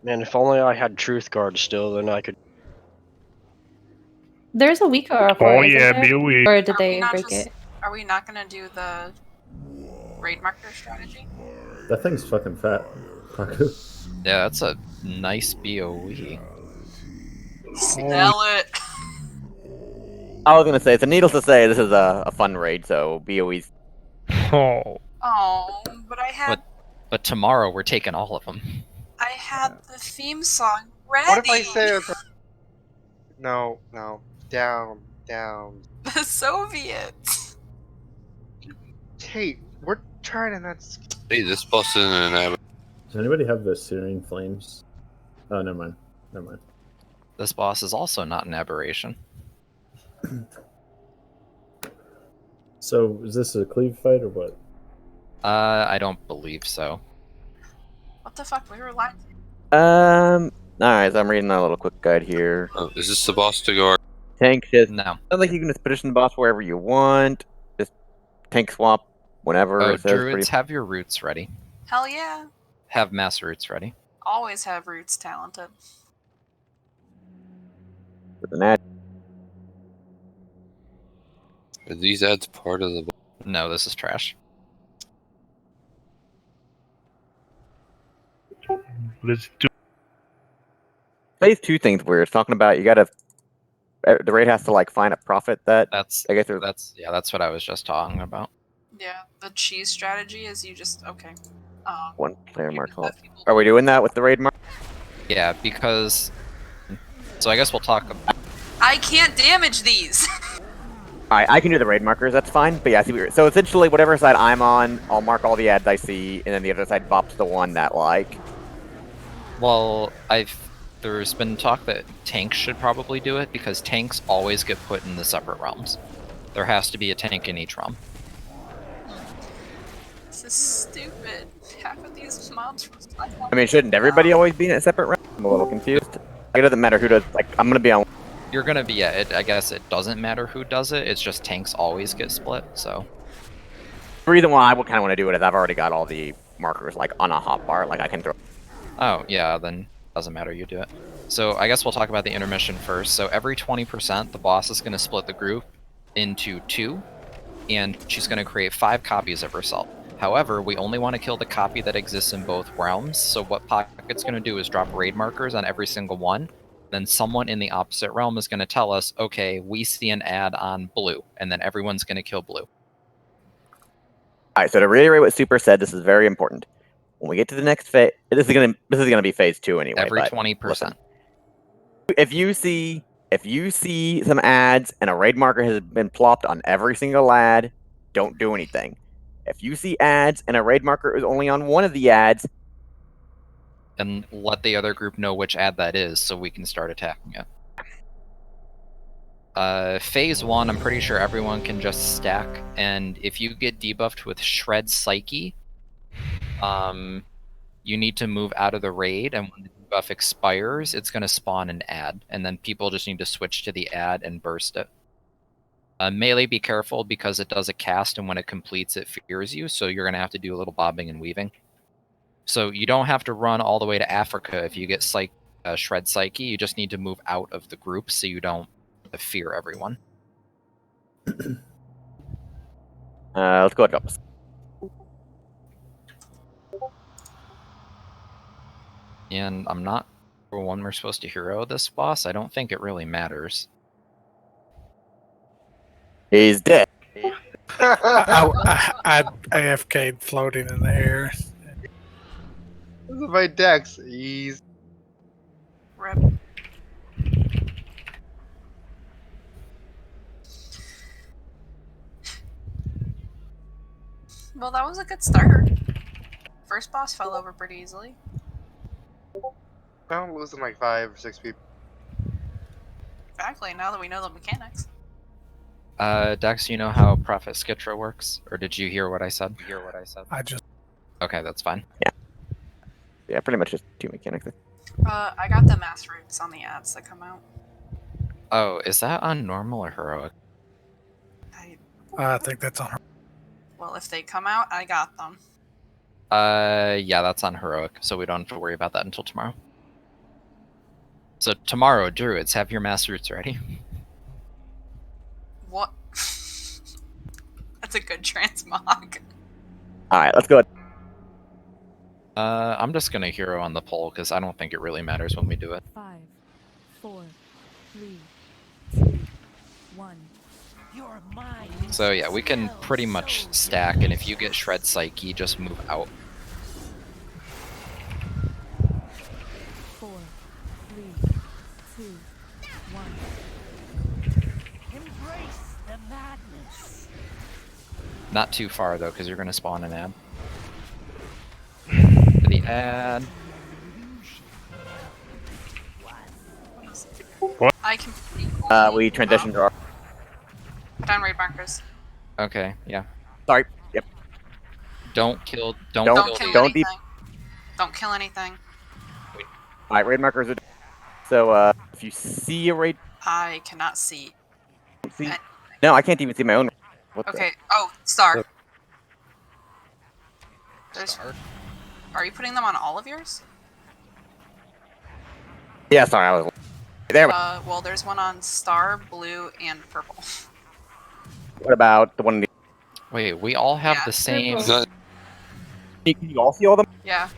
Man, if only I had Truth Guard still, then I could. There's a weak aura for Oh it, yeah, isn't there? be a week. Or did they break it? Are we not gonna do the raid marker strategy? That thing's fucking fat. Paku. Yeah, that's a nice BOE. Smell it. I was gonna say, so needless to say, this is a fun raid, so BOE's. Oh. Oh, but I had But tomorrow we're taking all of them. I had the theme song ready. What if I say it's no, down. The Soviets? Hey, we're trying to not. Hey, this boss isn't an average. Does anybody have the Searing Flames? Oh, never mind. Never mind. This boss is also not an aberration. So, is this a cleave fight or what? I don't believe so. What the fuck? We were lying. Alright, so I'm reading a little quick guide here. Oh, is this the boss to guard? Tank shit. No. Sounds like you can just position the boss wherever you want. Just tank swap whenever. Oh, it says druids, pretty... have your roots ready. Hell yeah. Have mass roots ready. Always have roots talented. With an ad. Are these ads part of the boss? No, this is trash. Let's do. Phase 2 thing's weird. It's talking about you gotta. The raid has to like find a profit that. That's I guess that's what I was just talking about. Yeah, the cheese strategy is you just okay. One player you mark. just let people- Are we doing that with the raid mark? Yeah, because. So I guess we'll talk about. I can't damage these. Alright, I can do the raid markers. That's fine. But yeah, I see what you're... So essentially, whatever side I'm on, I'll mark all the ads I see, and then the other side bops the one that like. Well, there's been talk that tanks should probably do it because tanks always get put in the separate realms. There has to be a tank in each realm. This is stupid. Half of these mobs from I mean, shouldn't everybody always be in a separate realm? I'm a little confused. It doesn't matter who does. Like, I'm gonna be on. You're gonna be I guess it doesn't matter who does it. It's just tanks always get split. So The reason why I would kind of want to do it is I've already got all the markers like on a hotbar. Like I can throw. oh yeah, then doesn't matter. You do it. So I guess we'll talk about the intermission first. So every 20%, the boss is gonna split the group into 2, and she's gonna create 5 copies of herself. However, we only want to kill the copy that exists in both realms. So what Pocket's gonna do is drop raid markers on every single one. Then someone in the opposite realm is going to tell us, okay, we see an ad on blue, and then everyone's going to kill blue. Alright, so to reiterate what Super said, this is very important. When we get to the next phase, this is gonna be phase 2 anyway. Every but 20%. listen. If you see some ads and a raid marker has been plopped on every single ad, don't do anything. If you see ads and a raid marker is only on one of the ads, And let the other group know which ad that is so we can start attacking it. Phase 1, I'm pretty sure everyone can just stack, and if you get debuffed with Shred Psyche, you need to move out of the raid, and when the debuff expires, it's going to spawn an ad, and then people just need to switch to the ad and burst it. Melee, be careful because it does a cast, and when it completes, it fears you, so you're going to have to do a little bobbing and weaving. So you don't have to run all the way to Africa if you get Shred Psyche. You just need to move out of the group so you don't fear everyone. let's go up. And I'm not sure when we're supposed to hero this boss. I don't think it really matters. He's dead. I AFK'd floating in the air. This is my dex. Ease. Rip. Well, that was a good start. First boss fell over pretty easily. I'm losing like 5 or 6 people. Exactly, now that we know the mechanics. Dex, you know how Prophet Skitra works? Or did you hear what I said? I just Okay, that's fine. Yeah, pretty much just 2 mechanics. I got the mass roots on the ads that come out. Oh, is that on normal or heroic? I think that's on her. Well, if they come out, I got them. Yeah, that's on heroic, so we don't have to worry about that until tomorrow. So tomorrow, druids, have your mass roots ready. What? That's a good transmog. Alright, let's go. I'm just gonna hero on the pole because I don't think it really matters when we do it. 5, 4, 3, 2, 1. You're mine. So yeah, we can pretty much stack, and if you get Shred Psyche, just move out. 4, 3, 2, 1. Embrace the madness. Not too far though, because you're gonna spawn an ad. The ad. I can. We transitioned to our. Put down raid markers. Okay, yeah. Sorry. Yep. Don't kill. Don't Don't kill. kill don't anything. Don't kill anything. Alright, raid markers are. So, if you see a raid. I cannot see. See? No, I can't even see my own. What the- Okay. Oh, star. Look. There's. Star? Are you putting them on all of yours? Yeah, sorry, I was. There. Well, there's one on star, blue, and purple. What about the one? Wait, we all have Yeah. the same. It's not- Can you all see all of them? Yeah.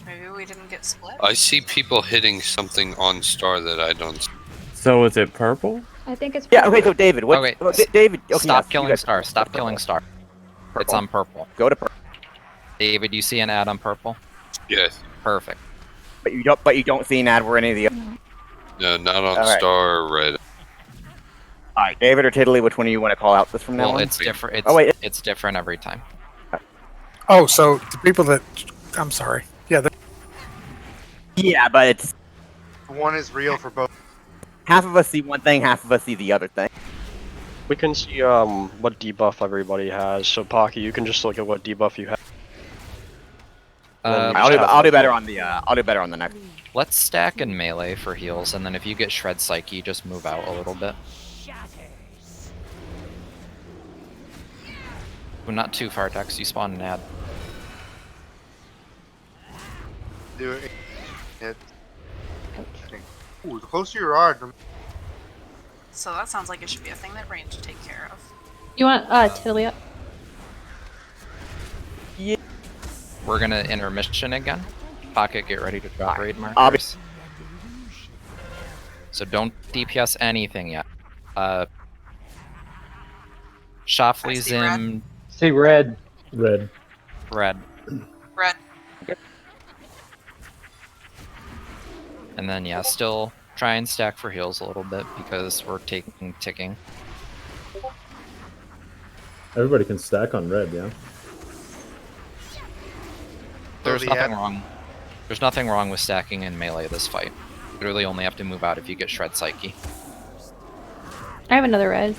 Maybe we didn't get split. I see people hitting something on star that I don't see. So is it purple? I think it's Yeah. Okay. So David, what? Okay, David. Okay, Stop yes, you killing guys- star. Stop killing star. It's on purple. Go to purple. David, you see an ad on purple? Yes. Perfect. But you don't. But you don't see an ad where any of the. No, not on Alright. star or red. All right, David or Tiddly, which one do you want to call out this from now Well, on? it's different. It's, Oh, wait. it's different every time. Oh, so the people that I'm sorry. Yeah, Yeah, but it's One is real for both. half of us see one thing, half of us see the other thing. We can see what debuff everybody has. So Pocky, you can just look at what debuff you have. Uh, I'll do better on the. I'll do better on the next. Let's stack in melee for heals, and then if you get Shred Psyche, just move out a little bit. Well, not too far, Dex. You spawn an ad. Do it. Ooh, the closer you are, the So that sounds like it should be a thing that Rain should take care of. You want Tiddly up? We're gonna intermission again. Pocket, get ready to drop raid I'll be- markers. So don't DPS anything yet. Shoffley's I see red. in See red. Red. red. Red. And then yeah, still try and stack for heals a little bit because we're ticking. Everybody can stack on red, yeah. There's the ad- nothing wrong. There's nothing wrong with stacking in melee this fight. You literally only have to move out if you get Shred Psyche. I have another red.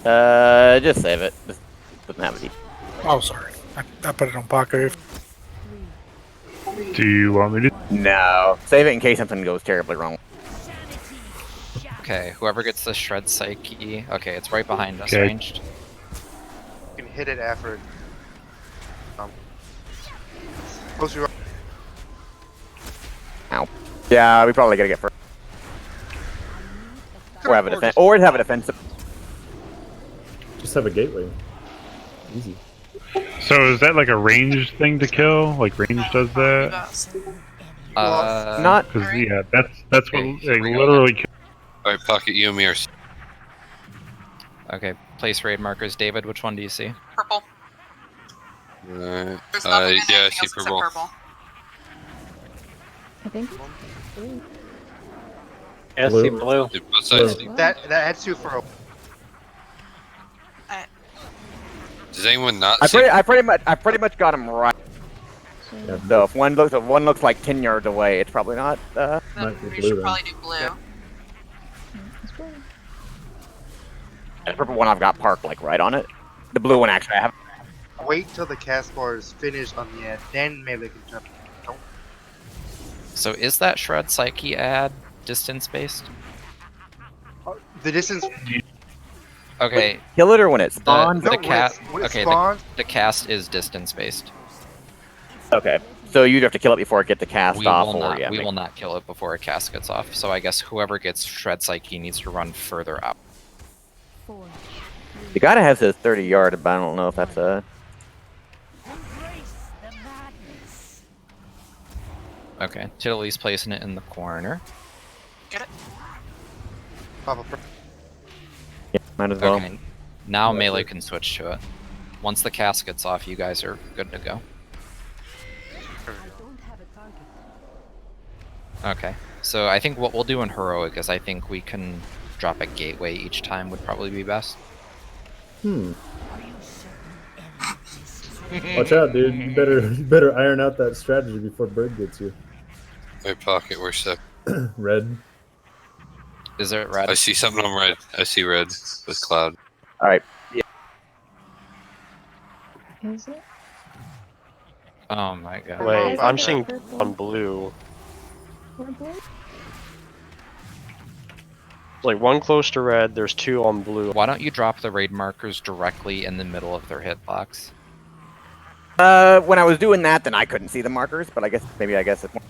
Just save it. This doesn't have any. oh sorry. I put it on Paco. Do you want me to? No, save it in case something goes terribly wrong. Okay, whoever gets the Shred Psyche. Okay, it's right behind us, Okay. ranged. you can hit it after. Closer you are. Yeah, we probably gotta get first. Or have a defense. Or have a defensive. Just have a gateway. Easy. So is that like a range thing to kill? Like range does that? Not. Because Alright. yeah, that's what Okay, they here we go. literally. Kill. Alright, Pocket, you and me are. Okay, place raid markers. David, which one do you see? Purple. Alright. There's nothing in Yeah, I anything see else except purple. purple. I think. Yeah, Blue. see blue. Dude, both sides. Blue. That adds 2 for. Does anyone not I see? pretty much got him right. Yeah, So if one looks like 10 yards away, it's probably not. Then Might be we blue should then. probably do blue. Yeah. The purple one I've got parked like right on it. The blue one actually I have. Wait till the cast bar is finished on the ad, then melee can jump. Don't. So is that Shred Psyche ad distance based? The distance. Okay, Kill it or when it the, spawns. the No, cat. when it Okay, spawns, the cast is distance based. Okay. So you'd have to kill it before it gets the cast We off, will or not. yeah. We make- will not kill it before a cast gets off. So I guess whoever gets Shred Psyche needs to run further out. 4, The guy that has his 30 yard, but I don't know if that's a. embrace the madness. Okay, Tiddly's placing it in the corner. Get it? Pop up. Yeah, might as well. Okay, now Yeah, melee sure. can switch to it. Once the cast gets off, you guys are good to go. Okay, so I think what we'll do in Heroic is I think we can drop a gateway each time would probably be best. Watch out, dude. You better iron out that strategy before Bird gets you. My pocket, we're stuck. Red. Is it red? I see something on red. I see red with Cloud. All right. Is it? Oh my god. Wait, Is I'm it seeing purple? on blue. Or blue? Like one close to red, there's 2 on blue. Why don't you drop the raid markers directly in the middle of their hitbox? When I was doing that, then I couldn't see the markers, but I guess it's more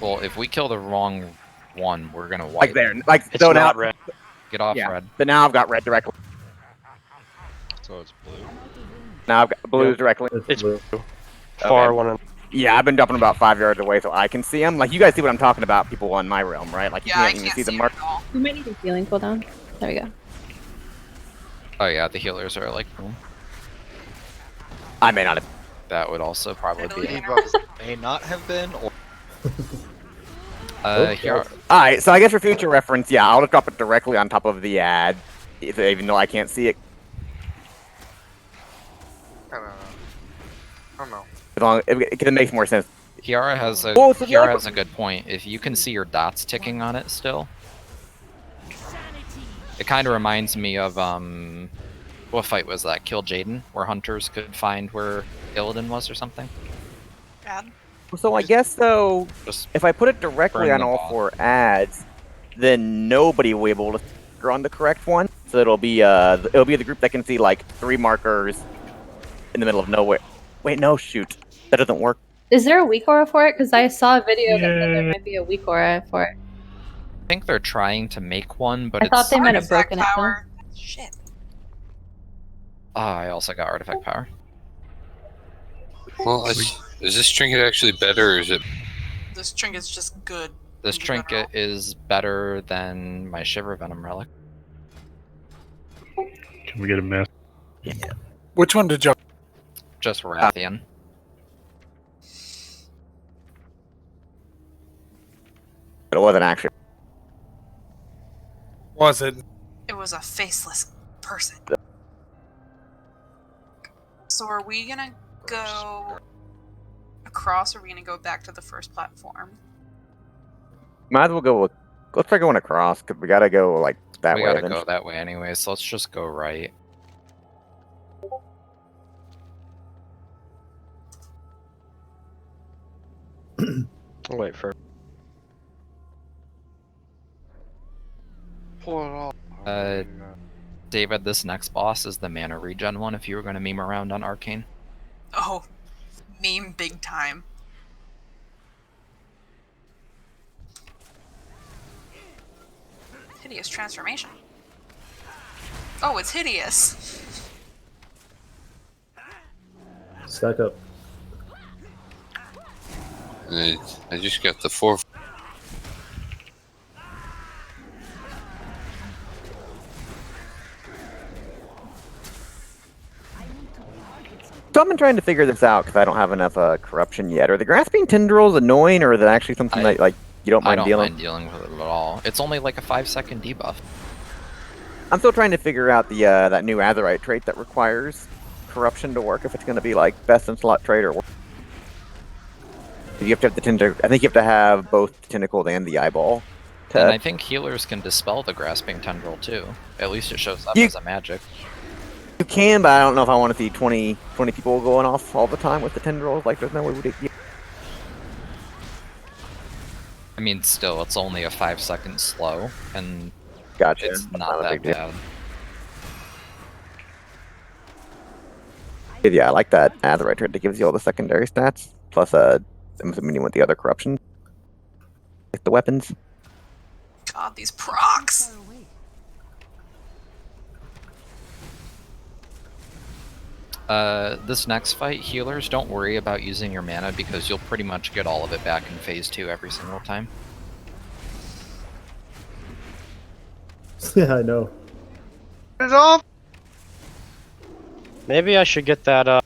Well, if we kill the wrong one, we're gonna wipe. like there, like It's so not now. red. Get off Yeah. red. But now I've got red directly. So it's blue. Now I've got blue Yep. directly. It's blue. far Okay. one. And Yeah, I've been dumping about 5 yards away so I can see them. Like you guys see what I'm talking about? People on my realm, right? Like you Yeah, I can't even can't see the it mark. at all. We might need a healing cooldown. There we go. Oh yeah, the healers are like boom. I may not have. That would also probably be. Tiddly Debuff is May not have been, or Here. All right, so I guess for future reference, yeah, I'll just drop it directly on top of the ad, even though I can't see it. I don't know. I don't know. As long because it makes more sense. Kiara has a Well, so Kiara like- has a good point. If you can see your dots ticking on it still, it kind of reminds me of what fight was that? Kill Jaden, where hunters could find where Illidan was or something. Bad. So I guess though, Just if I put it directly burn on the all ball. 4 ads, then nobody will be able to figure on the correct one. So it'll be the group that can see like 3 markers in the middle of nowhere. Wait, no, shoot, that doesn't work. Is there a weak aura for it? Because I saw a video that said there Yeah. might be a weak aura for it. I think they're trying to make one, but I thought it's. they might have Artifact broken it. Though. power. Shit. I also got artifact power. Well, is this trinket actually better, or is it? This trinket's just good. This in general. trinket is better than my Shiver Venom relic. Can we get a mess? Which one did you? Just Rathian. But it wasn't actually. Was it? It was a faceless person. So are we gonna go across, or are we gonna go back to the first platform? Might as well go with. Let's try going across because we gotta go like that We way. gotta then. go that way anyway, so let's just go right. wait for. pull it off. David, this next boss is the mana regen one if you were gonna meme around on Arcane. Oh, meme big time. Hideous transformation. Oh, it's hideous. Stack up. I just got the 4. So I've been trying to figure this out because I don't have enough corruption yet. Are the grasping tendrils annoying, or is it actually something that like you don't I mind don't dealing? mind dealing with it at all. It's only like a 5-second debuff. I'm still trying to figure out the that new Azerite trait that requires corruption to work. If it's going to be like best in slot trait or. You have to have the tentacle. I think you have to have both the tentacles and the eyeball. And I think healers can dispel the grasping tendril too. At least it shows up as a magic. You can, but I don't know if I want to see 20 people going off all the time with the tendrils. Like, there's no way we would. I mean, still, it's only a 5-second slow, and Gotcha. it's That's not a that big deal. bad. Yeah, I like that Azerite trait that gives you all the secondary stats. Plus, I'm assuming you want the other corruption. Like the weapons. God, these procs! This next fight, healers, don't worry about using your mana because you'll pretty much get all of it back in phase 2 every single time. Yeah, I know. It's off. Maybe I should get that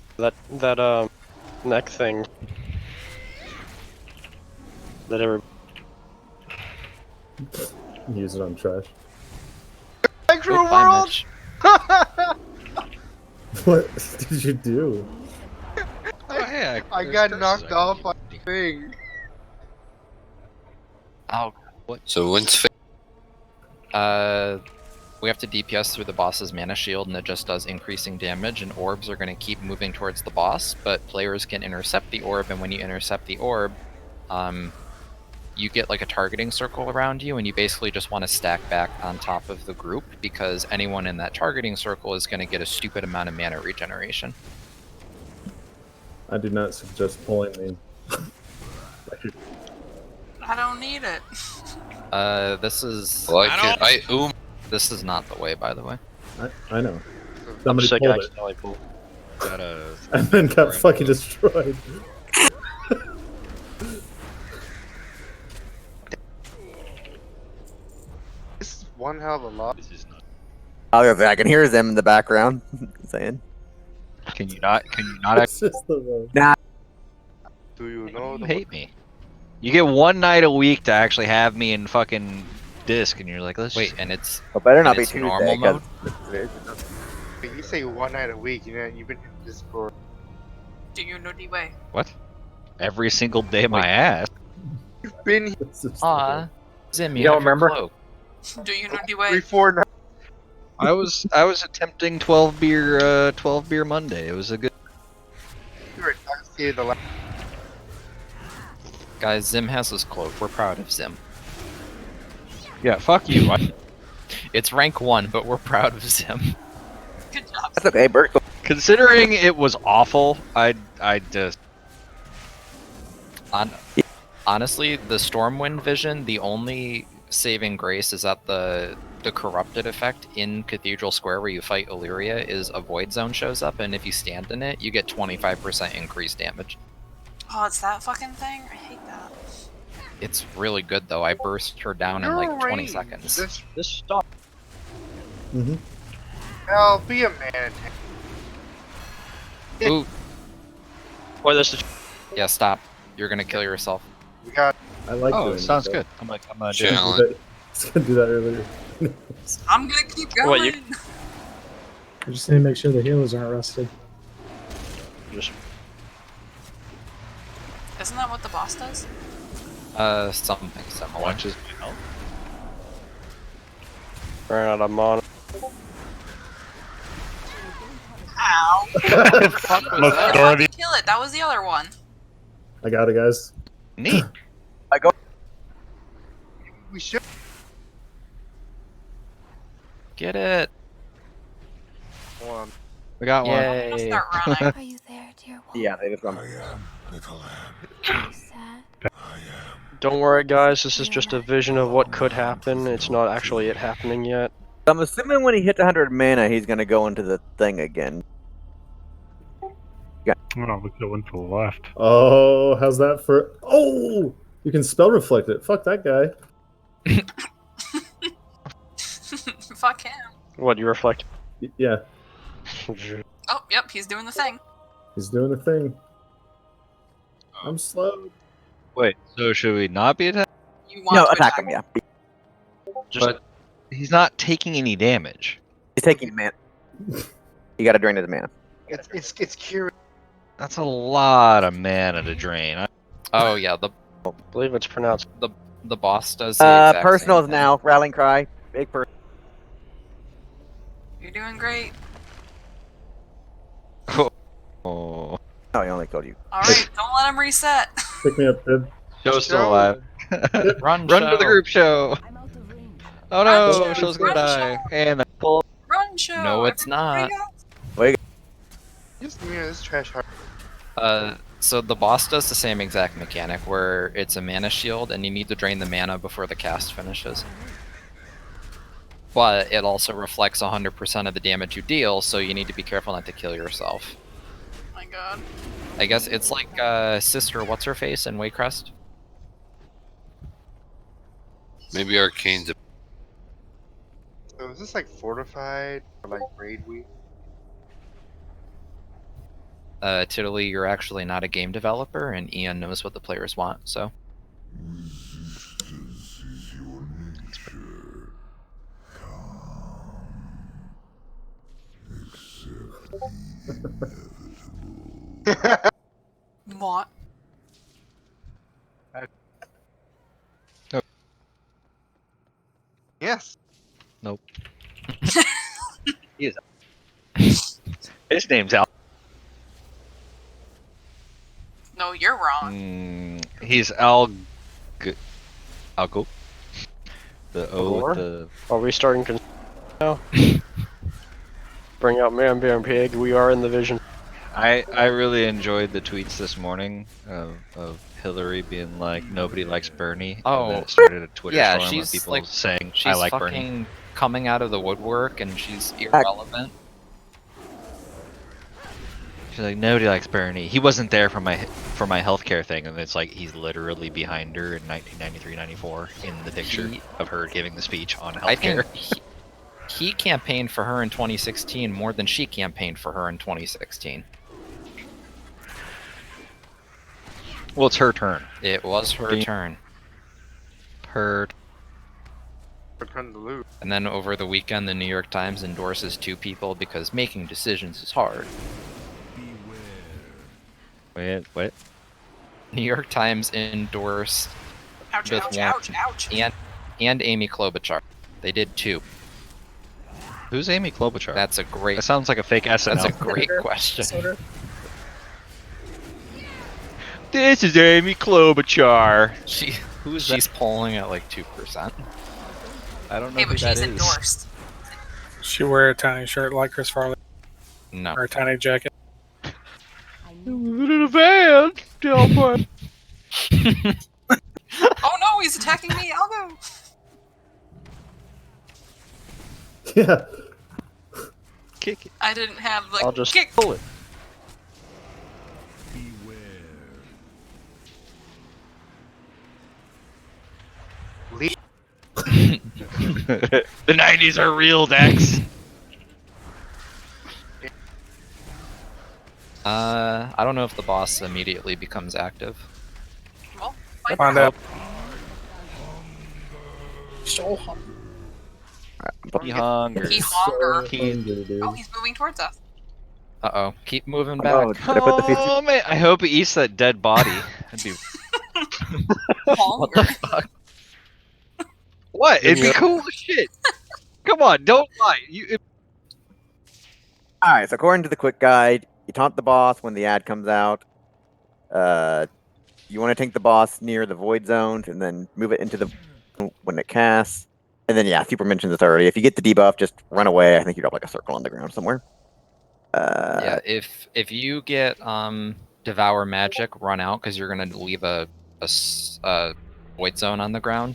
neck thing. That ever. Use it on trash. Extra Goodbye, world. Mitch. What did you do? Oh, hey, I got knocked off by the thing. Oh, So when's we have to DPS through the boss's mana shield, and it just does increasing damage, and orbs are going to keep moving towards the boss, but players can intercept the orb, and when you intercept the orb, you get like a targeting circle around you, and you basically just want to stack back on top of the group, because anyone in that targeting circle is going to get a stupid amount of mana regeneration. I do not suggest pulling me. I don't need it. This is... Well, I can, This is not the way, by the way. I know. I'm Somebody sick. pulled it. Accidentally pulled. And then got fucking destroyed. This is one hell of a lot. I can hear them in the background saying. Can you not It's just the way. Nah. Do you know you hate me? You get one night a week to actually have me in fucking disc, and you're like, let's Wait, just... and it's... Well, better not and be it's Tuesday. normal mode? You say one night a week, you know, you've been in Discord. Do you know the way? What? Every single day my ass. You've been here Aw, Zim, you don't have your remember? cloak. Do you know the way? 3-4 nights. I was attempting 12 beer Monday. It was a good... You were intoxicated the last. Guys, Zim has his cloak. We're proud of Zim. Yeah, fuck you. It's rank 1, but we're proud of Zim. Good job. That's okay, Bert. Considering it was awful, I just... Honestly, the Stormwind vision, the only saving grace is that the corrupted effect in Cathedral Square where you fight Illyria is a void zone shows up, and if you stand in it, you get 25% increased damage. Oh, it's that fucking thing? I hate that. It's really good though. I burst her down in like 20 seconds. This stuff. Mm-hmm. Hell, be a man. Ooh, Boy, this is. yeah, stop. You're gonna kill yourself. We got. I like Oh, doing it sounds that. good. I'm gonna do it. challenge? I was gonna do that earlier. I'm gonna keep going. What, you- I just need to make sure the healers aren't rusted. Just Isn't that what the boss does? Something similar. Watches my health. ran out of mana. Ow! Let's I store tried the to kill it. That was the other one. I got it, guys. Neat. We should. Get it. Hold We got one. I'm gonna Yay. start running. Are you there, dear wolf? Yeah, they just run. Are you sad? Don't worry, guys. This is just a vision of what could happen. It's not actually it happening yet. I'm assuming when he hits 100 mana, he's gonna go into the thing again. Oh, look at the one to the left. Oh, how's that for? Oh, you can spell reflect it. Fuck that guy. Fuck him. What you reflect? Yeah, Oh, yep, he's doing the thing. he's doing the thing. I'm slow. Wait, so should we not be attacked? You want No, to attack him. Yeah, But he's not taking any damage. he's taking mana. You gotta drain his mana. It's curious. That's a lot of mana to drain. Oh yeah, I believe it's pronounced. the boss does the exact Personals same thing. now. Rallying cry. Big person. You're doing great. Oh, No, he only killed you. Alright, don't let him reset. Pick me up, kid. Show's still alive. Run, Run to the Show. group show. I'm out of range. Oh no, Run, Show. Show's gonna Run, die. And the pull. Run, show. No, it's Everybody not. go. Just give me this trash heart. So the boss does the same exact mechanic where it's a mana shield and you need to drain the mana before the cast finishes. But it also reflects 100% of the damage you deal, so you need to be careful not to kill yourself. Oh my god. I guess it's like Sister What's Her Face in Waycrest. Maybe Arcane's a So is this like fortified or like raid week? Tiddly, you're actually not a game developer, and Ian knows what the players want, so. What? Yes. Nope. He is. His name's Al. No, you're wrong. He's Algo. The O with the. Are we starting now? Bring out Man, Bear, and Pig. We are in the vision. I really enjoyed the tweets this morning of Hillary being like, nobody likes Bernie. Oh, and then it started a Twitter yeah, storm of she's people like saying, she's I like fucking Bernie. coming out of the woodwork, and she's irrelevant. She's like, nobody likes Bernie. He wasn't there for my healthcare thing, and it's like he's literally behind her in 1993-94 in the picture of her giving the speech on I healthcare. think he campaigned for her in 2016 more than she campaigned for her in 2016. Well, it's her turn. It was her turn. Her. Turn to lose. And then over the weekend, the New York Times endorses two people because making decisions is hard. Wait, what? New York Times endorsed Ouch, both ouch, Warren ouch, ouch. and Amy Klobuchar. They did two. Who's Amy Klobuchar? That's a great. That sounds like a fake SNL. That's a great question. This is Amy Klobuchar. She's polling at like 2%. I don't know Hey, who but that she's is. endorsed. She wear a tiny shirt like Chris Farley. No. Or a tiny jacket. In a van. Delphi. Oh no, he's attacking me. I'll go. Yeah. Kick it. I didn't have like I'll just kick. pull it. The 90s are real, Dex. I don't know if the boss immediately becomes active. Well, Find out. so hungry. He hungers. He hunger. He- Oh, he's moving towards us. Uh-oh. Keep moving back. Oh, man. I hope he eats that dead body. That'd be... What the fuck? What? It'd be cool as shit. Come on, don't lie. Alright, so according to the quick guide, you taunt the boss when the ad comes out. You want to tank the boss near the void zone and then move it into the when it casts. And then yeah, Super mentioned this already. If you get the debuff, just run away. I think you drop like a circle on the ground somewhere. Yeah, if you get Devour Magic, run out because you're gonna leave a void zone on the ground.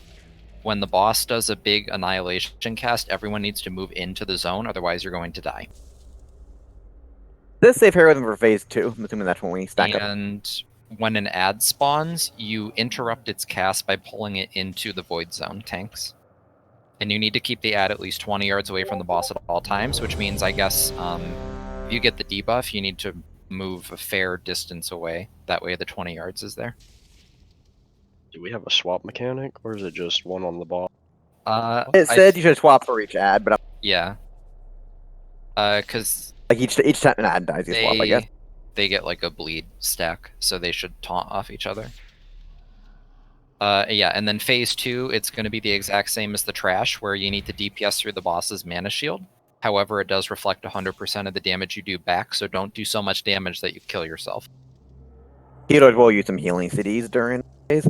When the boss does a big annihilation cast, everyone needs to move into the zone, otherwise you're going to die. This save heroism for phase 2. I'm assuming that's when we stack up. And when an ad spawns, you interrupt its cast by pulling it into the void zone tanks. And you need to keep the ad at least 20 yards away from the boss at all times, which means, I guess, if you get the debuff, you need to move a fair distance away. That way the 20 yards is there. Do we have a swap mechanic, or is it just one on the ball? It said you should swap for each ad, but Yeah. Because like each time an ad dies, you swap, I guess. they get like a bleed stack, so they should taunt off each other. Yeah, and then phase 2, it's going to be the exact same as the trash, where you need to DPS through the boss's mana shield. However, it does reflect 100% of the damage you do back, so don't do so much damage that you kill yourself. Healers will use some healing cities during phase.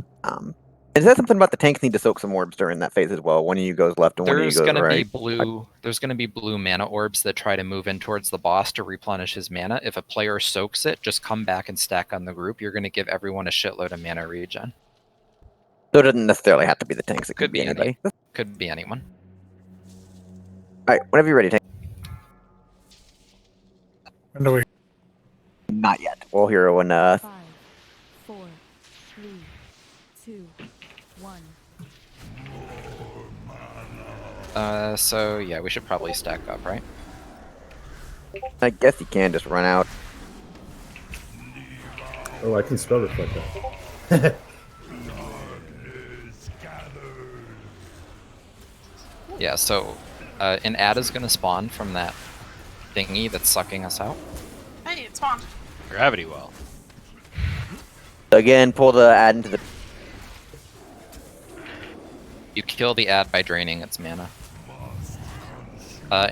Is that something about the tanks need to soak some orbs during that phase as well? One of you goes left and one of you There's goes gonna right. be blue. There's gonna be blue mana orbs that try to move in towards the boss to replenish his mana. If a player soaks it, just come back and stack on the group. You're gonna give everyone a shitload of mana regen. So it doesn't necessarily have to be the tanks. It could be anybody. Could be anyone. All right, whenever you're ready, tank. When do we? Not yet. We'll hear when 5, 4, 3, 2, 1. So yeah, we should probably stack up, right? I guess you can just run out. Oh, I can spell reflect that. Yeah. So an ad is gonna spawn from that thingy that's sucking us out. Hey, it spawned. Gravity well. Again, pull the ad into the. You kill the ad by draining its mana.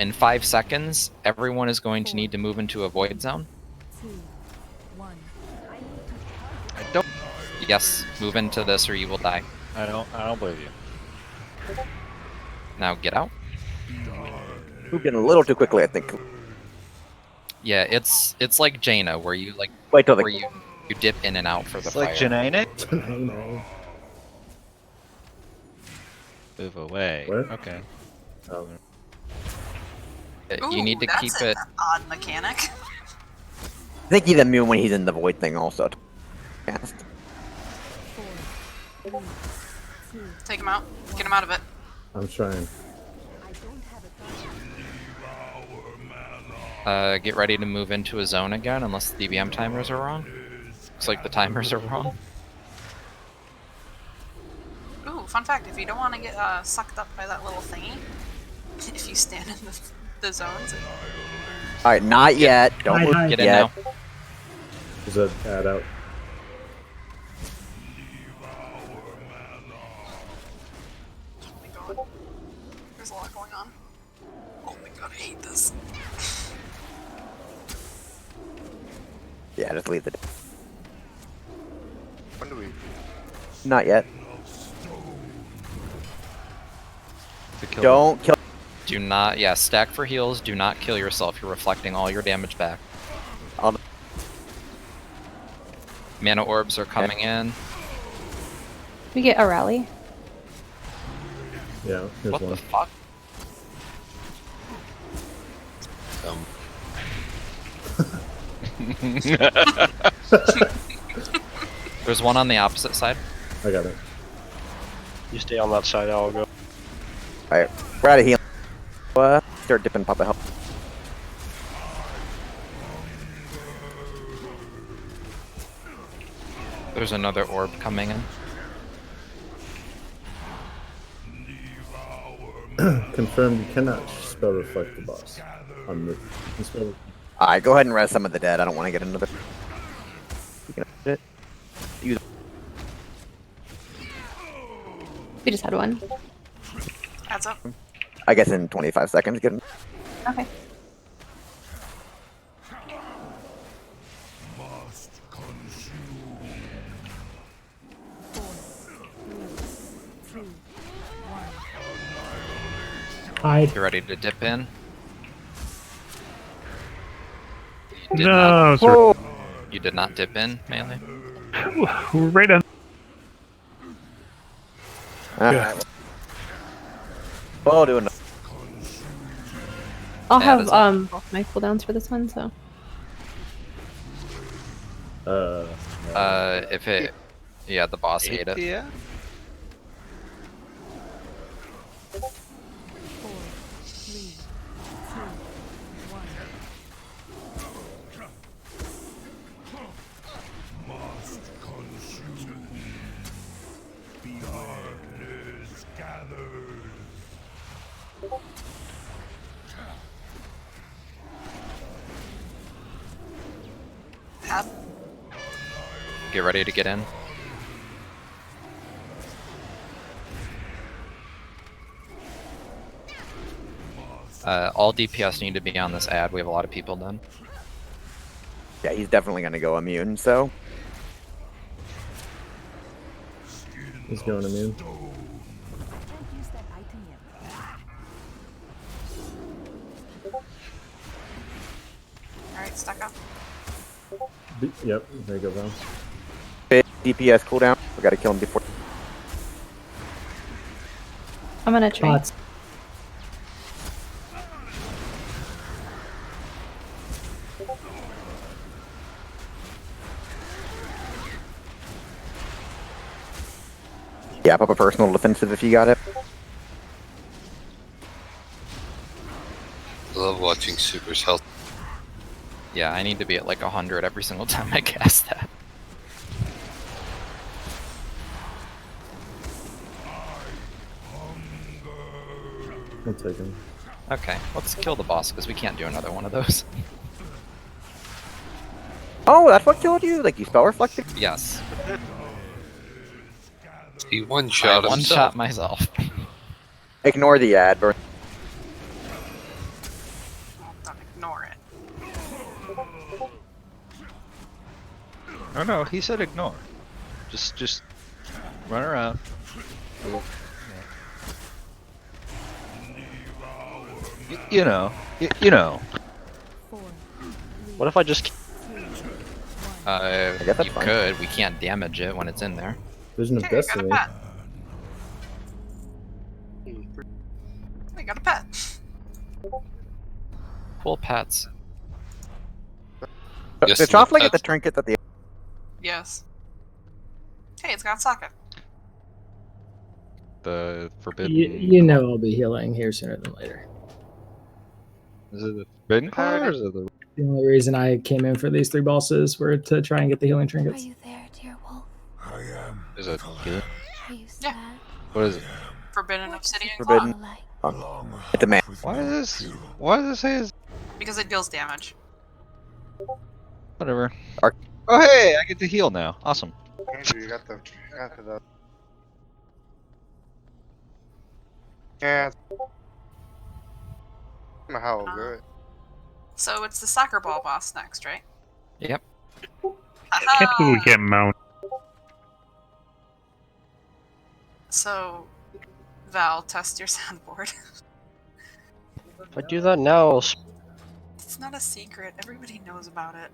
In 5 seconds, everyone is going to need to move into a void zone. 2, 1. I don't. Yes, move into this or you will die. I don't believe you. Now get out. Moved in a little too quickly, I think. Yeah, it's like Jaina, where you like Wait till the. where you dip in and out for the It's fire. like Janine. No. Move away. Where? Okay. Oh, You need to Ooh, keep that's it. an odd mechanic. I think he's immune when he's in the void thing also. Cast. 4, 3, 2. Take him out. Get him out of it. I'm trying. I don't have a Get ready to move into a zone again, unless the DBM timers are wrong. Looks like the timers are wrong. Ooh, fun fact, if you don't want to get sucked up by that little thingy, if you stand in the zones, All right, not yet. Don't move Get in yet. now. There's an ad out. oh my god, there's a lot going on. Oh my god, I hate this. Yeah, just leave the. When do we? Not yet. To kill Don't kill. Do not, yeah, stack for heals. Do not kill yourself. You're reflecting all your damage back. I'll- Mana orbs are coming in. We get a rally. Yeah, here's What one. the fuck? There's one on the opposite side. I got it. You stay on that side, I'll go. Alright, we're out of healing. Start dipping Papa help. There's another orb coming in. Confirmed you cannot spell reflect the boss. On the, you can spell Alright, go ahead and rest some of the dead. I don't want to get another. You can it. Use. We just had one. Adds up. I guess in 25 seconds. Get him. Okay. Get ready to dip in. You did No, not, sir. you did not dip in, Melee. We're right on. Alright. We'll do another. I'll Yeah, have that's it. both my cooldowns for this one, so If it, yeah, the boss ate it. four, Yeah. three, two, one. Ad. Get ready to get in. All DPS need to be on this ad. We have a lot of people done. Yeah, he's definitely gonna go immune. So He's going immune. Can't use that item yet. Alright, stack up. Yep, there you go, Val. Big DPS cooldown. We gotta kill him before. I'm gonna trade. Bots. Yeah, pop a personal defensive if you got it. I love watching Super's health. Yeah, I need to be at like 100 every single time I cast that. I'll take him. Okay, let's kill the boss because we can't do another one of those. Oh, that's what killed you? Like you spell reflected? Yes. He one-shot I himself. one-shot myself. Ignore the ad, bro. Don't ignore it. Oh no, he said ignore. Just run around. You know. You know. 4, 3, What if I just... 2, 1. guess that's You fine. could. We can't damage it when it's in there. Vision of Okay, I got a Destiny. pet. I got a pet. Cool pets. Yes, Did Choffley get the that's- trinket at the Yes. Hey, it's got a socket. The forbidden. You know I'll be healing here sooner than later. Is it the forbidden card or is it the? The only reason I came in for these 3 bosses were to try and get the healing Are trinkets. you there, dear wolf? Is it good? Are you Yeah. sad? What is it? Forbidden Obsidian Forbidden. Or like Oh, it's a man. Why does this? Why does it say? It's... Claw. Because it deals damage. Whatever. Arc- Oh hey, I get to heal now. Awesome. Andrew, you got the. Yeah. I don't know how good. So it's the soccer ball boss next, right? Yep. Can't believe we can't mount. So, Val, test your soundboard. If I do that now, It's not a secret. Everybody knows about it.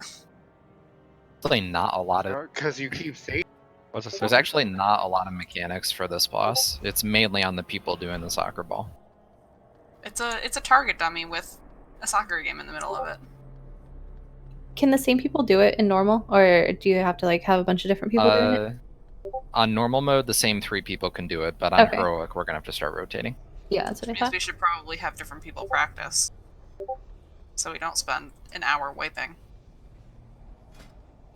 Actually, not a lot of. Because you keep saying. What's it? There's actually not a lot of mechanics for this boss. It's mainly on the people doing the soccer ball. It's a target dummy with a soccer game in the middle of it. Can the same people do it in normal, or do you have to like have a bunch of different people doing it? On normal mode, the same 3 people can do it, but on Okay. heroic, we're gonna have to start rotating. Yeah, that's what I Means thought. we should probably have different people practice, so we don't spend an hour wiping.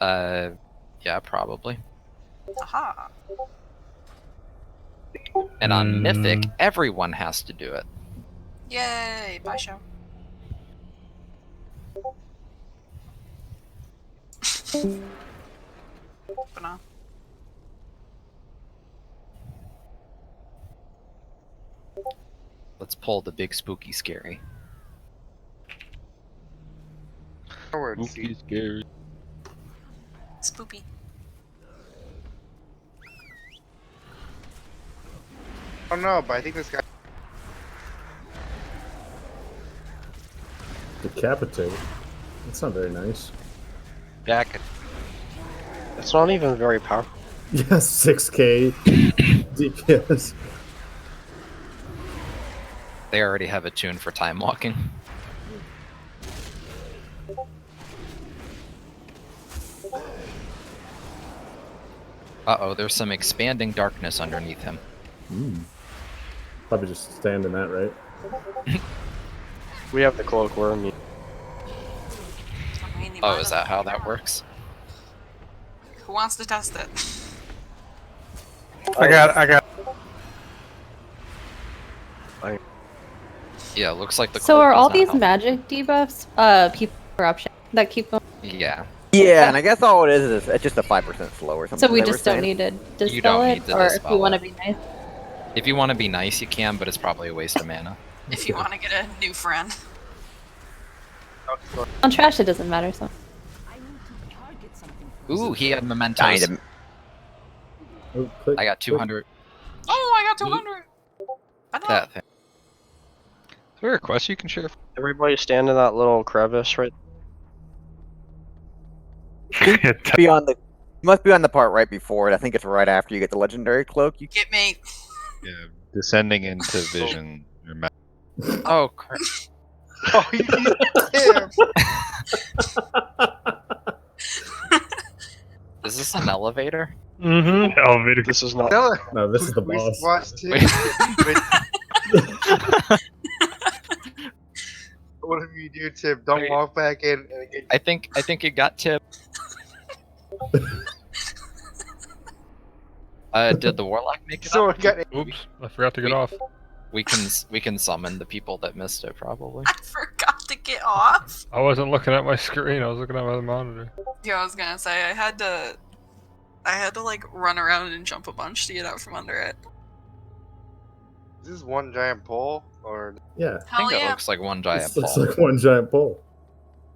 Yeah, probably. Aha! And on Mythic, everyone has to do it. Yay! Bye, show. But no. Let's pull the big spooky scary. Forward, see. Scary. Spoopy. Oh no, but I think this guy. Decapitate. That's not very nice. Jack. it's not even very powerful. Yeah, 6k DPS. They already have a tune for time walking. Uh-oh, there's some expanding darkness underneath him. Probably just stand in that, right? We have the cloakworm. Oh, is that how that works? Who wants to test it? I got. Yeah, looks like the So cloak are does all not these help. magic debuffs people corruption that keep them? Yeah. Yeah, and I guess all it is it's just a 5% slow or something. So we they were just don't saying. need to dispel You don't it, need to or if dispel you want to it. be nice. If you want to be nice, you can, but it's probably a waste of mana. If you want to get a new friend. On trash, it doesn't matter. So I need to target something. Ooh, he had mementos. Kinda. Oh, click, I got click. 200. Oh, I got 200. I know. That thing. Is there a quest you can share? Everybody stand in that little crevice right. Be on the. You must be on the part right before it. I think it's right after you get the legendary cloak. You Get me. Yeah. Descending into vision. Oh crap! Oh, you Tim. Is this an elevator? Mm-hmm. Elevator. This is not. No, this is the We boss. watched him. Whatever you do, Tim, don't Wait. walk back in. And get... I think it got tipped. Did the warlock make it Someone up? got Oops, I forgot to get off. We can summon the people that missed it probably. I forgot to get off. I wasn't looking at my screen. I was looking at my monitor. Yeah, I was gonna say I had to like run around and jump a bunch to get out from under it. Is this one giant pole or? Yeah. I think Hell it yeah. looks like one giant This looks pole. like one giant pole.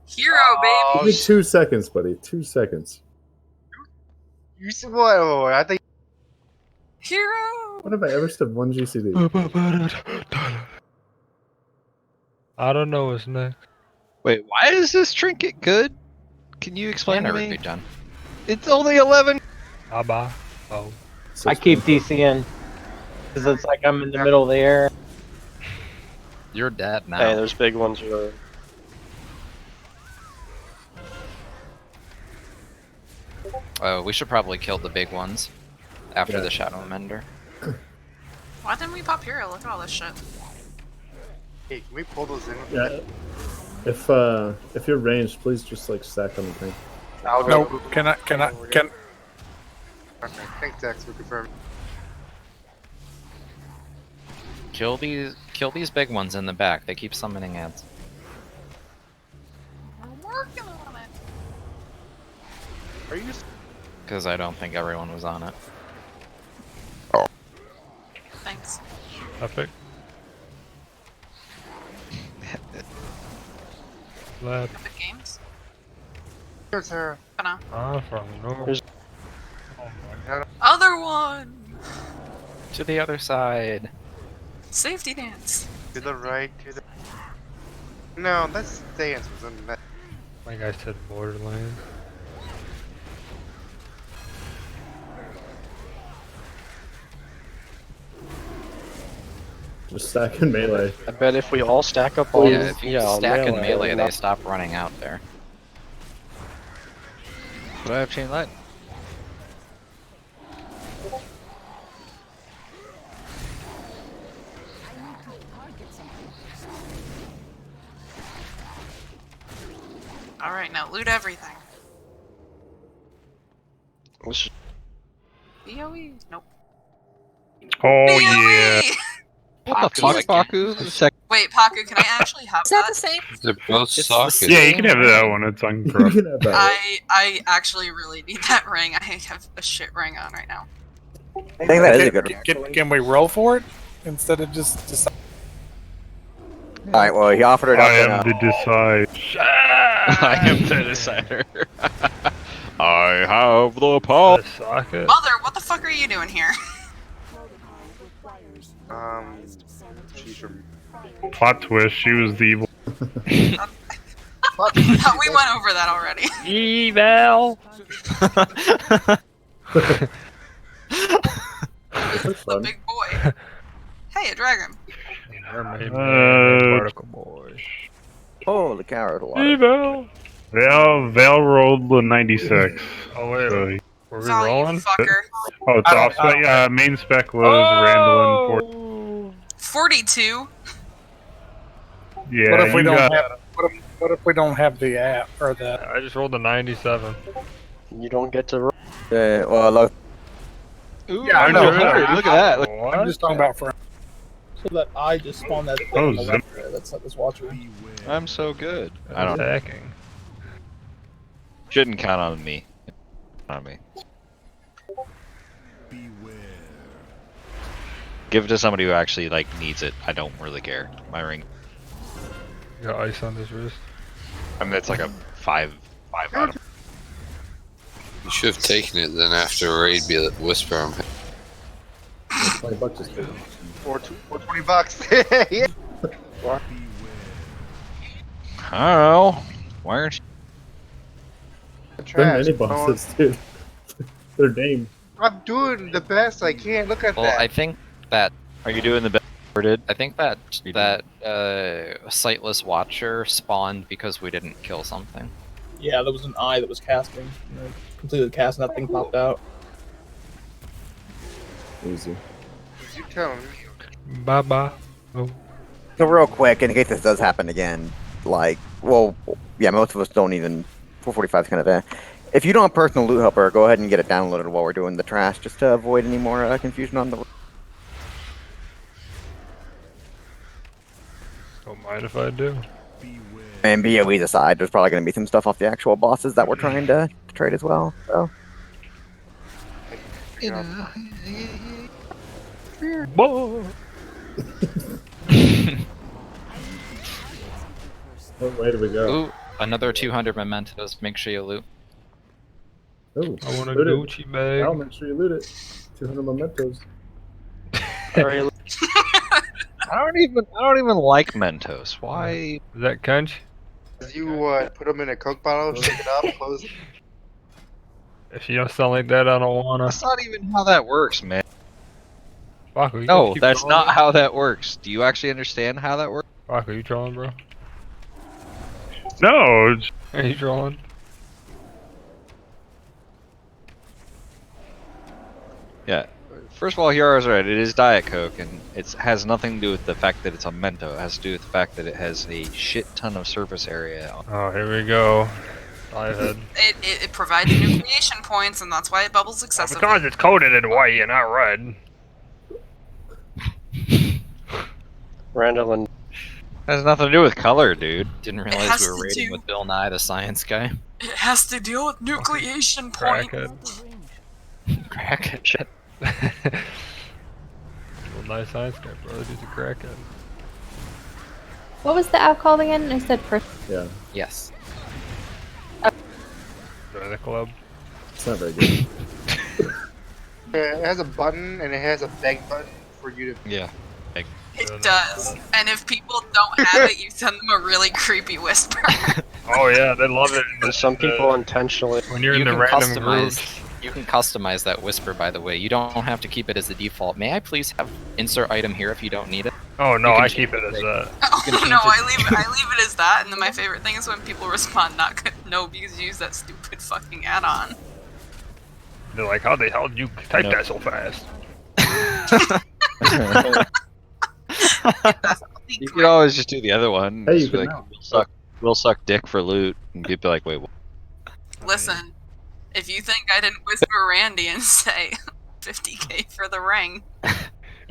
Hero, baby. Give me 2 seconds, buddy. 2 seconds. You said what? Oh, I think. Hero. When have I ever said one GCD? I don't know what's next. Wait, why is this trinket good? Can you Can explain to never me? be done. It's only 11. Bye. Oh. I keep DCing because it's like I'm in the middle of the air. You're dead now. Hey, those big ones are. Oh, we should probably kill the big ones after Yeah. the Shadow Mender. Why didn't we pop hero? Look at all this shit. Hey, can we pull those in? Yeah. If you're ranged, please just like stack on the thing. I'll No, go. can Okay, thanks, Dex, for confirming. Kill these big ones in the back. They keep summoning ads. We're working on it. Are you? Because I don't think everyone was on it. Thanks. Epic. Lab. Epic Games. Here's her. Banana. I'm from north. Here's- Other one. To the other side. Safety dance. To the right, to the. No, that's dance was in that. My guy said Borderlands. Just stack in melee. I bet if we all stack up on. Yeah, if you on stack in melee, they not- stop running out there. But I have chain lightning. Alright, now loot everything. Let's- BOE? Nope. Oh BOE! yeah. What the fuck, Baku? Wait, Paku, can I actually have that? the same? They're both sockets. Yeah, you can have that one. It's You uncorrupted. can have that. I actually really need that ring. I have a shit ring on right now. I think that is a good. Can we roll for it instead of just decide? All right. Well, he offered it up. I in, am the decide. I am the decider. I have the power. Socket. Mother, what the fuck are you doing here? She's from. Plot twist. She was the evil. We went over that already. Eval. The big boy. Hey, a dragon. Particle boy. Holy cow! There's a lot. Evil. Val rolled the 96. Oh wait, So, were we Val, you rolling? fucker. oh, it's I don't- off spec. Yeah, main spec was Randall and 42. Yeah, What if we you don't got- have? What if we don't have the app or the? I just rolled a 97. You don't get to. Well, look. Ooh, Yeah, I know. 100. Look at that. Look. I'm just talking about for. So that I just spawned that thing Oh, on the zim- left there. That's like this watcher. I'm so good. I don't. Attacking. Shouldn't count on me. On me. Give it to somebody who actually like needs it. I don't really care. My ring. You got ice on his wrist. I mean, it's like a five item. You should have taken it then after a raid, be like, whisper him. $20 is good. Or $20. Yeah. I don't know. Why aren't you? There are Trash. many bosses too. Their name. I'm doing the best I can. Look at Well, that. I think that Are you doing the best we did? I think that sightless watcher spawned because we didn't kill something. Yeah, there was an eye that was casting. And I completed the cast, and that thing popped out. Easy. You tell me. Bye bye. Oh. So real quick, in case this does happen again, like, well, yeah, most of us don't even. 445 is kind of if you don't have personal loot helper, go ahead and get it downloaded while we're doing the trash, just to avoid any more confusion on the. Don't mind if I do. And BOE's aside, there's probably going to be some stuff off the actual bosses that we're trying to trade as well. So. Boy. What way do we go? Ooh, another 200 mementos. Make sure you loot. Ooh, I want a loot it. Gucci bag. I'll make sure you loot it. 200 mementos. I don't even like Mentos. Why? Is that Kench? You put them in a Coke bottle, shake it up, close it. If you don't sound like that, I don't wanna. That's not even how that works, man. Fuck, you No, keep that's trolling? not how that works. Do you actually understand how that works? Fuck, are you trolling, bro? No. Are you trolling? Yeah. First of all, Hiara's right. It is Diet Coke, and it has nothing to do with the fact that it's a Mento. It has to do with the fact that it has a shit ton of surface area. Oh, here we go. Dive head. It provides nucleation points, and that's why it bubbles excessively. Because it's coated in white and not red. Randall and Has nothing to do with color, dude. Didn't has realize we were to raiding do- with Bill Nye, the science guy. It has to deal with nucleation points. Crackhead. Crackhead shit. Well, nice science guy, bro. Dude's a crackhead. What was the app called again? I said first. Yeah, Yes. Join the club. it's not very good. It has a button and it has a beg button for you to. Yeah. It does. And if people don't have it, you send them a really creepy whisper. Oh yeah, they love it. some people intentionally. When you're You in the can random customize. groups. You can customize that whisper, by the way. You don't have to keep it as the default. May I please have insert item here if you don't need it? Oh no, You can I change keep it as that. Oh can no, change I leave it as that. And then my favorite thing is when people respond, "Not good, no, because you use that stupid fucking add-on." They're like, how the hell did you type that so fast? You could always just do the other one. Hey, you Just be can like, now. we'll suck dick for loot, and people be like, wait, what? Listen, if you think I didn't whisper Randy and say 50k for the ring,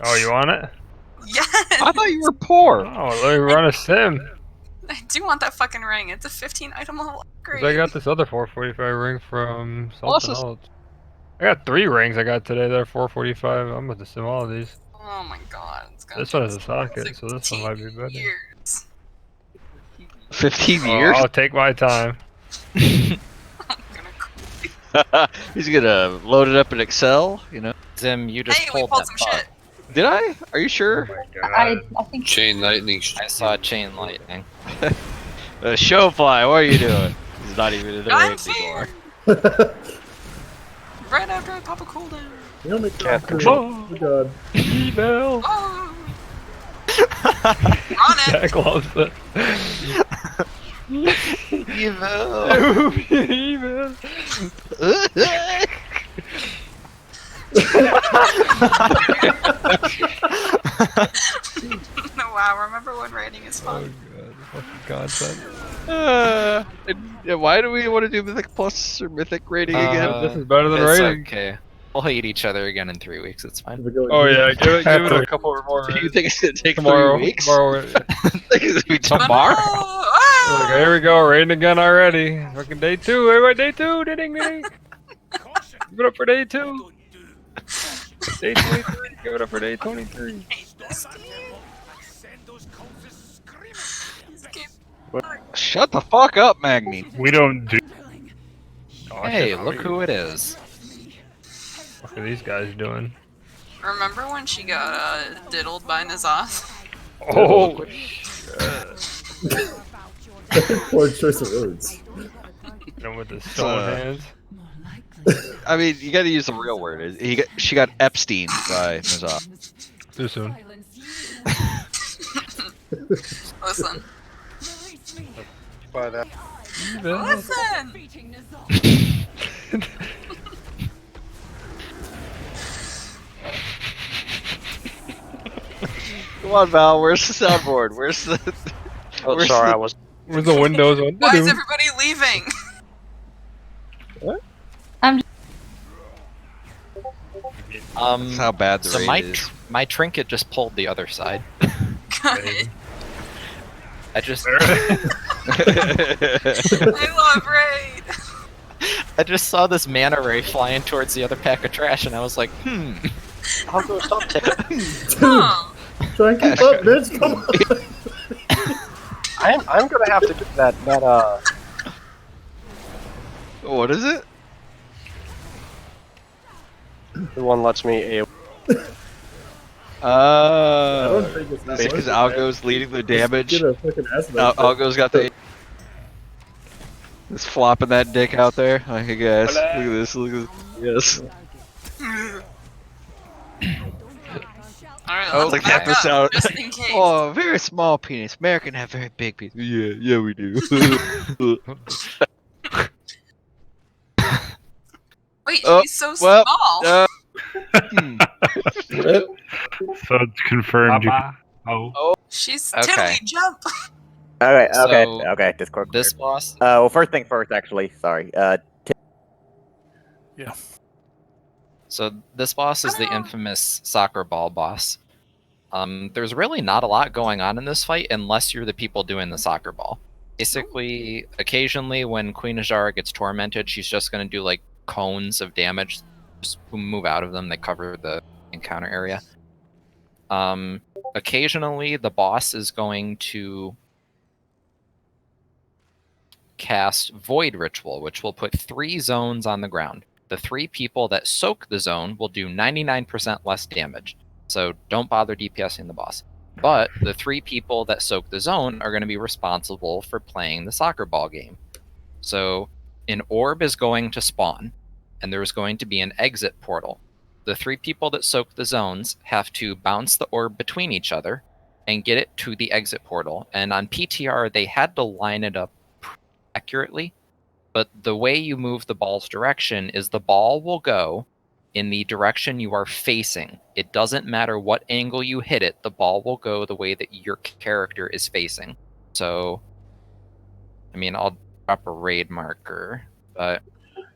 Oh, you want it? yes, I thought you were poor. Oh, let me run a sim. I do want that fucking ring. It's a 15 item level 'Cause upgrade. I got this other 445 ring from something Awesome. else. I got 3 rings I got today that are 445. I'm going to sim all of these. Oh my god, it's gonna This one take has a socket, so this one might be better. years. 15 Oh, years? I'll take my time. I'm gonna He's gonna load it up in Excel, you know? Zim, you just Hey, we pulled pulled that some bug. shit. Did I? Are you sure? I think Chain lightning. I saw chain lightning. Showfly, what are you doing? He's not even in the I'm raid anymore. Right after I pop a cooldown. You don't make Can't that control. Oh god. Email. Oh. Run it. Jack loves it. Email. Wow, remember when raiding is Oh fun? god, fucking content. Why do we want to do Mythic Plus or Mythic rating again? This is better than It's rating. okay. We'll hate each other again in 3 weeks. It's fine. Oh yeah, give it a couple more Do you minutes. think it's gonna take Tomorrow. 3 weeks? Tomorrow. Think it's gonna be tomorrow? Oh, Okay, here we go, raiding again already. Fucking day 2, everybody, day 2, ding ding. Give it up for day 2. Day 23, give it up for day 23. Shut the fuck up, Magni. We don't do. Oh, Hey, shit, look who it is. What are these guys doing? Remember when she got diddled by Nazoth? Oh! Poor choice of words. And with the stone hands. I mean, you got to use the real word. She got Epstein by Nazar. Too soon. Listen. But Listen! Come on, Val. Where's the soundboard? Where's the? Oh, where's sorry, the- I was. Where's the windows on? Why is everybody leaving? That's how bad the so raid my is. my trinket just pulled the other side. Good. I just I love Raid. I just saw this mana ray flying towards the other pack of trash, and I was like, I'll go stop taking. Huh. Try and keep up, bitch. Come on. I'm gonna have to do that. What is it? The one lets me a. don't think it's that because much, Algo's leading the damage. Get a fucking ass about it. Algo's got the. Just flopping that dick out there. Like, hey guys, look at this. Look at this. Yes. Alright, Oh, let's like back that up, sound. just in case. Oh, very small penis. American have very big penis. Yeah, we do. Wait, Oh, she's so well, small. So it's confirmed. Oh. She's Okay. totally jump. Okay, okay, So, okay. Discord. this boss. Well, first thing first, actually. Sorry. So this boss is the infamous soccer ball boss. There's really not a lot going on in this fight unless you're the people doing the soccer ball. Basically, occasionally when Queen Azara gets tormented, she's just going to do like cones of damage. Just move out of them. They cover the encounter area. Occasionally, the boss is going to cast Void Ritual, which will put 3 zones on the ground. The 3 people that soak the zone will do 99% less damage, so don't bother DPSing the boss. But the 3 people that soak the zone are going to be responsible for playing the soccer ball game. So an orb is going to spawn, and there's going to be an exit portal. The 3 people that soak the zones have to bounce the orb between each other and get it to the exit portal. And on PTR, they had to line it up accurately, but the way you move the ball's direction is the ball will go in the direction you are facing. It doesn't matter what angle you hit it, the ball will go the way that your character is facing. So, I mean, I'll drop a raid marker, but...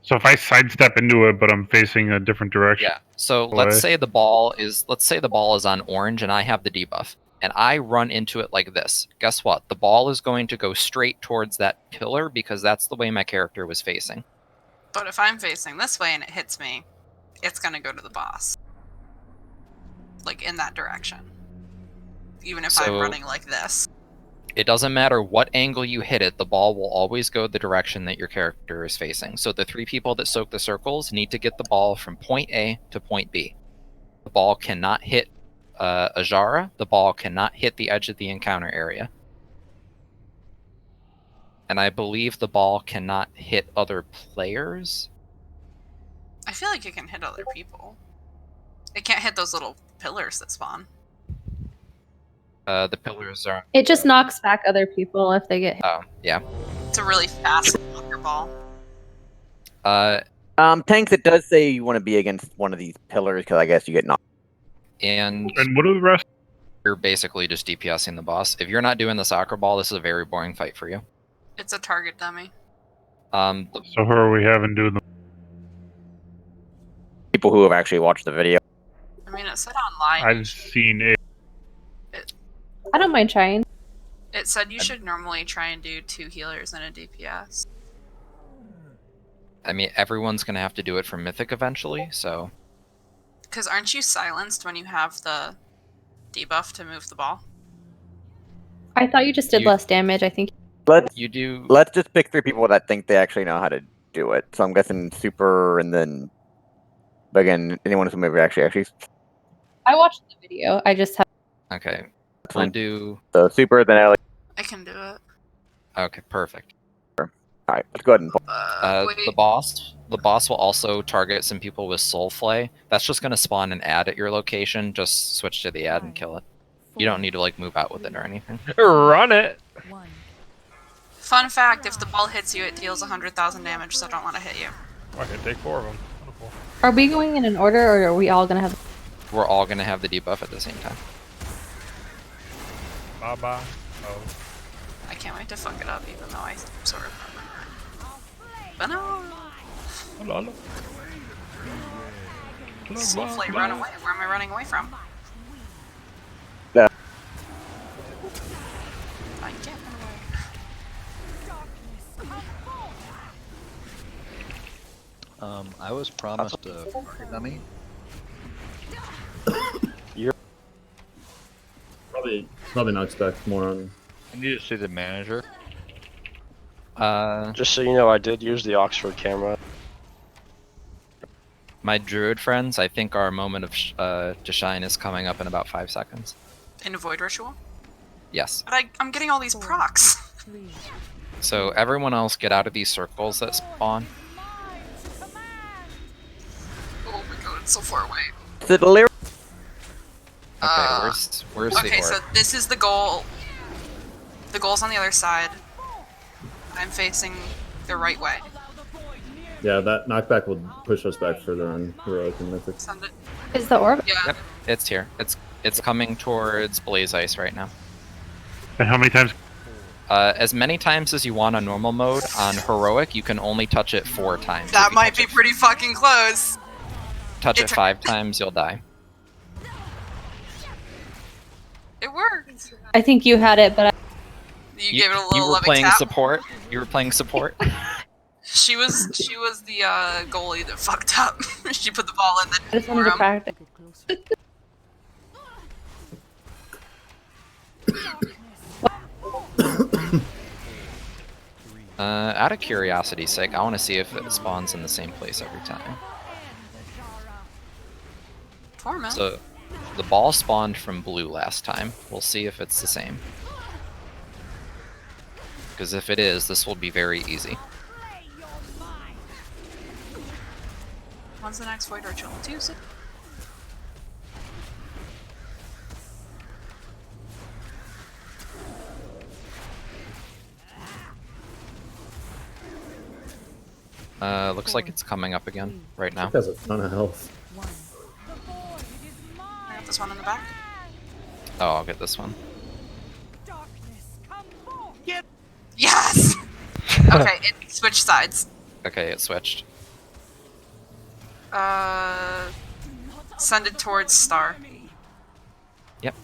So if I sidestep into it, but I'm facing a different direction. Yeah, so let's say the ball is on orange and I have the debuff. And I run into it like this. Guess what? The ball is going to go straight towards that pillar because that's the way my character was facing. But if I'm facing this way and it hits me, it's gonna go to the boss. Like in that direction. Even if I'm So- running like this. It doesn't matter what angle you hit it, the ball will always go the direction that your character is facing. So the 3 people that soak the circles need to get the ball from point A to point B. The ball cannot hit Azara, the ball cannot hit the edge of the encounter area. And I believe the ball cannot hit other players. I feel like it can hit other people. It can't hit those little pillars that spawn. The pillars are... It just knocks back other people if they get hit. Oh, yeah. It's a really fast soccer ball. Tanks, it does say you want to be against one of these pillars because I guess you get knocked. And what are the rest? You're basically just DPSing the boss. If you're not doing the soccer ball, this is a very boring fight for you. It's a target dummy. So who are we having doing the... People who have actually watched the video. I mean, it said online. I've seen it. I don't mind trying. It said you should normally try and do 2 healers and a DPS. I mean, everyone's going to have to do it for Mythic eventually, so... Because aren't you silenced when you have the debuff to move the ball? I thought you just did less damage. I think. Let's You do... Let's just pick 3 people that think they actually know how to do it. So I'm guessing super and then. But again, anyone who maybe actually. I watched the video. I just have. Okay. We'll do. So super, then Ellie. I can do it. Okay, perfect. Alright, let's go ahead and. The boss will also target some people with soul flay. That's just gonna spawn an ad at your location. Just switch to the ad and kill it. You don't need to like move out with it or anything. Run it. Fun fact: if the ball hits you, it deals 100,000 damage. So don't let it hit you. I can take 4 of them. Wonderful. Are we going in an order, or are we all gonna have? We're all gonna have the debuff at the same time. Bye bye. Oh. I can't wait to fuck it up, even though I sort of. But no. Soulflay, run away. Where am I running away from? Yeah. I can't run away. I was promised a market dummy. Probably not expect more on. I need to see the manager. Just so you know, I did use the Oxford camera. My druid friends, I think our moment of to shine is coming up in about 5 seconds. In a void ritual? Yes. But I'm getting all these procs. So everyone else get out of these circles that spawn. Oh my god, it's so far away. The delirium. Okay, where's the Okay, orb? so this is the goal. The goal's on the other side. I'm facing the right way. Yeah, that knockback will push us back further on heroic and mythic. Send it. Is the orb? Yeah. Yep, it's here. It's coming towards Blaze Ice right now. And how many times? As many times as you want on normal mode. On heroic, you can only touch it 4 times. That If you might touch be it- pretty fucking close. Touch it 5 times, you'll die. It worked. I think you had it, but You gave it a You little were loving playing tap. support. You were playing support. She was the goalie that fucked up. She put the ball in the I just wanted to practice. Out of curiosity's sake, I want to see if it spawns in the same place every time. Poor man. So, the ball spawned from blue last time. We'll see if it's the same. Because if it is, this will be very easy. When's the next void ritual? Tuesday. Looks like it's coming up again right now. It has a ton of health. I got this one in the back. Oh, I'll get this one. Yes! Okay, it switched sides. Okay, it switched. Send it towards Star. Yep.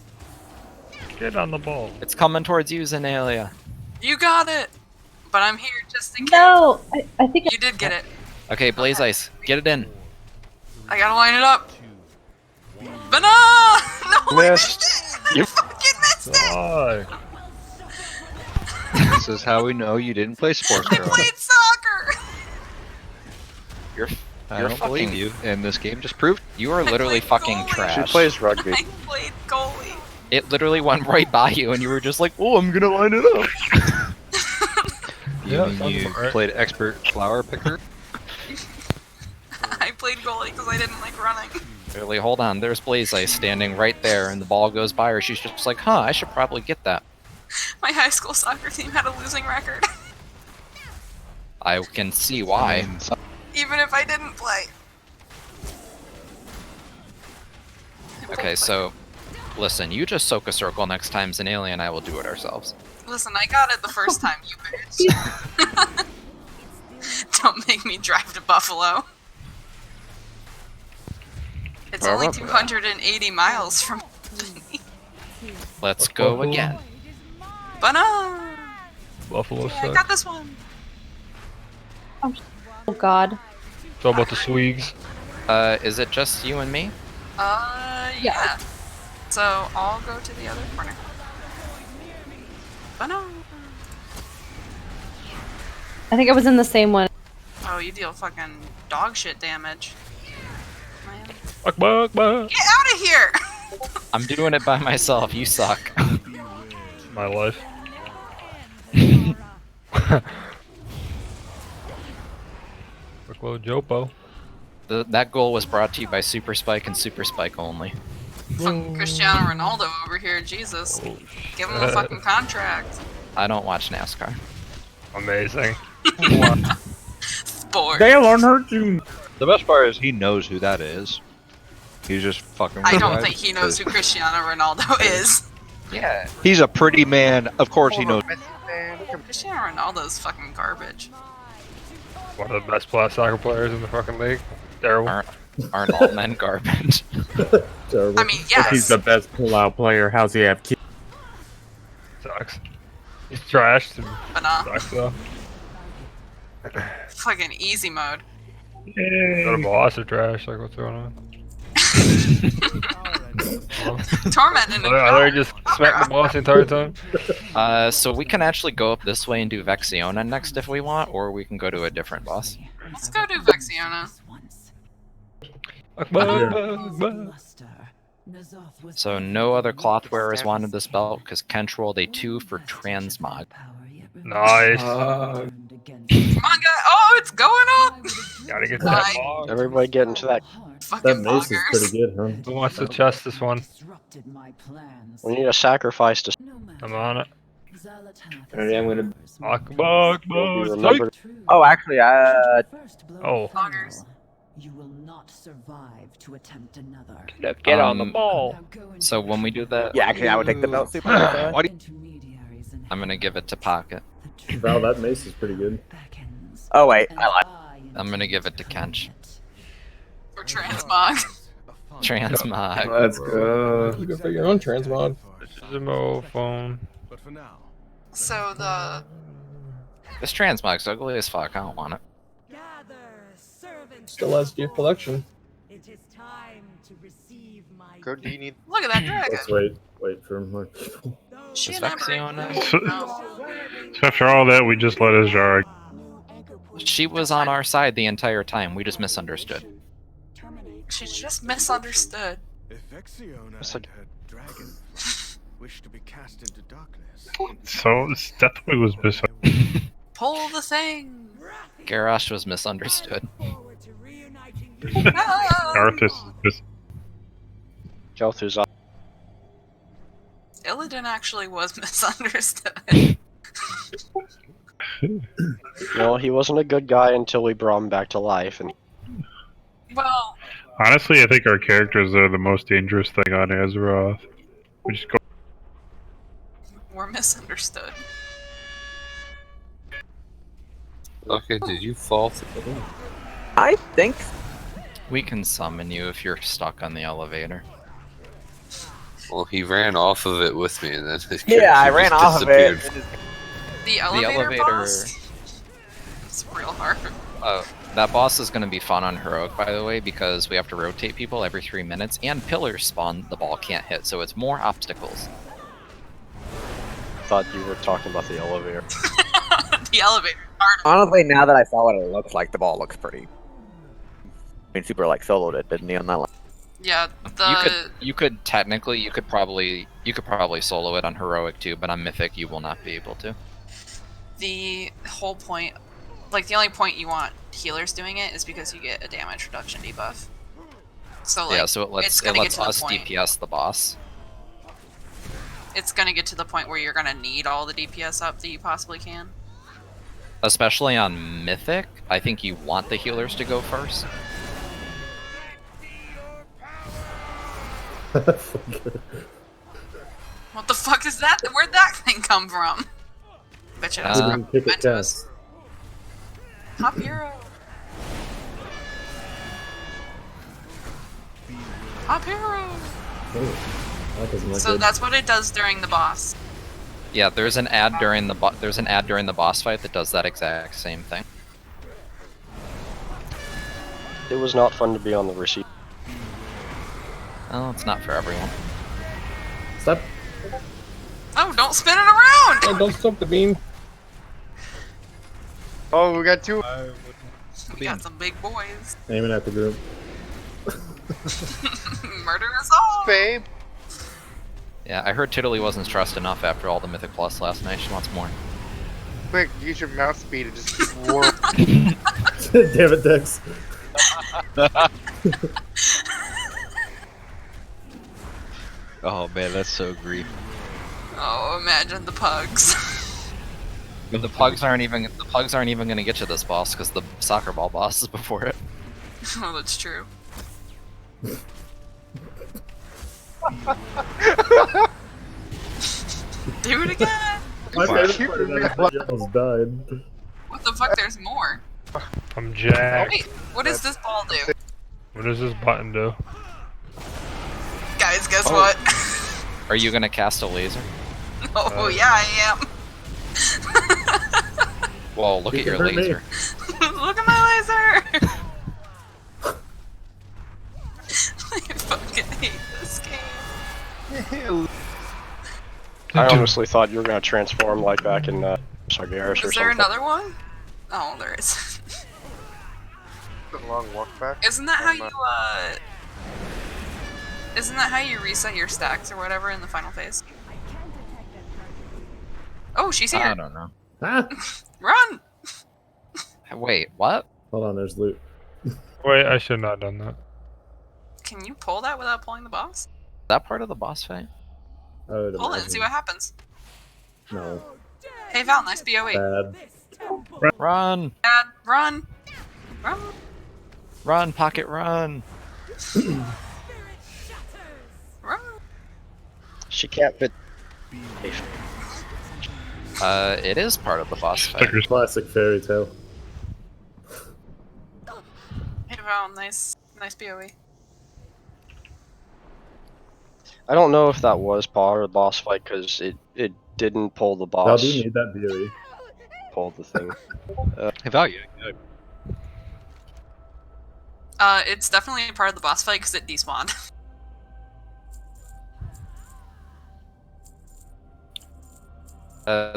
Get on the ball. It's coming towards you, Zenalia. You got it! But I'm here just in case. No, I think You did get it. Okay, Blaze Ice, get it in. I gotta line it up. But no! No, Missed. I fucking missed it! Why? This is how we know you didn't play sports, I girl. played soccer! I You're don't fucking- believe you, and this game just proved. You are literally fucking She trash. plays rugby. I played goalie. It literally went right by you, and you were just like, "Oh, I'm gonna line it up." You Yeah, mean sounds you about right. played expert flower picker? I played goalie because I didn't like running. Literally, hold on. There's Blaze Ice standing right there, and the ball goes by her. She's just like, "Huh, I should probably get that." My high school soccer team had a losing record. I can see why. Even if I didn't play. Okay, so listen, you just soak a circle next time, Zenalia and I will do it ourselves. Listen, I got it the first time, you bitch. Don't make me drive to Buffalo. It's only 280 miles from me. Let's go again. But no! Buffalo Yeah, I sucks. got this one. Oh God. It's all about the Sweegs. Is it just you and me? Yeah. So I'll go to the other corner. But no. I think I was in the same one. Oh, you deal fucking dog shit damage. Man. Fuck, fuck, fuck. Get out of here! I'm doing it by myself. You suck. My life. Fuckload Jopo. That goal was brought to you by Super Spike and Super Spike only. Fucking Cristiano Ronaldo over here, Jesus. Give him a fucking contract. I don't watch NASCAR. Amazing. Sport. Dale Earnhardt Jr. The best part is he knows who that is. He's just fucking. I don't with think guys he knows who because Cristiano Ronaldo is. Yeah. He's a pretty man. Of course he knows. Cristiano Ronaldo's fucking garbage. One of the best soccer players in the fucking league. Terrible. Aren't all men garbage? Terrible. I mean, yes. He's the best pull-out player. How's he have kids? Sucks. He's trashed. But nah. Sucks though. Fucking easy mode. Got a boss or trash, like what's going on? Torment in the I literally just smacked the boss the entire time. So we can actually go up this way and do Vexiona next if we want, or we can go to a different boss. Let's go do Vexiona. So no other cloth wearers wanted this belt because Kench rolled a 2 for transmog. Nice. Come on, guys. Oh, it's going up. Gotta get Nice. that bog. Everybody get into that. That Fucking mace is boggers. pretty good, huh? Who wants to chest this one? We need a sacrifice to. I'm on it. Alright, I'm gonna. Fuck, bog, Remember. Oh, actually, Oh. Boggers. You will not survive to attempt another. Get on the ball. So when we do that, yeah, actually, I would take the belt super. Why do I'm gonna give it to Pocket. Val, that mace is pretty good. Oh wait, I lied. I'm gonna give it to Kench. For transmog. Transmog. Let's go. You go for your own transmog. Zemo phone. So the This transmog's ugly as fuck. I don't want it. Still has your collection. Go, do you need? look at that Let's dragon. wait for more people. She Is and I Vexiona? No. So after all that, we just let Azjar. She was on our side the entire time. We just misunderstood. She just misunderstood. It's like, So Deathwing was missing. Pull the thing. Garrosh was misunderstood. Arthas is Kel'Thuz's up. Illidan actually was misunderstood. No, he wasn't a good guy until we brought him back to life, and Well, honestly, I think our characters are the most dangerous thing on Azeroth. We just go. we're misunderstood. Okay, did you fall through? I think. We can summon you if you're stuck on the elevator. Well, he ran off of it with me, and then his Yeah, I character ran just off of it. disappeared. The elevator, boss? It's real hard. That boss is going to be fun on Heroic, by the way, because we have to rotate people every 3 minutes, and pillars spawn the ball can't hit, so it's more obstacles. thought you were talking about the elevator. The elevator part of Honestly, now that I saw what it looks like, the ball looks pretty. I mean, Super like soloed it, didn't he, on that line? Yeah, the You could probably solo it on Heroic too, but on Mythic you will not be able to. the whole point, like the only point you want healers doing it is because you get a damage reduction debuff. So like, Yeah, so it it's lets gonna get to the us point. DPS the boss. It's gonna get to the point where you're gonna need all the DPS up that you possibly can. Especially on Mythic, I think you want the healers to go first. What the fuck is that? Where'd that thing come from? Bet you that's Pick a meant to us. test. Top hero. Top hero. Oh, that doesn't look So good. that's what it does during the boss. Yeah, there's an ad during the boss fight that does that exact same thing. It was not fun to be on the receipt. Oh, it's not for everyone. Stop. Oh, don't spin it around! Oh, don't stop the beam. Oh, we got two. We got some big boys. Aiming at the group. Murder us all, babe. Yeah, I heard Tiddly wasn't stressed enough after all the Mythic Plus last night. She wants more. Quick, use your mouse speed and just keep warp. Damn it, Dex. Oh man, that's so grief. Oh, imagine the pugs. The pugs aren't even going to get to this boss because the soccer ball boss is before it. Oh, that's true. Do it again. My favorite part of that is that you almost died. What the fuck? There's more. I'm jacked. Wait, what does this ball do? What does this button do? Guys, guess Oh. what? Are you going to cast a laser? Oh, yeah, I am. Well, look You at your can hurt me. laser. Look at my laser! I fucking hate this game. I honestly thought you were gonna transform like back in Sargeras or Is there something. another one? Oh, there is. A long walk back. Isn't that how you, Isn't that how you reset your stacks or whatever in the final phase? Oh, she's here. I don't know. Ah! Run! Wait, what? Hold on, there's loot. Wait, I should not have done that. Can you pull that without pulling the boss? Is that part of the boss fight? I would Pull it and see what happens. No. Hey Val, nice BOE. Bad. Run! Dad, run! Run! Run, Pocket, run! Run! She can't fit. It is part of the boss fight. Classic fairy tale. Hey Val, nice BOE. I don't know if that was part of the boss fight because it didn't pull the Val, boss. do you need that BOE? Pull the thing. Hey, value. It's definitely a part of the boss fight because it despawned.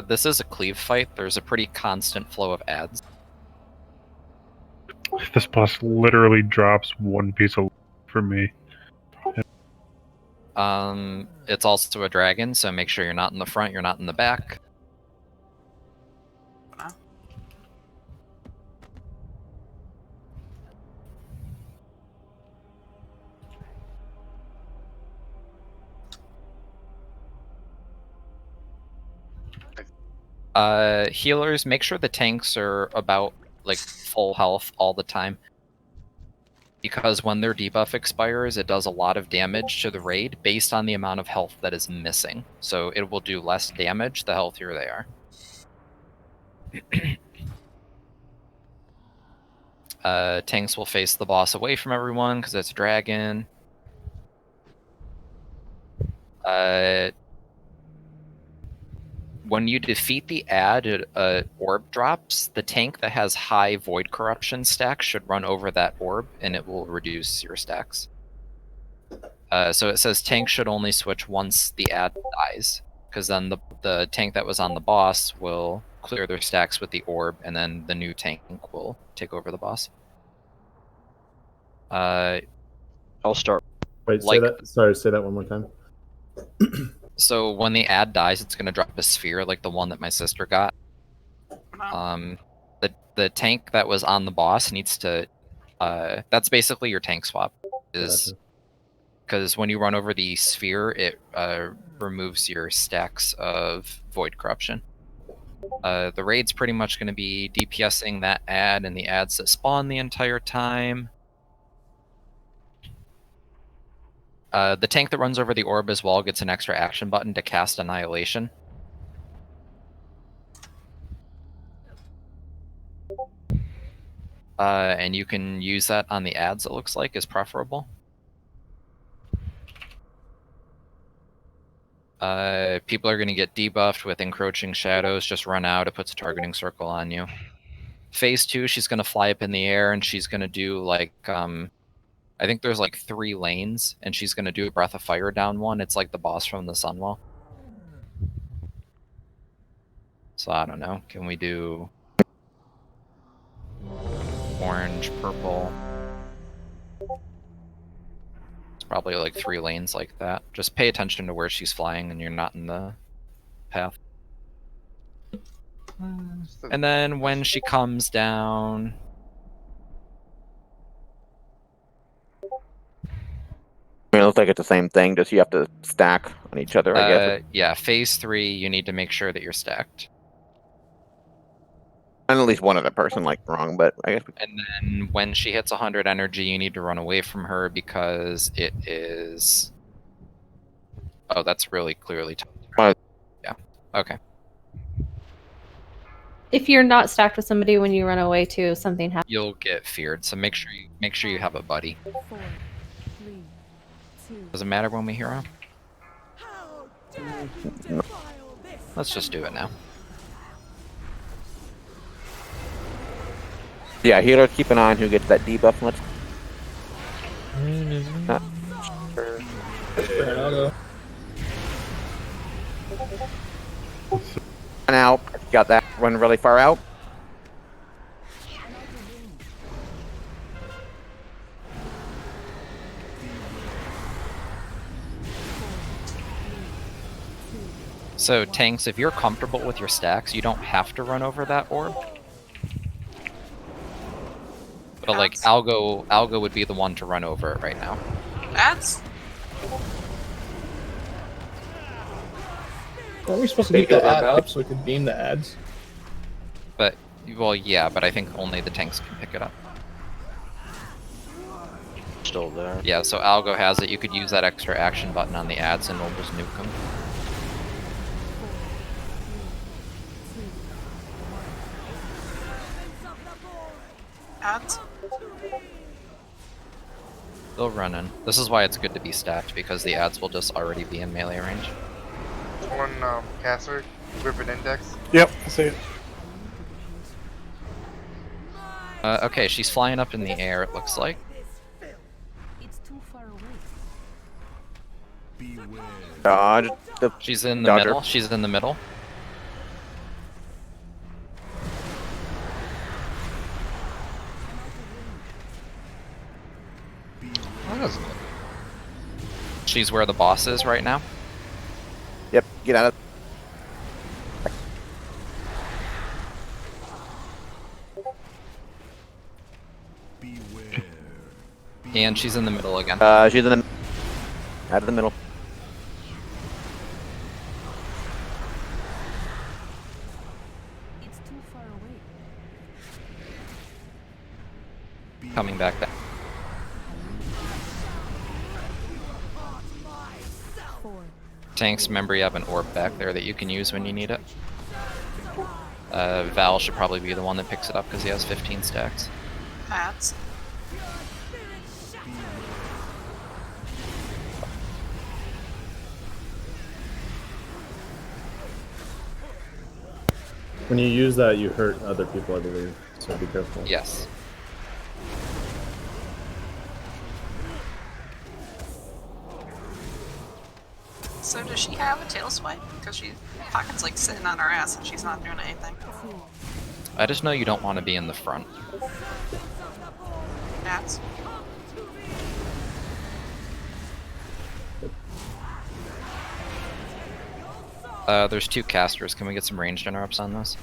This is a cleave fight. There's a pretty constant flow of ads. This boss literally drops one piece of for me. It's also a dragon, so make sure you're not in the front, you're not in the back. Healers, make sure the tanks are about like full health all the time. Because when their debuff expires, it does a lot of damage to the raid based on the amount of health that is missing. So it will do less damage the healthier they are. Tanks will face the boss away from everyone because it's a dragon. When you defeat the ad, orb drops. The tank that has high Void Corruption stacks should run over that orb, and it will reduce your stacks. So it says tank should only switch once the ad dies, because then the tank that was on the boss will clear their stacks with the orb, and then the new tank will take over the boss. I'll start. Wait, Like- say that. Sorry, say that one more time. So when the ad dies, it's going to drop a sphere like the one that my sister got. The tank that was on the boss needs to. That's basically your tank swap. Is because when you run over the sphere, it removes your stacks of Void Corruption. The raid's pretty much going to be DPSing that ad and the ads that spawn the entire time. The tank that runs over the orb as well gets an extra action button to cast Annihilation. And you can use that on the ads, it looks like, is preferable. People are going to get debuffed with Encroaching Shadows. Just run out, it puts a targeting circle on you. Phase 2, she's going to fly up in the air, and she's going to do, like, I think there's like 3 lanes, and she's gonna do a Breath of Fire down one. It's like the boss from the Sunwell. So I don't know. Can we do? orange, purple. It's probably like 3 lanes like that. Just pay attention to where she's flying and you're not in the path. And then when she comes down... I mean, it looks like it's the same thing, just you have to stack on each other, I guess. Yeah, phase 3, you need to make sure that you're stacked. And at least one other person like wrong, but I guess. And then when she hits 100 energy, you need to run away from her because it is... Oh, that's really clearly... Yeah, okay. If you're not stacked with somebody when you run away too, something happens. You'll get feared, so make sure you have a buddy. Does it matter when we hero? Let's just do it now. Yeah, healers keep an eye on who gets that debuff. Let's. And out. Got that one really far out. So tanks, if you're comfortable with your stacks, you don't have to run over that orb. But like Algo would be the one to run over it right now. Ads? Are we supposed to keep the ad up so we can beam the ads? But, well, yeah, but I think only the tanks can pick it up. Still there. Yeah, so Algo has it. You could use that extra action button on the ads and we'll just nuke them. Ads? They'll run in. This is why it's good to be stacked, because the ads will just already be in melee range. One caster, Griffin Index. Yep, I see it. Okay, she's flying up in the air, it looks like. Dodge. She's in the middle. She's in the middle. She's where the boss is right now. Yep, get out of. And she's in the middle again. She's in the. Out of the middle. Coming back down. Tanks, remember you have an orb back there that you can use when you need it. Val should probably be the one that picks it up because he has 15 stacks. Ads? When you use that, you hurt other people, I believe. So be careful. Yes. So does she have a tail swipe? Because Pocket's like sitting on her ass and she's not doing anything. I just know you don't want to be in the front. Ads? There's 2 casters. Can we get some ranged interrupts on this?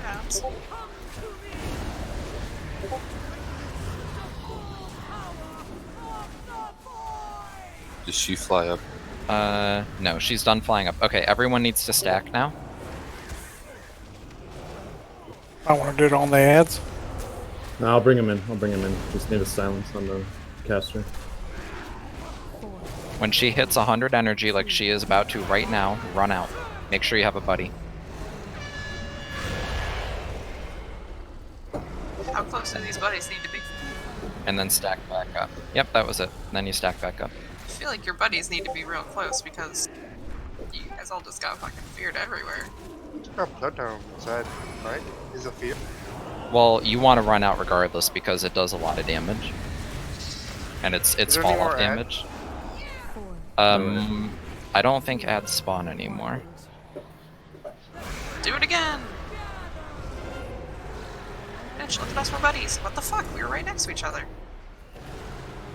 Ads? Does she fly up? No, she's done flying up. Okay, everyone needs to stack now. I want to do it on the ads. No, I'll bring him in. I'll bring him in. Just need a silence on the caster. When she hits 100 energy like she is about to right now, run out. Make sure you have a buddy. How close do these buddies need to be? And then stack back up. Yep, that was it. And then you stack back up. feel like your buddies need to be real close because you guys all just got fucking feared everywhere. It's got Bloodhound inside, right? Is a fear. Well, you want to run out regardless because it does a lot of damage, and it's there any fall more off damage. I don't think ads spawn anymore. Do it again! Bitch, look at us, we're buddies. What the fuck? We were right next to each other.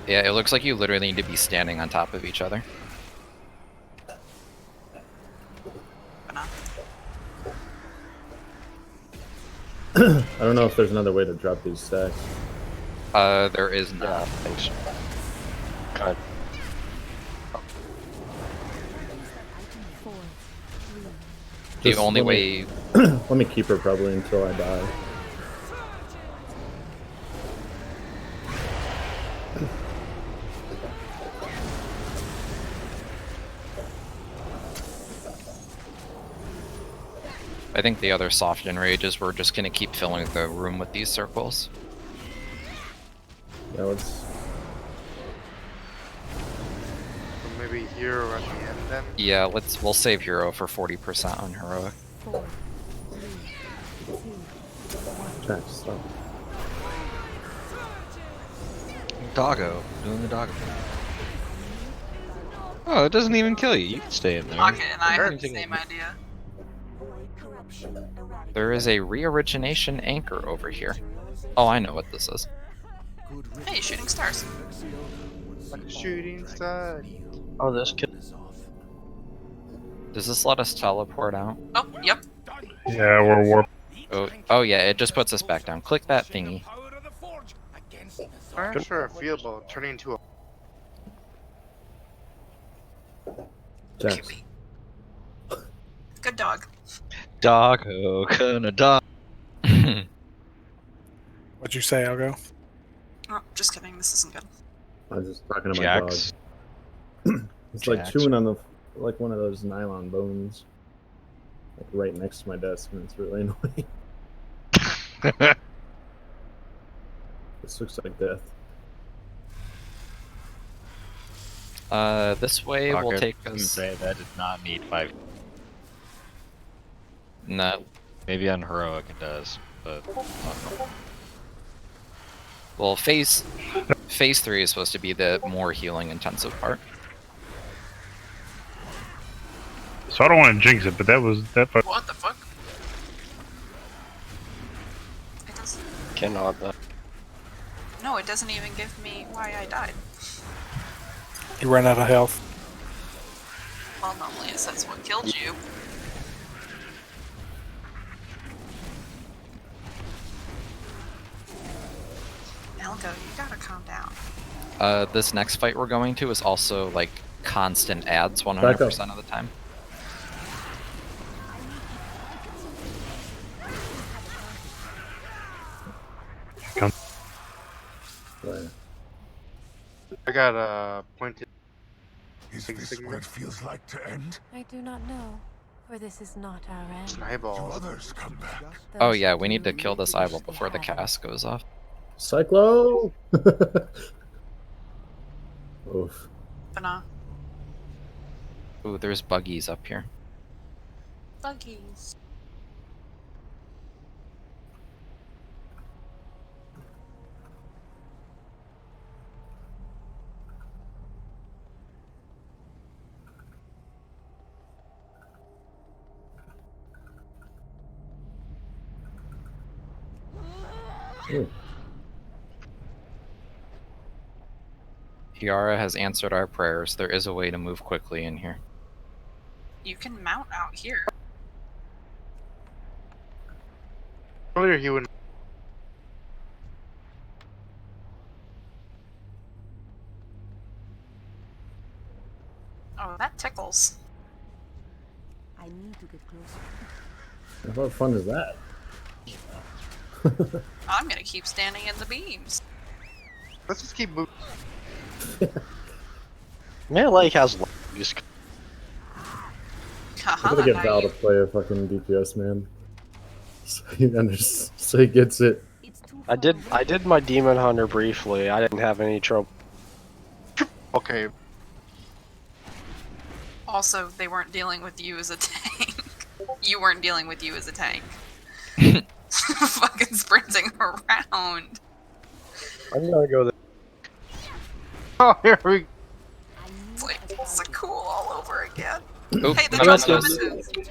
Yeah, it looks like you literally need to be standing on top of each other. I don't know if there's another way to drop these stacks. There is not. Yeah, thanks. God. The Just only let way. me- Let me keep her probably until I die. I think the other soft enrages we're just gonna keep filling the room with these circles. Yeah, let's. Maybe hero at the end then. Yeah, we'll save hero for 40% on heroic. Jack, stop. Doggo, doing the doggo. Oh, it doesn't even kill you. You can stay in there. Pocket and I had the same idea. There is a reorigination anchor over here. Oh, I know what this is. Hey, shooting stars. Like a shooting star. Oh, this kid. Does this let us teleport out? Oh, yep. Yeah, we're warp. Oh yeah, it just puts us back down. Click that thingy. I'm not sure I feel about turning into a. Jax. Good dog. Doggo, gonna dog. What'd you say, Algo? Oh, just kidding. This isn't good. I was just talking to my Jax. dog. It's like Jax. chewing on the like one of those nylon bones, like right next to my desk, and it's really annoying. This looks like death. This way will Pocket take didn't us. say that did not need 5. No. Maybe on heroic it does, but I don't know. Well, phase 3 is supposed to be the more healing intensive part. So I don't want to jinx it, but that was that. What the fuck? It doesn't. Cannot. No, it doesn't even give me why I died. You ran out of health. Well, normally it says what killed you. Elgo, you gotta calm down. This next fight we're going to is also like constant ads 100% of the time. I got a pointed. Is this what it feels like to end? I do not know, for this is not our end. Eyeball. Others come back. Oh yeah, we need to kill this eyeball before the cast goes off. Cyclo! Oof. Banana. Ooh, there's buggies up here. Buggies. Ooh. Kiara has answered our prayers. There is a way to move quickly in here. You can mount out here. Earlier he would. Oh, that tickles. I need to get closer. What fun is that? I'm gonna keep standing in the beams. Let's just keep moving. Melee has legs. I'm gonna get Val to play a fucking DPS, man. So he gets it. I did my demon hunter briefly. I didn't have any trouble. Okay. Also, they weren't dealing with you as a tank. You weren't dealing with you as a tank. Fucking sprinting around. I'm gonna go there. Oh, here we It's like cool all over again. Oop, Hey, they I dropped missed bonuses.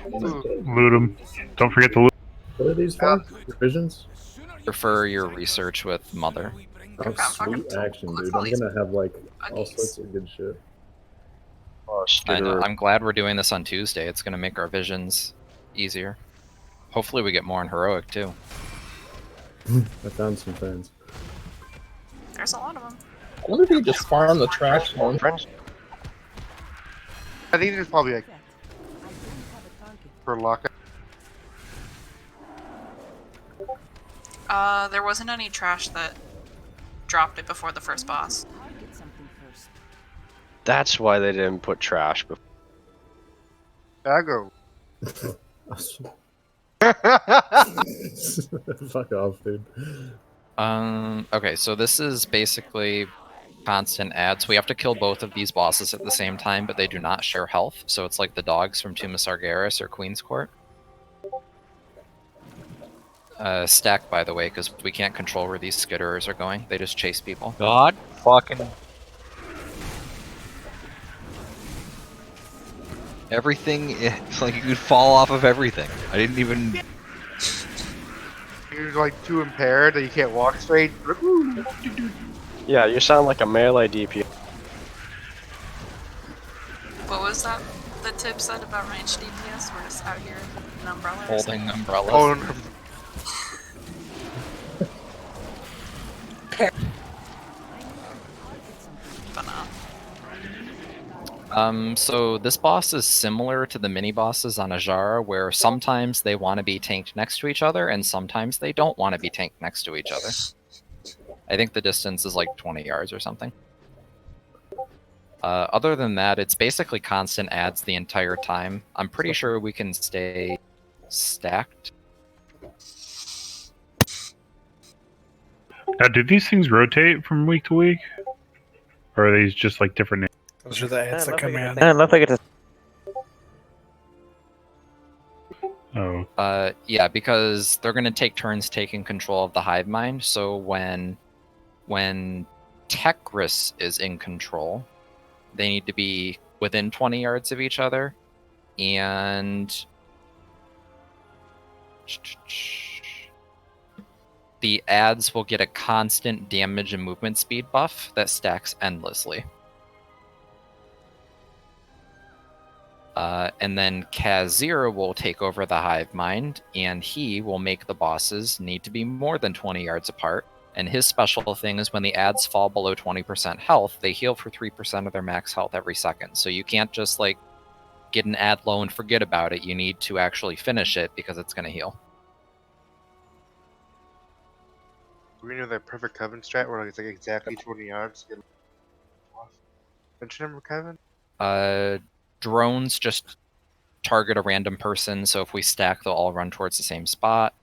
Loot them. Don't forget to loot. What are these for? Revisions? Prefer your research with Mother. Oh, sweet action, dude. I'm gonna have like all sorts of good shit. Oh, I know. I'm glad we're doing this on Tuesday. It's gonna make our visions easier. Hopefully we get more on Heroic too. I found some friends. There's a lot of them. I wonder if you just farm the trash one. I think there's probably like for lockout. There wasn't any trash that dropped it before the first boss. That's why they didn't put trash before. Aggro. Fuck off, dude. Okay, so this is basically constant ads. We have to kill both of these bosses at the same time, but they do not share health. So it's like the dogs from Tomb of Sargeras or Queen's Court. Stack, by the way, because we can't control where these skitterers are going. They just chase people. God fucking. Everything, it's like you could fall off of everything. I didn't even. You're like too impaired that you can't walk straight. Yeah, you sound like a melee DP. What was that the tip said about ranged DPS? We're just out here with an umbrella. or something? Holding umbrellas. Oh, But no. So this boss is similar to the mini bosses on Ajara, where sometimes they want to be tanked next to each other, and sometimes they don't want to be tanked next to each other. I think the distance is like 20 yards or something. Other than that, it's basically constant ads the entire time. I'm pretty sure we can stay stacked. Now, do these things rotate from week to week? Or are these just like different names? Those are the ads that come in. Unless I get to. Oh. Yeah, because they're going to take turns taking control of the hive mind. So when Tekris is in control, they need to be within 20 yards of each other, and the ads will get a constant damage and movement speed buff that stacks endlessly. And then Kazir will take over the hive mind, and he will make the bosses need to be more than 20 yards apart. And his special thing is when the ads fall below 20% health, they heal for 3% of their max health every second. So you can't just like get an ad low and forget about it. You need to actually finish it because it's going to heal. we know that perfect Coven strat where like, it's like exactly 20 yards. What's your number, Kevin? Drones just target a random person, so if we stack, they'll all run towards the same spot.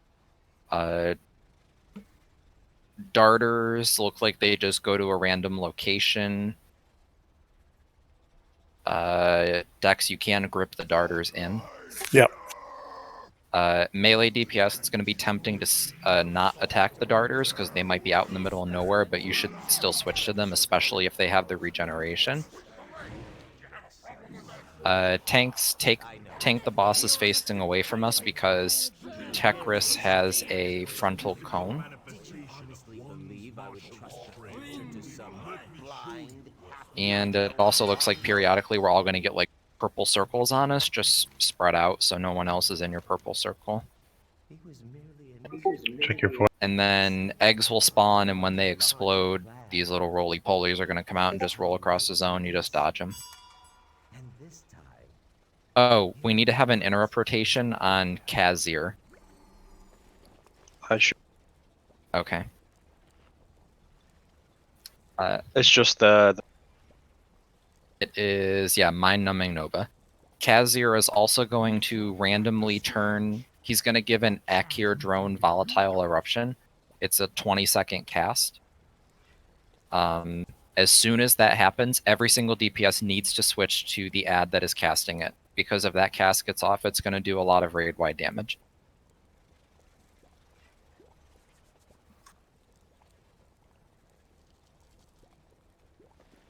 Darters look like they just go to a random location. Dex, you can grip the darters in. Yep. Melee DPS, it's going to be tempting to not attack the darters because they might be out in the middle of nowhere, but you should still switch to them, especially if they have the regeneration. Tanks tank the bosses facing away from us because Tekris has a frontal cone. And it also looks like periodically we're all going to get like purple circles on us, just spread out so no one else is in your purple circle. Check your foot. And then eggs will spawn, and when they explode, these little roly-polies are going to come out and just roll across the zone. You just dodge them. Oh, we need to have an interrupt rotation on Kazir. I should. Okay. It's just the. It is, yeah, mind-numbing Nova. Kazir is also going to randomly turn. He's going to give an Akir drone volatile eruption. It's a 20-second cast. As soon as that happens, every single DPS needs to switch to the ad that is casting it. Because if that cast gets off, it's going to do a lot of raid-wide damage.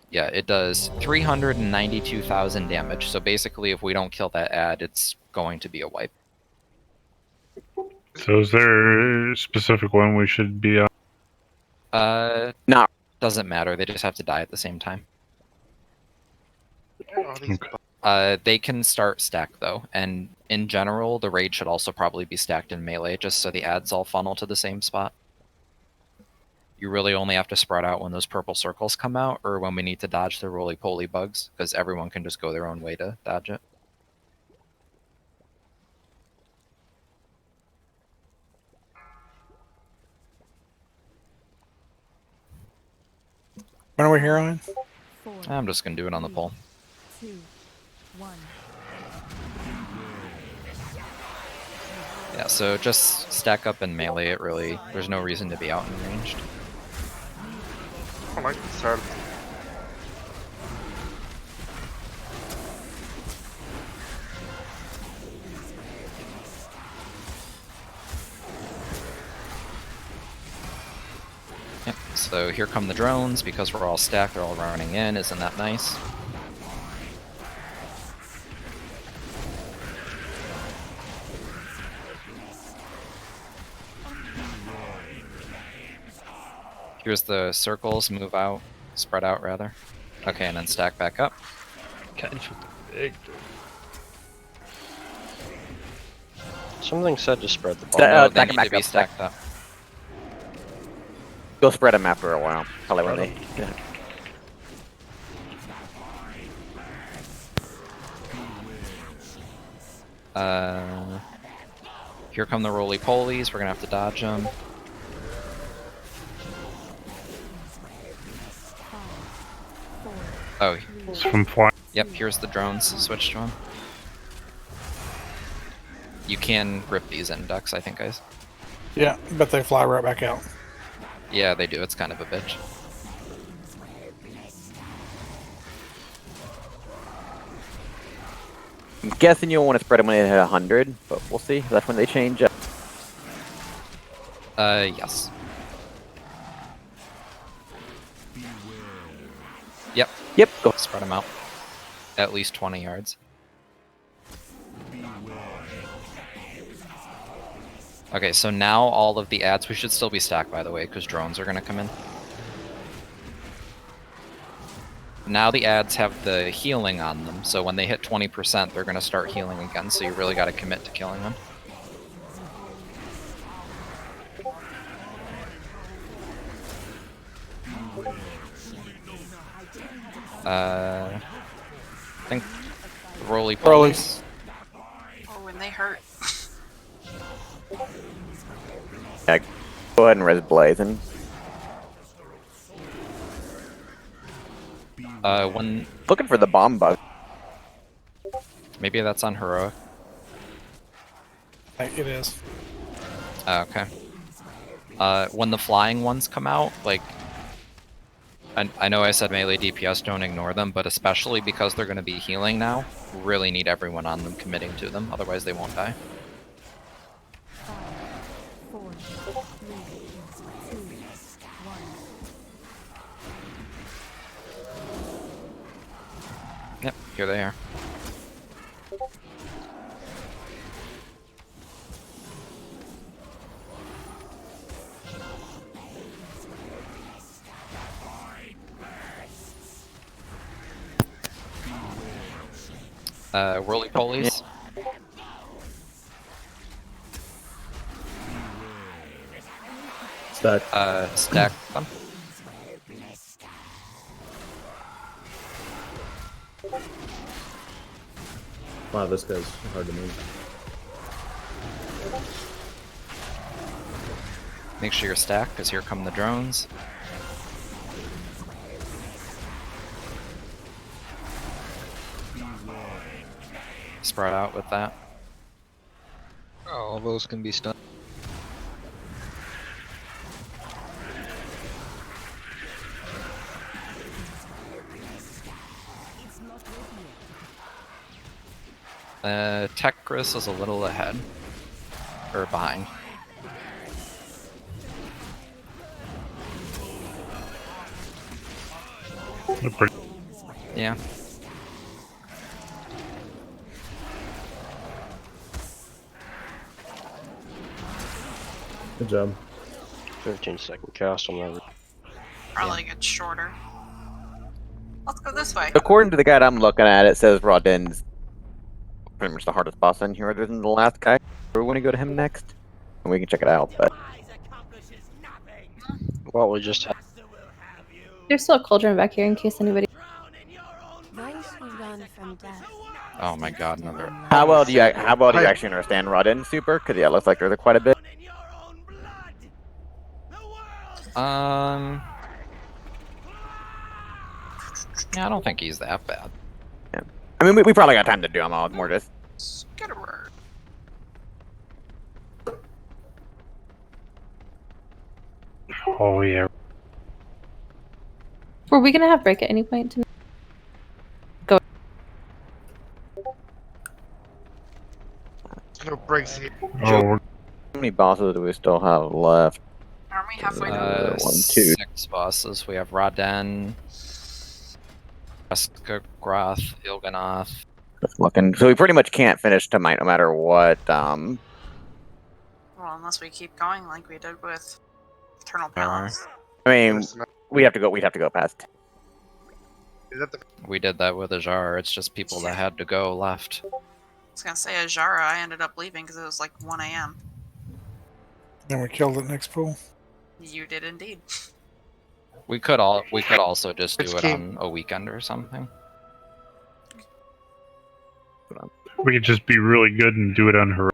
Yeah, it does 392,000 damage. So basically, if we don't kill that ad, it's going to be a wipe. So is there a specific one we should be on? No. Doesn't matter. They just have to die at the same time. Okay. They can start stacked though, and in general, the raid should also probably be stacked in melee, just so the ads all funnel to the same spot. You really only have to spread out when those purple circles come out, or when we need to dodge the roly-poly bugs, because everyone can just go their own way to dodge it. When are we here on? I'm just gonna do it on the pole. 2, 1. Yeah, so just stack up in melee. It really, there's no reason to be out in ranged. I like the start. Yep, so here come the drones, because we're all stacked, they're all running in, isn't that nice? Here's the circles, move out, spread out rather. Okay, and then stack back up. Catch with the big. Something said to spread the ball. No, they stack 'em need back to be up, stacked up. Go spread them after a while. Probably when they. Yeah. Here come the roly-polies, we're gonna have to dodge them. Oh, It's from flying. yep, here's the drones, switch to them. You can rip these in, ducks, I think, guys. Yeah, but they fly right back out. Yeah, they do, it's kind of a bitch. I'm guessing you'll want to spread them when they hit 100, but we'll see. That's when they change up. Yes. Yep. Yep, go. Spread them out. At least 20 yards. Okay, so now all of the ads, we should still be stacked by the way, because drones are going to come in. Now the ads have the healing on them, so when they hit 20%, they're going to start healing again, so you really got to commit to killing them. I think roly-polies. Oh, and they hurt. Yeah, go ahead and res blazing. When looking for the bomb bug. Maybe that's on heroic. It is. Okay. When the flying ones come out, like, I know I said melee DPS, don't ignore them, but especially because they're going to be healing now, really need everyone on them committing to them, otherwise they won't die. 5, 4, 3, 2, 1. Yep, here they are. Roly-polies. Stack. Stack them. Wow, this guy's hard to move. Make sure you're stacked, because here come the drones. Spread out with that. All those can be stunned. Empress is a little ahead. Or behind. Yeah. Good job. 15-second cast on that. Probably gets shorter. Let's go this way. According to the guide I'm looking at, it says Rodin's pretty much the hardest boss in here other than the last guy. We want to go to him next, and we can check it out. But Well, we just have. There's still a cauldron back here in case anybody. Those who run from death. Oh my god, another. how well do you actually understand Rodin super? Because yeah, it looks like there's quite a bit. Yeah, I don't think he's that bad. Yeah. I mean, we probably got time to do them all. More just. Skitterer. Oh yeah. Were we gonna have break at any point tonight? Go. No breaks here. Oh, How many bosses do we still have left? Aren't we halfway done? 1, 2. 6 bosses. We have Raden, Groth, Il'gynoth. Just looking. So we pretty much can't finish tonight, no matter what. Well, unless we keep going like we did with Eternal Palace. I mean, we have to go. We'd have to go past. We did that with Ajar. It's just people that had to go left. I was gonna say Ajara, I ended up leaving because it was like 1 a.m. Then we killed it next pool. You did indeed. We could also just do Which it game? on a weekend or something. we could just be really good and do it on her.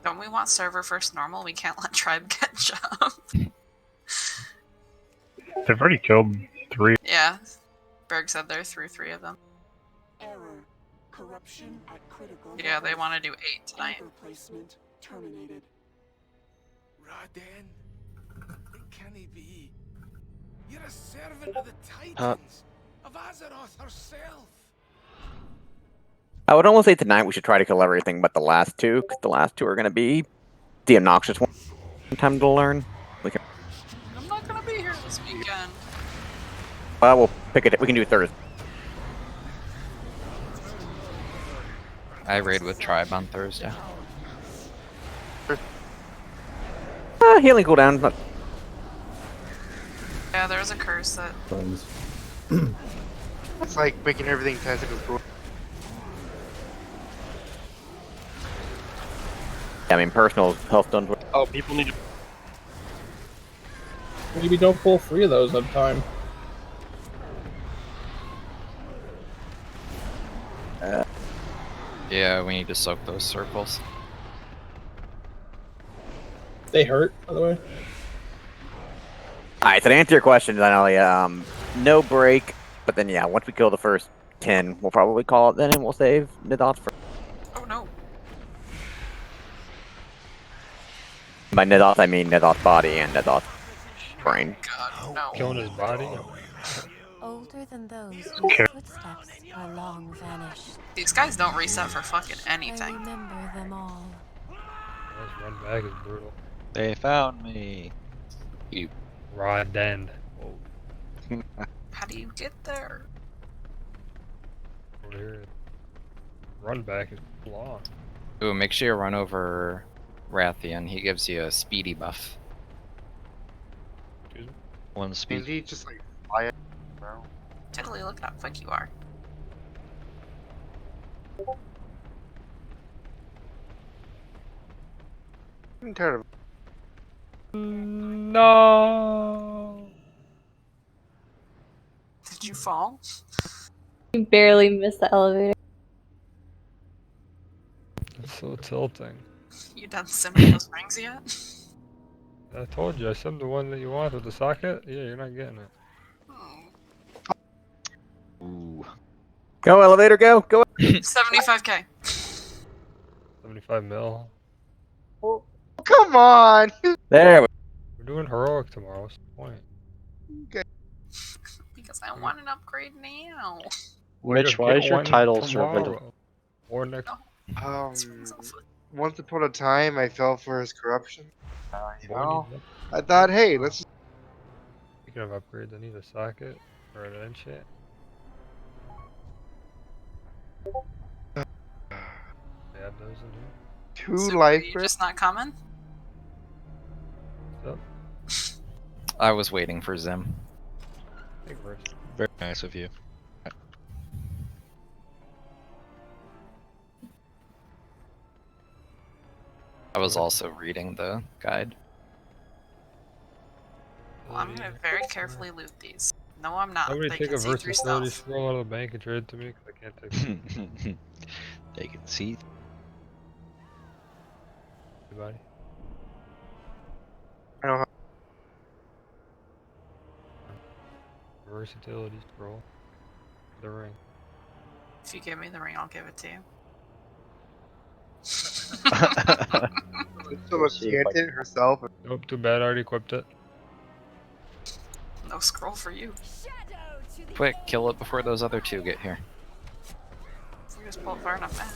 Don't we want server first normal? We can't let tribe get jumped. They've already killed 3. Yeah. Berg said they're through 3 of them. Error. Corruption at critical. Yeah, they want to do 8 tonight. Placement terminated. Raden, it can he be? You're a servant of the Titans, of Azeroth herself. I would almost say tonight we should try to kill everything but the last 2, because the last 2 are going to be the obnoxious one. Time to learn. We can. I'm not gonna be here this weekend. Well, we'll pick it. We can do Thursday. I raid with Tribe on Thursday. Healing cooldown. But Yeah, there's a curse that. It's like making everything tentacles grow. I mean, personal health done. Oh, people need to. Maybe don't pull 3 of those at a time. Yeah, we need to soak those circles. They hurt, by the way. Alright, so to answer your question, Zanelli, no break, but then yeah, once we kill the first 10, we'll probably call it then and we'll save Nidoth for. Oh no. By Nidoth, I mean Nidoth's body and Nidoth's brain. God, no. Killing his body? Older than those whose Okay. footsteps are long vanished. These guys don't reset for fucking I anything. remember them all. This run back is brutal. They found me. You Raden. How do you get there? Over here. Run back is long. Ooh, make sure you run over Rathian. He gives you a speedy buff. One Is speed. he just like fly it, bro? Tiddly, look how quick you are. I'm tired of. No. Did you fall? You barely missed the elevator. It's so tilting. You done simming those rings yet? I told you, I said the one that you want with the socket. Yeah, you're not getting it. Ooh. Go, elevator, go! Go! 75k. 75 mil. Oh, come on! There we We're doing heroic tomorrow. What's the point? Because I want an upgrade now. Mitch, why is your title servant of... War next. Once upon a time, I fell for his corruption. You know, I thought, hey, let's just Speaking of upgrades, I need a socket or an enchant. Add those in here. 2 So life are you breaks. just not coming? I was waiting for Zim. Very nice of you. I was also reading the guide. Well, I'm gonna very carefully loot these. No, I'm not. Somebody They take can a see through versatility stealth. scroll out of the bank and trade it to me because I can't take it. They can see. Anybody? I don't have Versatility scroll. The ring. If you give me the ring, I'll give it to you. so enchanted herself. Nope, too bad. I already equipped it. No scroll for you. Quick, kill it before those other two get here. We just pulled far enough back.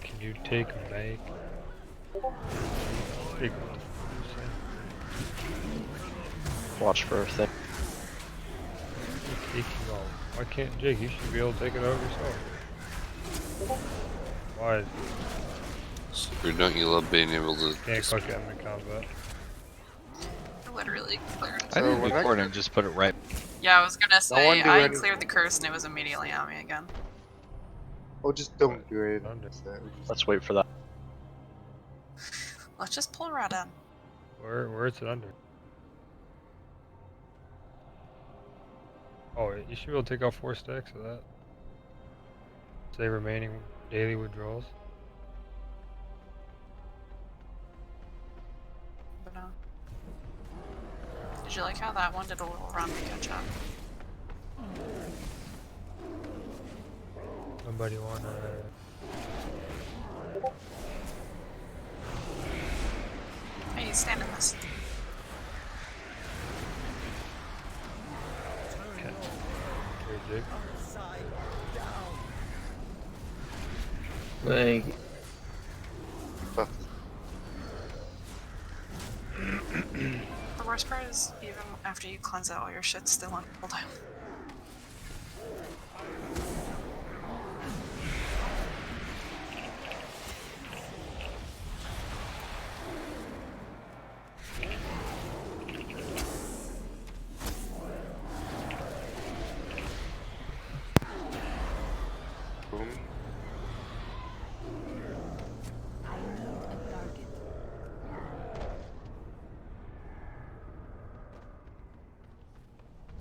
Can you take a bank? Take Watch for a thing. taking all. Why can't Jake? You should be able to take it out yourself. Why? Or don't you love being able to? Can't click it in the combat. Literally cleared it. I didn't record and just put it right. Yeah, I was gonna say, one do I anything. cleared the curse and it was immediately on me again. Oh, just don't do it. Let's wait for that. Let's just pull Rod in. Where is it under? Oh, you should be able to take out 4 stacks of that. Say remaining daily withdrawals. But no. Did you like how that one did a little run to catch up? Somebody wanna? Hey, stand in this. Okay, Jake. Thank you. The worst part is, even after you cleanse out all your shit's still on cooldown.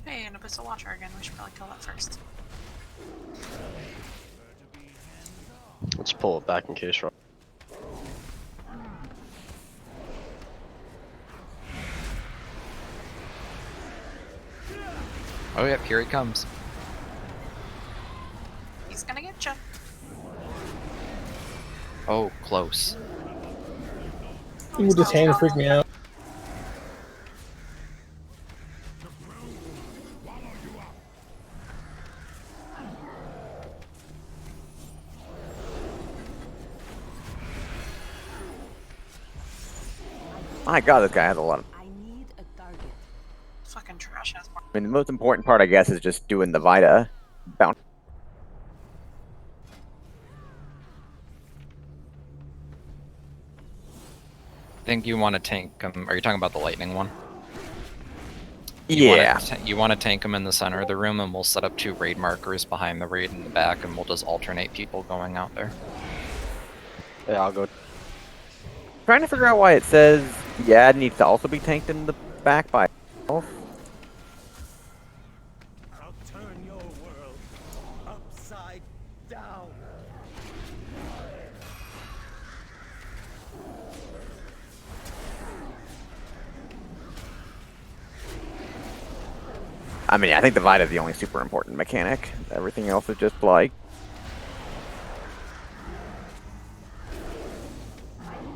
Hey, and a Abyssal Watcher again. We should probably kill that first. Let's pull it back in case. Oh yeah, here he comes. He's gonna get you. Oh, close. People just hand freak me out. My god, this guy has a lot of... Fucking trash ass. I mean, the most important part, I guess, is just doing the Vita bounty. I think you want to tank him. Are you talking about the lightning one? Yeah. You want to tank him in the center of the room, and we'll set up 2 raid markers behind the raid in the back, and we'll just alternate people going out there. Yeah, I'll go. Trying to figure out why it says Yad needs to also be tanked in the back by itself. I'll turn your world upside down. I mean, I think the Vita is the only super important mechanic. Everything else is just like...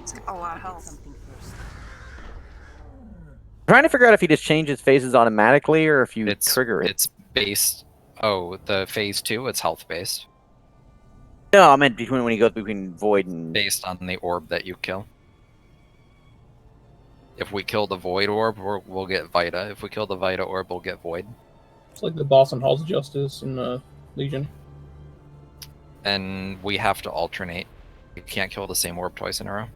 He's got a lot of health. Trying to figure out if he just changes phases automatically or if you trigger it. It's based. Oh, the phase 2, it's health based. No, I meant between when he goes between Void and. Based on the orb that you kill. If we kill the Void orb, we'll get Vita. If we kill the Vita orb, we'll get Void. It's like the boss on Halls of Justice in Legion. And we have to alternate. You can't kill the same orb twice in a row.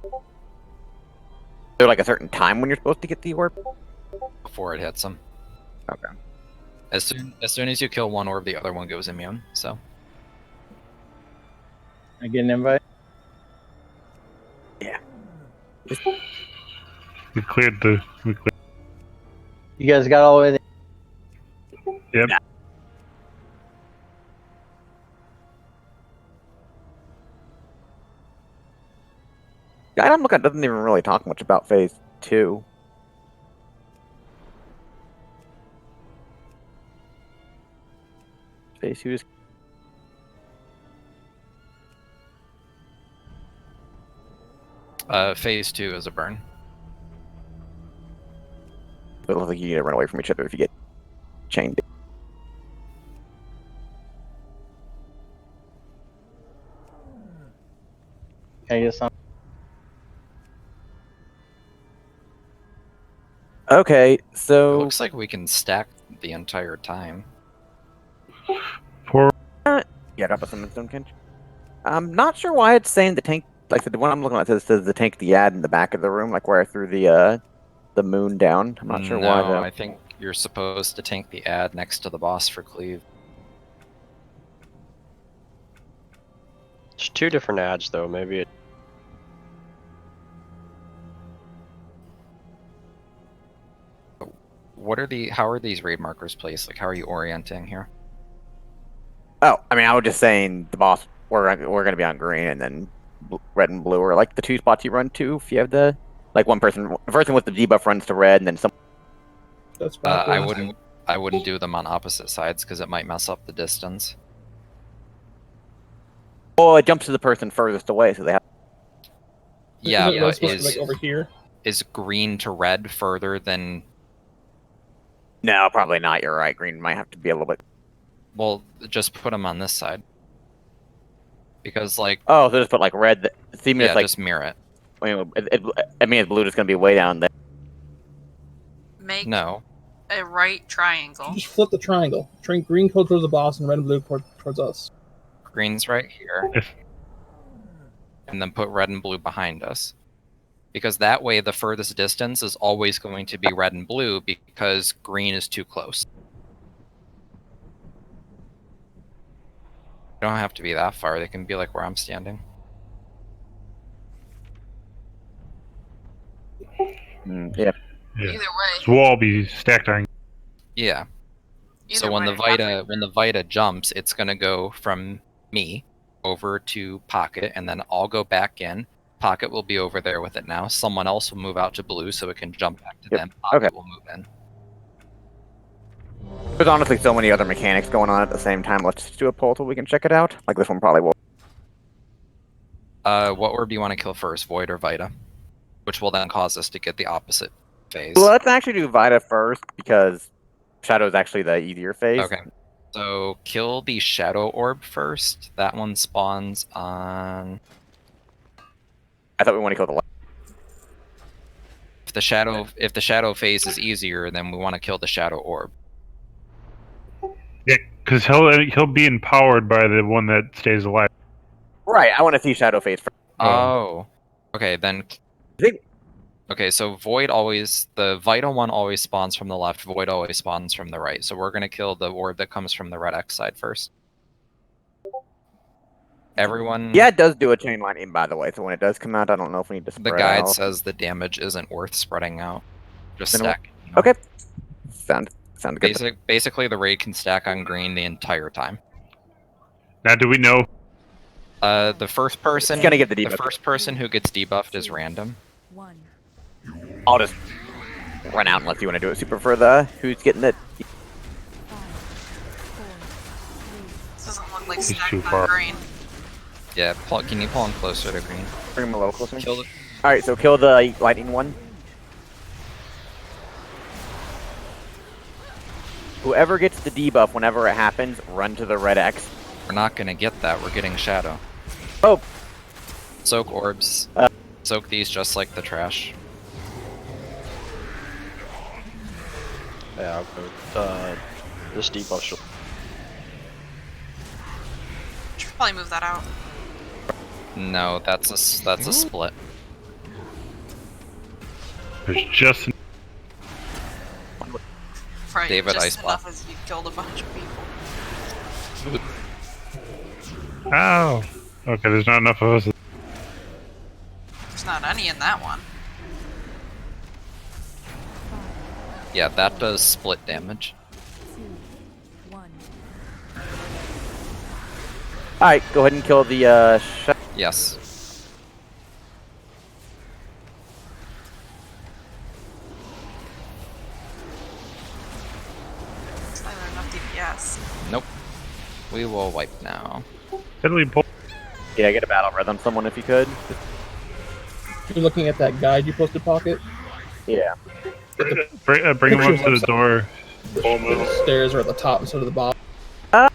Is there like a certain time when you're supposed to get the orb? Before it hits him. Okay. As soon as you kill one orb, the other one goes immune. So. I get an invite. Yeah. We cleared the. You guys got all the way there? Yep. Nah. Guide I'm looking at doesn't even really talk much about phase 2. Phase 2 just. Phase 2 is a burn. It looks like you need to run away from each other if you get chained. Can I get some? Okay, It so. looks like we can stack the entire time. Yeah, drop us some stone kinch. I'm not sure why it's saying the tank. Like the one I'm looking at says the tank the ad in the back of the room, like where I threw the moon down. I'm not sure why No, though. I think you're supposed to tank the ad next to the boss for cleave. There's 2 different ads though. Maybe it. How are these raid markers placed? Like, how are you orienting here? Oh, I mean, I was just saying the boss. We're gonna be on green, and then red and blue are like the 2 spots you run to. If you have the like the person with the debuff runs to red, and then some. That's I wouldn't do them on opposite sides because it might mess up the distance. Oh, it jumps to the person furthest away, so they have. Yeah, Isn't it but supposed to be, like, over here? Is green to red further than? No, probably not. You're right. Green might have to be a little bit. Well, just put them on this side. Because like. Oh, so just put like red. Yeah, like, just mirror it. I mean, it's blue just gonna be way down there. Make No. a right triangle. Just flip the triangle. Green goes towards the boss and red and blue towards us. Green's right here. And then put red and blue behind us. Because that way the furthest distance is always going to be red and blue because green is too close. They don't have to be that far, they can be like where I'm standing. Yeah. Yeah. Either way. So we'll all be stacked on. Yeah. So Either when way, the Vita jumps, it's gonna go from me over to Pocket, and then I'll go back in. Pocket will be over there with it now. Someone else will move out to blue so it can jump back to them. Pocket will move in. There's honestly so many other mechanics going on at the same time. Let's just do a poll till we can check it out. Like this one probably will. What orb do you want to kill first, Void or Vita? Which will then cause us to get the opposite phase. Well, let's actually do Vita first because Shadow is actually the easier phase. Okay. So kill the Shadow Orb first. That one spawns on. I thought we want to kill the. If the Shadow phase is easier, then we want to kill the Shadow Orb. Yeah, because he'll be empowered by the one that stays alive. Right, I want to see Shadow phase first. Oh. Okay, then. Okay, so Void always, the Vital one always spawns from the left, Void always spawns from the right. So we're going to kill the orb that comes from the red X side first. Everyone... Yeah, it does do a chain lightning, by the way, so when it does come out, I don't know if we need to spread The guide out. says the damage isn't worth spreading out. Just Then stack. Okay. Sound good. Basically, the raid can stack on green the entire time. Now, do we know? The first person... It's gonna get the debuff. first person who gets debuffed is random. I'll just run out unless you want to do it super for the who's getting it. Doesn't look like He's stacked too on far. green. Yeah, can you pull him closer to green? Bring him a little closer. Kill the... Alright, so kill the lightning one. Whoever gets the debuff whenever it happens, run to the red X. We're not gonna get that. We're getting Shadow. Oh. Soak orbs. Soak these just like the trash. Yeah, but this debuff should. Should probably move that out. No, that's a split. There's just Right, David just Ice enough Block. as you killed a bunch of people. ow. Okay, there's not enough of us. There's not any in that one. Yeah, that does split damage. Alright, go ahead and kill the Yes. It's not even enough DPS. Nope. We will wipe now. Yeah, get a battle rhythm, someone if you could. You're looking at that guide you posted, Pocket? Yeah. Bring him up to the door. The stairs are at the top instead of the bottom. Alright,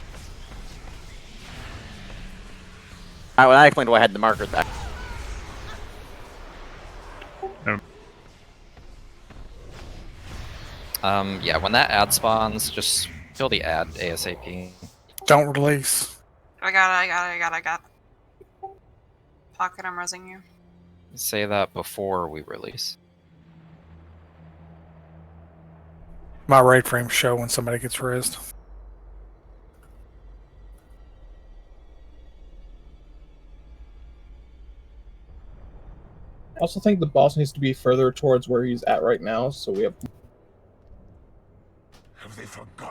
well, I explained why I had the markers back. Yeah, when that ad spawns, just kill the ad ASAP. Don't release. I got it. Pocket, I'm resing you. Say that before we release. My raid frames show when somebody gets raised. I also think the boss needs to be further towards where he's at right now, so we have.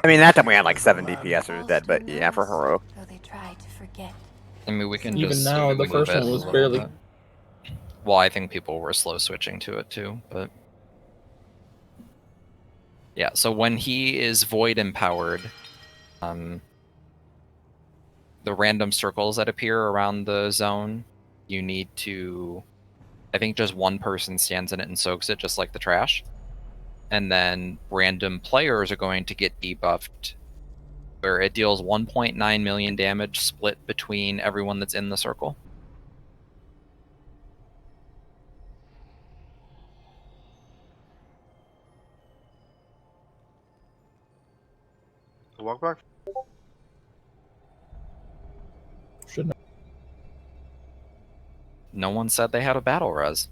I mean, that time we had like 7 DPS or dead, but yeah, for Hero. Though they try to forget. I mean, we can Even just now, the move first it one a was little barely. bit. Well, I think people were slow switching to it too, but yeah. So when he is void empowered, the random circles that appear around the zone, you need to. I think just one person stands in it and soaks it, just like the trash. And then random players are going to get debuffed, where it deals 1.9 million damage split between everyone that's in the circle. Walk back. Shouldn't. No one said they had a battle res.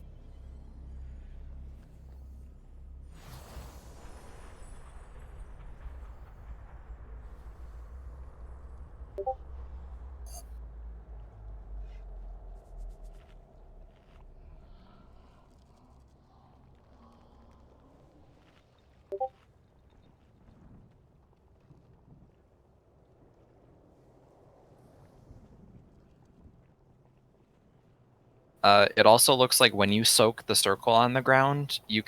It also looks like when you soak the circle on the ground, you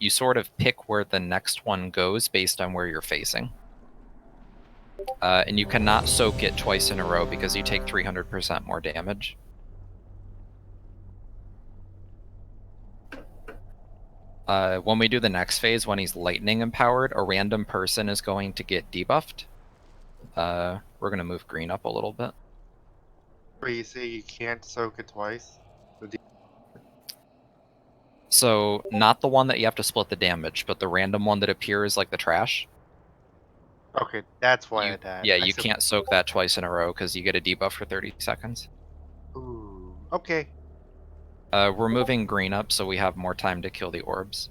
sort of pick where the next one goes based on where you're facing. And you cannot soak it twice in a row because you take 300% more damage. When we do the next phase, when he's lightning empowered, a random person is going to get debuffed. We're going to move green up a little bit. Where you say you can't soak it twice? So, not the one that you have to split the damage, but the random one that appears like the trash. Okay, that's why that. Yeah, you can't soak that twice in a row because you get a debuff for 30 seconds. Ooh, okay. We're moving green up so we have more time to kill the orbs.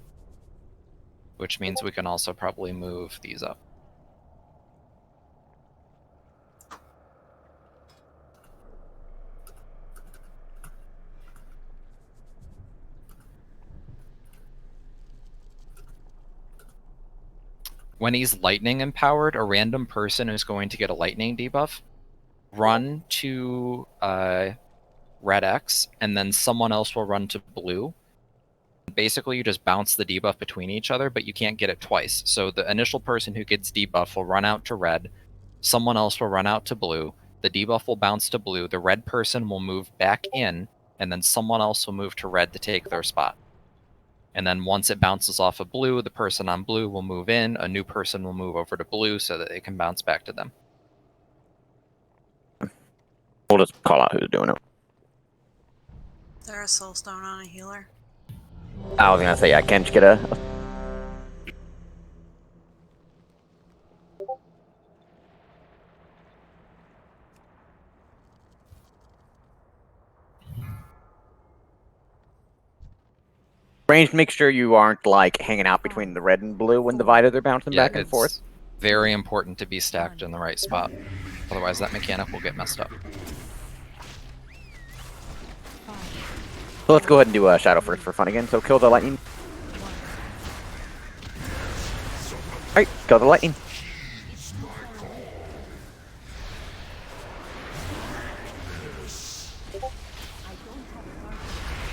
Which means we can also probably move these up. When he's lightning empowered, a random person is going to get a lightning debuff. Run to red X, and then someone else will run to blue. Basically, you just bounce the debuff between each other, but you can't get it twice. So the initial person who gets debuff will run out to red, someone else will run out to blue, the debuff will bounce to blue, the red person will move back in, and then someone else will move to red to take their spot. And then once it bounces off of blue, the person on blue will move in, a new person will move over to blue so that it can bounce back to them. We'll just call out who's doing it. Is there a soul stone on a healer? I was gonna say, yeah, Kench get a. Range, make sure you aren't like hanging out between the red and blue when the Vita are bouncing back and forth. Very important to be stacked in the right spot. Otherwise that mechanic will get messed up. So let's go ahead and do a Shadow first for fun again. So kill the lightning. Alright, kill the lightning.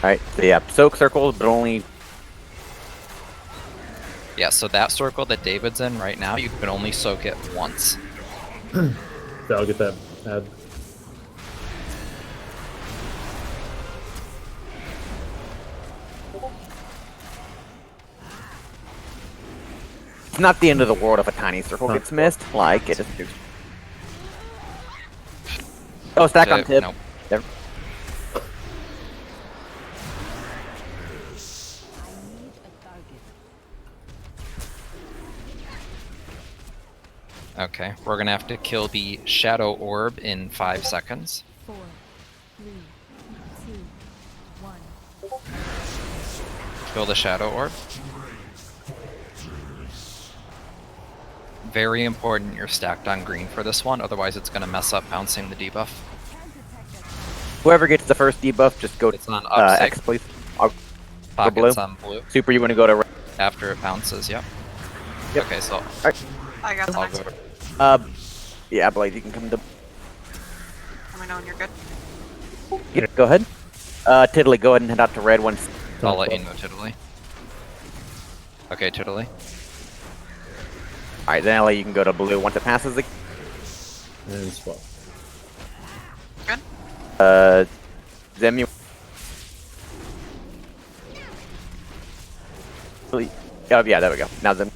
Alright, so yeah, soak circles, but only... Yeah, so that circle that David's in right now, you can only soak it once. Yeah, I'll get that ad. It's not the end of the world if a tiny circle gets missed. Like, it just... Oh, stack on tip. Nope. There. Okay, we're gonna have to kill the Shadow Orb in 5 seconds. 4, 3, 2, 1. Kill the Shadow Orb. Very important you're stacked on green for this one, otherwise it's gonna mess up bouncing the debuff. Whoever gets the first debuff, just go It's on to up X, please. I'll go Pockets blue. on blue. Super, you want to go to red? After it bounces, yep. Yep. Okay, so Alright. I got the I'll next go. one. Yeah, Blade, you can come to... Let me know when you're good. Yeah, go ahead. Tiddly, go ahead and head out to red once. I'll let you know, Tiddly. Okay, Tiddly. Alright, then Ellie, you can go to blue once it passes the... And swap. Good. Zem, you... Oh, yeah, there we go. Now Zem.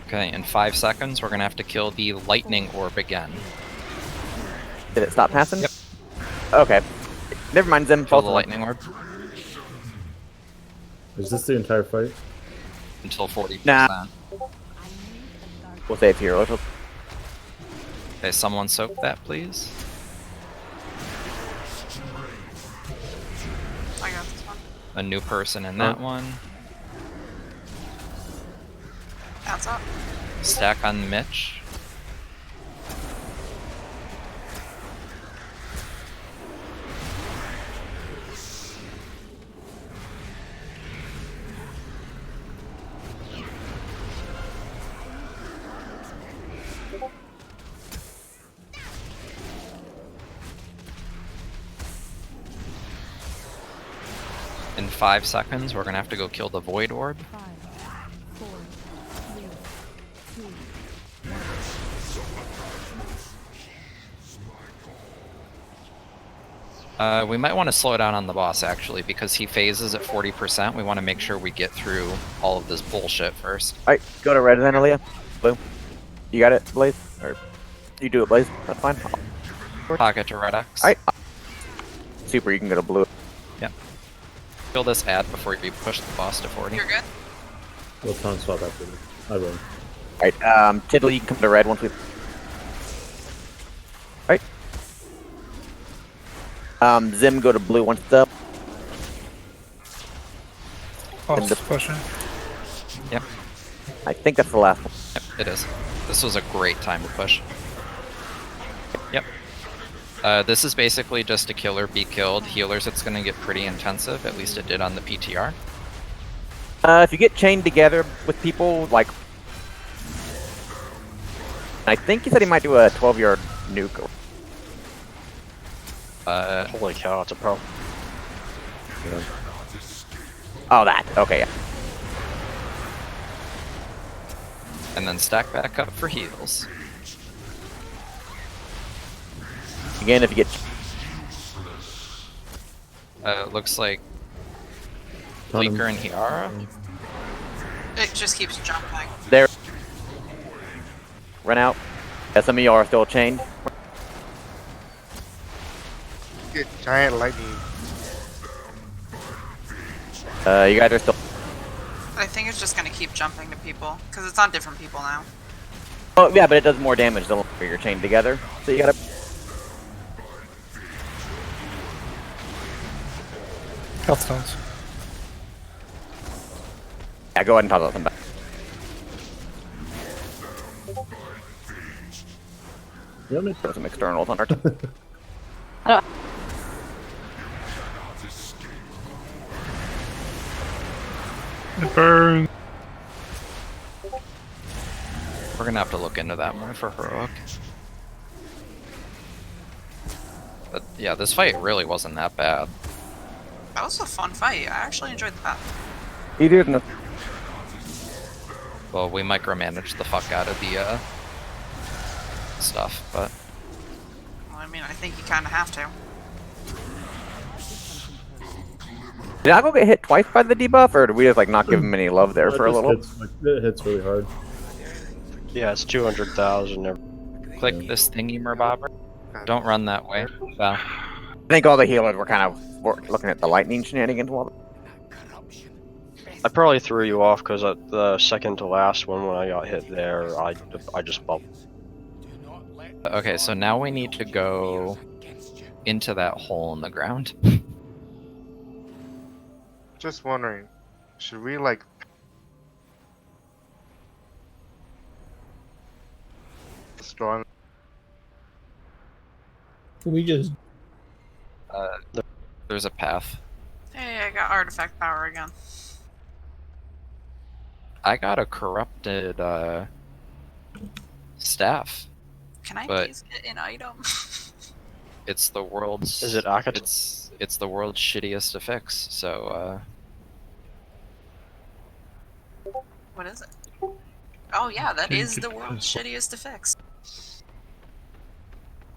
Okay, in 5 seconds, we're gonna have to kill the Lightning Orb again. Did it stop passing? Yep. Okay. Never mind, Zem. Kill the Lightning Orb Is this the entire fight? until 40%. Nah. We'll save here. Let's... Okay, someone soak that, please. I got this one. A new person in that one. That's up. Stack on Mitch. In 5 seconds, we're gonna have to go kill the Void Orb. 5, 4, 3, 2, 1. We might want to slow down on the boss, actually, because he phases at 40%. We want to make sure we get through all of this bullshit first. Alright, go to red then, Aaliyah. Blue. You got it, Blaze? Or you do it, Blaze. That's fine. Pocket to Red X. Alright. Super, you can go to blue. Yep. Kill this ad before you push the boss to 40. You're good? We'll time swap after this. I will. Alright, Tiddly, you can come to red once we... Alright. Zim, go to blue once it's up. Oh, pushing. Yep. I think that's the last one. Yep, it is. This was a great time to push. Yep. This is basically just a kill or be killed. Healers, it's going to get pretty intensive. At least it did on the PTR. If you get chained together with people, like... I think he said he might do a 12-yard nuke. Holy cow, it's a pro. Yeah. Oh, that. Okay, yeah. And then stack back up for heals. Again, if you get... Looks like Bleaker and Hiara. It just keeps jumping. There. Run out. Yeah, some of y'all are still chained. Get giant lightning. You guys are still. I think it's just gonna keep jumping to people because it's on different people now. Oh yeah, but it does more damage the longer you're chained together. So you gotta. Health stones. Yeah, go ahead and toss out some back. Throw some externals on our. It burns. We're gonna have to look into that more for heroic. But yeah, this fight really wasn't that bad. That was a fun fight. I actually enjoyed that. Easier than the. Well, we micromanaged the fuck out of the stuff, but Well, I mean, I think you kind of have to. Did I go get hit twice by the debuff, or did we just like not give him any love there for a little? It hits really hard. Yeah, it's 200,000. click this thingy, Merbobber. Don't run that way. I think all the healers were kind of looking at the lightning shenanigans while. I probably threw you off because at the second to last one when I got hit there, I just bumped. Okay, so now we need to go into that hole in the ground. Just wondering, should we like strong? We just There's a path. Hey, I got artifact power again. I got a corrupted staff. Can I but please get an item? it's the world's. Is it Akut? It's the world's shittiest to fix. So. What is it? Oh yeah, that is the world's shittiest to fix.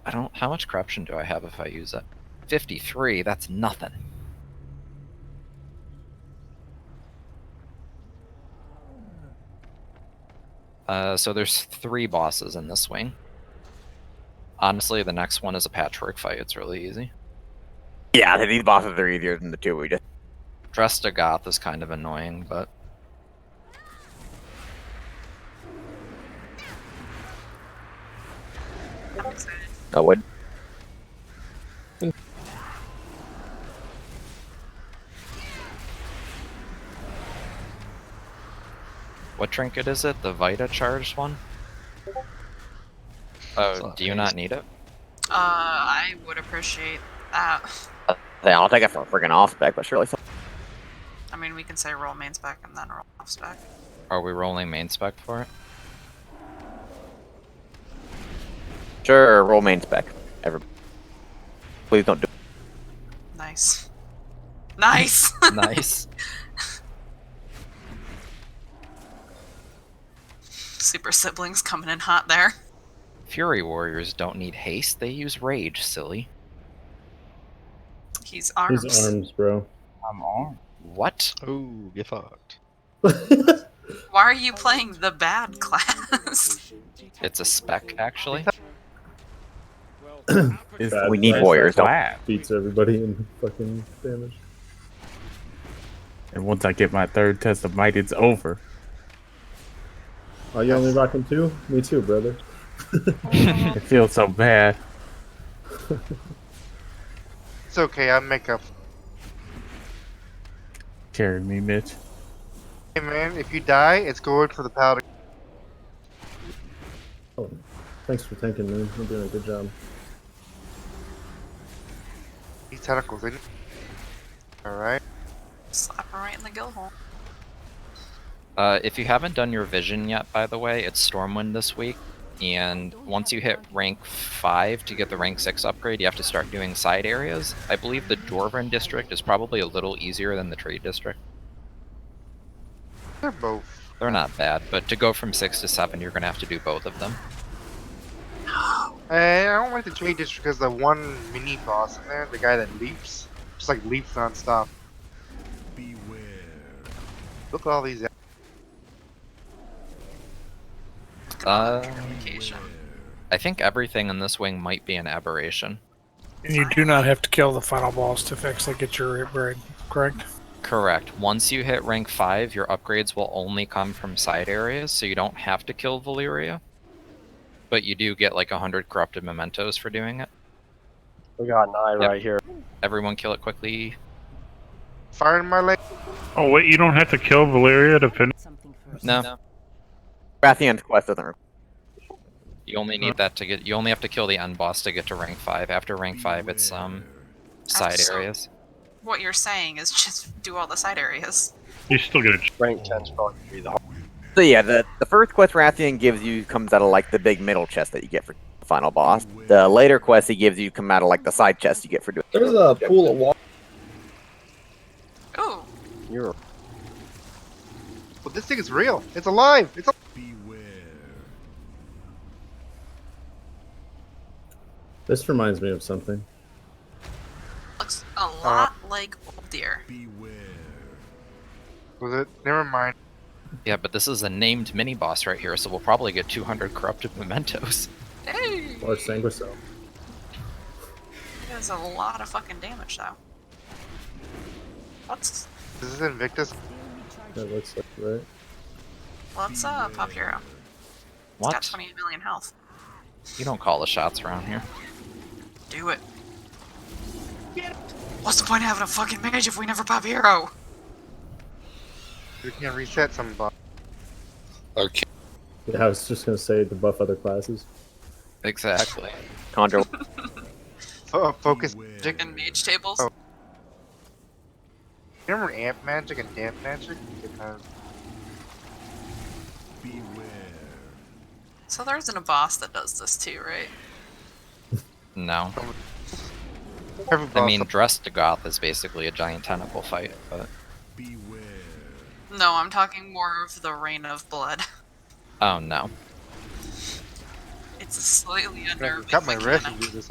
I don't. How much corruption do I have if I use it? 53. That's nothing. So there's 3 bosses in this wing. Honestly, the next one is a patchwork fight. It's really easy. Yeah, these bosses are easier than the 2 we just. Dresta Goth is kind of annoying, but. I'm excited. I would. What trinket is it? The Vita charged one? Oh, do you not need it? I would appreciate that. Yeah, I'll take it for a friggin' off spec, but surely. I mean, we can say roll main spec and then roll off spec. Are we rolling main spec for it? Sure, roll main spec. Please don't do. Nice. Nice! Nice. Super siblings coming in hot there. Fury Warriors don't need haste, they use rage, silly. He's arms. His arms, bro. I'm armed. What? Ooh, get fucked. Why are you playing the bad class? It's a spec, actually. We need warriors, don't. Beats everybody in fucking damage. And once I get my 3rd test of might, it's over. Oh, you only rocking 2? Me too, brother. It feels so bad. It's okay, I'll make up. Carry me, Mitch. Hey man, if you die, it's going for the powder. Oh, thanks for tanking, man. You're doing a good job. These tentacles in. Alright. Slap her right in the gill hole. If you haven't done your vision yet, by the way, it's Stormwind this week. And once you hit rank 5 to get the rank 6 upgrade, you have to start doing side areas. I believe the Dwarven district is probably a little easier than the Trade district. They're both. They're not bad, but to go from 6 to 7, you're going to have to do both of them. I don't like the trade district because the one mini boss in there, the guy that leaps, just like leaps non-stop. Beware. Look at all these. Location. I think everything in this wing might be an aberration. And you do not have to kill the final boss to actually get your upgrade, correct? Correct. Once you hit rank 5, your upgrades will only come from side areas, so you don't have to kill Valyria. But you do get like 100 corrupted mementos for doing it. We got an eye right here. Everyone kill it quickly. Fire in my leg. Oh wait, you don't have to kill Valyria to finish. No. Rathian's quest doesn't. You only need that to get. You only have to kill the end boss to get to rank 5. After rank 5, it's side So- areas. What you're saying is just do all the side areas. You still get a rank 10's probably be the So yeah, the first quest Rathian gives you comes out of like the big middle chest that you get for the final boss. The later quest he gives you come out of like the side chest you get for doing. There's a pool of water. Oh. You're. Well, this thing is real. It's alive. It's. This reminds me of something. Looks a lot like Old Deer. Was it? Never mind. Yeah, but this is a named mini boss right here, so we'll probably get 200 corrupted mementos. Hey! Or Sanguisel. It does a lot of fucking damage though. What's This is Invictus. That looks like right. What's Pop Hero? It's What? got 28 million health. You don't call the shots around here. Do it. What's the point of having a fucking mage if we never pop hero? We can reset some buff. Okay. Yeah, I was just gonna say to buff other classes. Exactly. Conjure. Focus magic and mage tables. Oh. You remember amp magic and damp magic? Because So there isn't a boss that does this too, right? No. every I boss. mean, Dressed to Goth is basically a giant tentacle fight, but... No, I'm talking more of the Rain of Blood. Oh, no. It's a slightly I unnerving cut my wrist mechanic. and do this.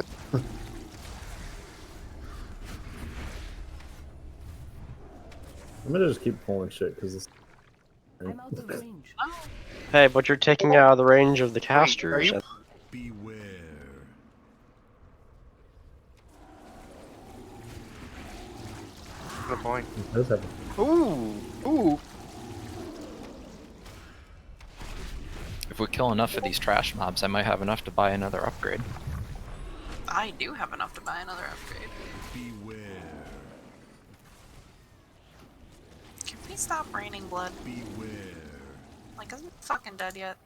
I'm gonna just keep pulling shit because it's. I'm out of range. Hey, but you're taking out of the range of the Are casters. you? The point. It does have Ooh. If we kill enough of these trash mobs, I might have enough to buy another upgrade. I do have enough to buy another upgrade. Can we stop raining blood? Like, isn't it fucking dead yet?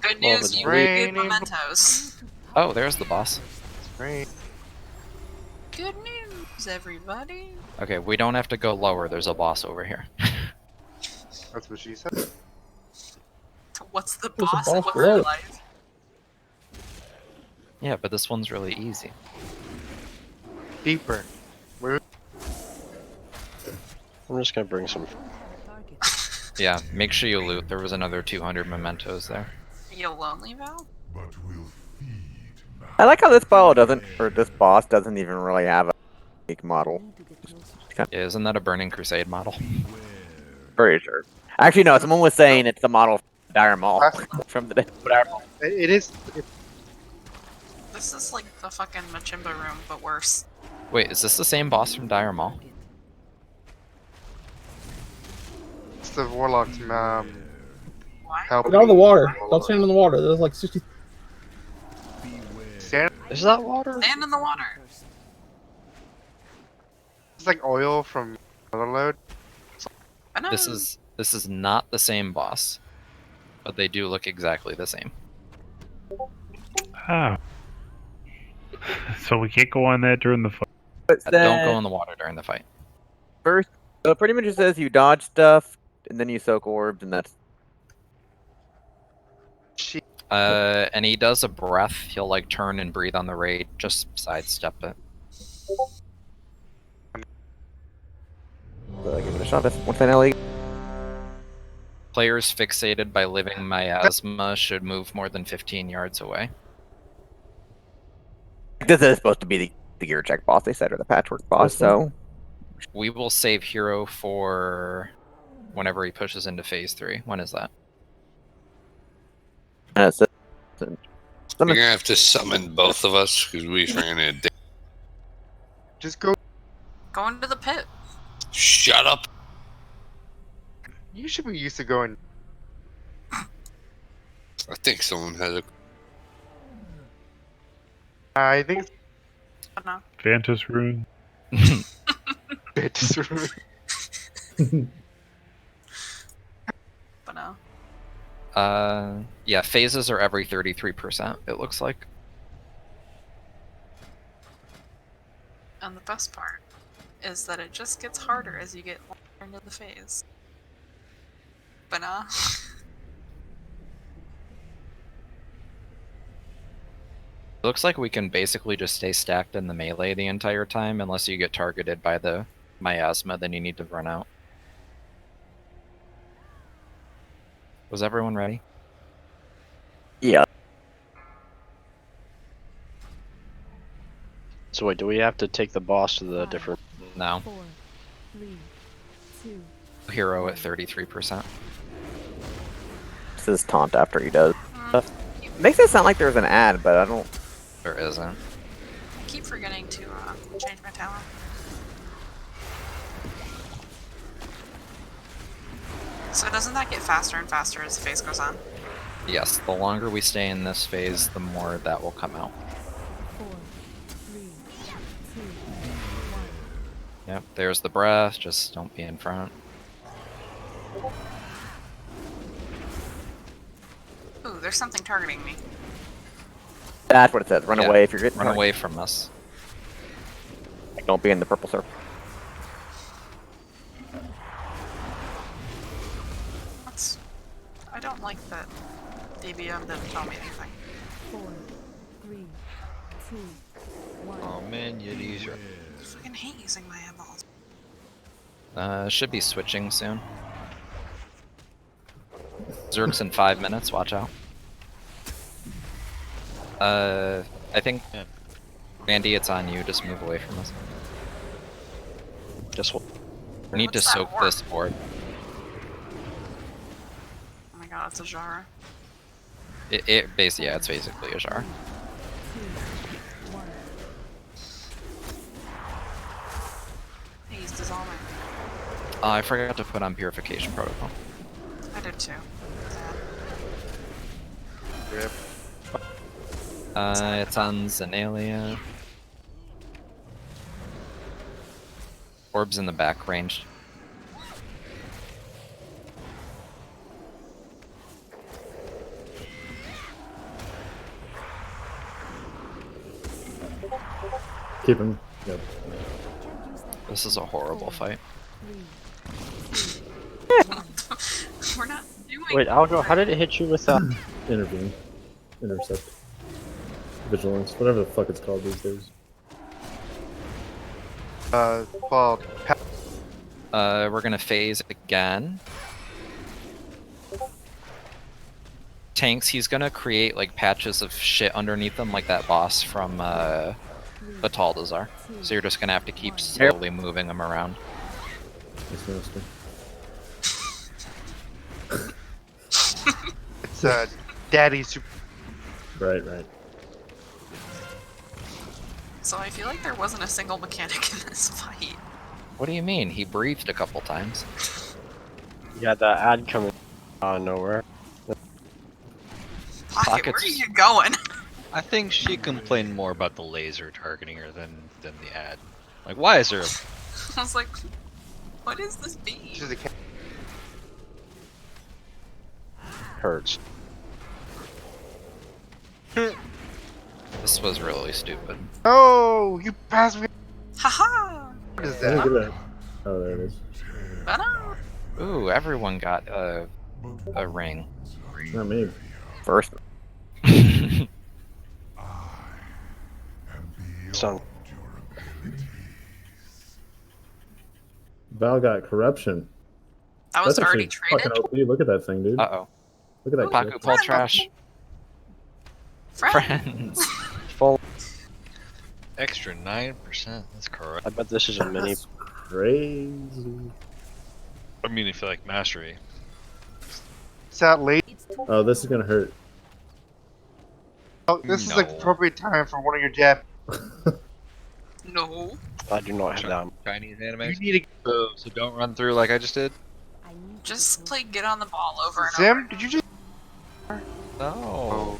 Good Well, news, it's you raining. get mementos. Oh, there's the boss. Great. Good news, everybody. Okay, we don't have to go lower, there's a boss over here. That's what she said. What's the There's a boss? boss What's below it it. like? Yeah, but this one's really easy. Deeper. Where? I'm just gonna bring some. Yeah, make sure you loot. There was another 200 mementos there. You lonely, Val? I like how this battle doesn't, or this boss doesn't even really have a unique model. Yeah, isn't that a Burning Crusade model? Pretty sure. Actually, no. Someone was saying it's the model from Dire Maul from the Dire Maul. It is. This is like the fucking Machimba room, but worse. Wait, is this the same boss from Dire Maul? It's the warlock's help. Get out of the water. Don't stand in the water. There's like 60. Is that water? Stand in the water. It's like oil from Motherload. This is not the same boss, but they do look exactly the same. Ah. So we can't go on that during the fight. Don't go in the water during the fight. First, so it pretty much just says you dodge stuff, and then you soak orbs, and that's. And he does a breath. He'll like turn and breathe on the raid. Just sidestep it. So give it a shot. What's that, Ellie? Players fixated by living miasma should move more than 15 yards away. This is supposed to be the gear check boss, they said, or the patchwork boss, so. We will save Hero for whenever he pushes into phase 3. When is that? And it's You're gonna have to summon both of us because we ran into. Just go. Go into the pit. Shut up. You should be used to going. I think someone has a. I think. No. Vantus Rune. Vantus Rune. But no. Yeah, phases are every 33%, it looks like. And the best part is that it just gets harder as you get longer into the phase. But no. It looks like we can basically just stay stacked in the melee the entire time, unless you get targeted by the miasma, then you need to run out. Was everyone ready? Yeah. So wait, do we have to take the boss to the different? No. 4, 3, 2. Hero at 33%. This is taunt after he does stuff. Makes it sound like there's an ad, but I don't. There isn't. I keep forgetting to change my talent. So doesn't that get faster and faster as the phase goes on? Yes, the longer we stay in this phase, the more that will come out. 4, 3, 2, 1. Yep, there's the breath, just don't be in front. Ooh, there's something targeting me. That's what it says. Run Yeah, away if you're getting Run hurt. away from us. Don't be in the purple circle. That's... I don't like that DBM didn't tell me anything. 4, 3, 2, 1. Oh man, Yiddies are. I fucking hate using my eyeballs. Should be switching soon. Zerg's in 5 minutes, watch out. I think, Randy, it's on you, just move away from us. Just hold. We need to What's that soak orb? this board. Oh my god, it's a Jara. It's basically a jar. He's dissolving. I forgot to put on Purification Protocol. I did too. Rip. It's on Zenalia. Orb's in the back range. Keep him. Yep. This is a horrible fight. We're not doing. Wait, Algo, how did it hit you with that? Intervene. Intercept. Vigilance. Whatever the fuck it's called these days. Well, We're gonna phase again. Tanks, he's gonna create like patches of shit underneath them like that boss from Bataldazar. So you're just gonna have to keep slowly moving them around. Yes, master. it's Daddy Super. Right, right. So I feel like there wasn't a single mechanic in this fight. What do you mean? He breathed a couple times. Yeah, the ad coming out of nowhere. Pocket, where are you going? I think she complained more about the laser targeting her than the ad. Like, why is there? I was like, what is this beam? Hurts. This was really stupid. Oh, you passed me. Haha! What is I didn't that? get that. Oh, there it is. Banana! Ooh, everyone got a ring. Not me. First. So, Val got corruption. That was That's already actually traded? fucking OP. Look at that thing, dude. Uh-oh. Look at that. Paku pull trash. Friends! full. Extra 9%. That's correct. I bet this is a mini. That's crazy. I mean, if you like mastery. It's that late. Oh, this is gonna hurt. Oh, this is like the appropriate time for one of your jab. No. I do not have that. Chinese anime. You need So don't run through like I just did. Just play get on the ball over and Zim, over. did you just? No.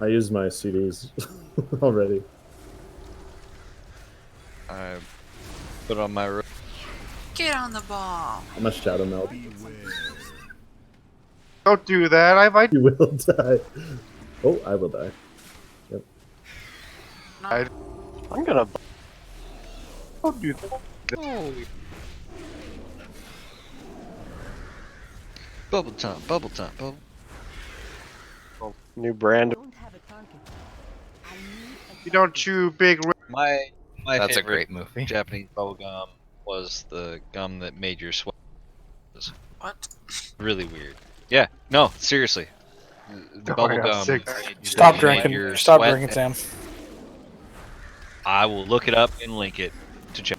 I used my CDs already. I put on my. Get on the ball. How much Shadow Melt? Don't do that. I might. You will die. Oh, I will die. Yep. I'm gonna. Don't do that. Bubble time, bubble time, bubble. New brand. You don't chew big. My That's a favorite great movie. Japanese bubblegum was the gum that made your sweat. What? Really weird. Yeah, no, seriously. The Oh, yeah, bubblegum. sick. Stop made drinking. your Stop sweat- drinking, Sam. I will look it up and link it to check.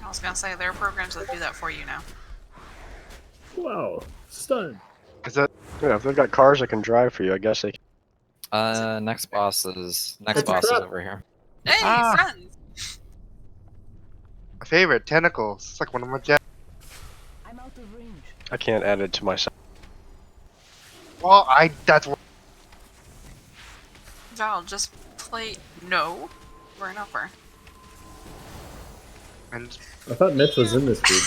I was gonna say there are programs that do that for you now. Wow. Stun. Is that? Yeah, if they've got cars that can drive for you, I guess they can. Next boss is trap. over here. Hey, friends! My favorite tentacles. It's like one of my jab. I'm out of range. I can't add it to myself. Well, that's what. Val, just play no. We're an upper. And I thought Mitch was in this group.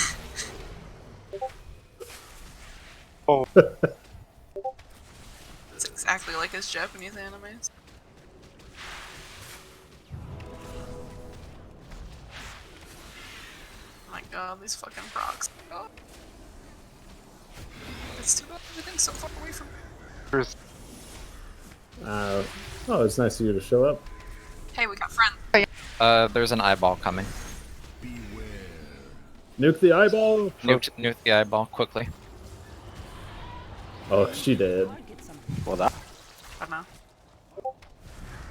oh, It's exactly like his Japanese animes. Oh my god, these fucking frogs. Oh. It's too bad everything's so far away from me. there's- Oh, it's nice of you to show up. Hey, we got friends. There's an eyeball coming. Nuke the eyeball. Nuke the eyeball quickly. Oh, she did. Well, that. I don't know.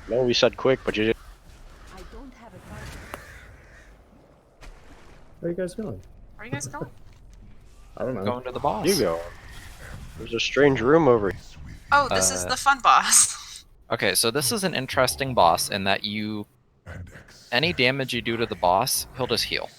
No, we said quick, but you did. I don't have a target. Where are you guys going? Where are you guys going? I don't know. Going to the boss. You go. There's a strange room over here. Oh, this is the fun boss. Okay, so this is an interesting boss in that any damage you do to the boss, he'll just heal.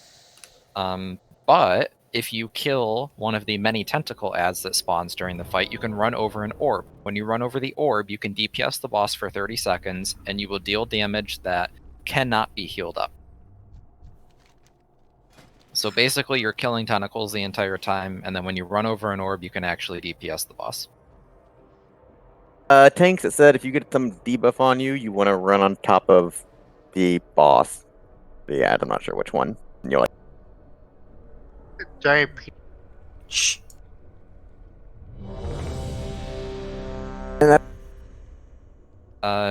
But if you kill one of the many tentacle ads that spawns during the fight, you can run over an orb. When you run over the orb, you can DPS the boss for 30 seconds, and you will deal damage that cannot be healed up. So basically, you're killing tentacles the entire time, and then when you run over an orb, you can actually DPS the boss. Tanks, it said if you get some debuff on you, you want to run on top of the boss. The ad, I'm not sure which one. And you're like, giant. Shh.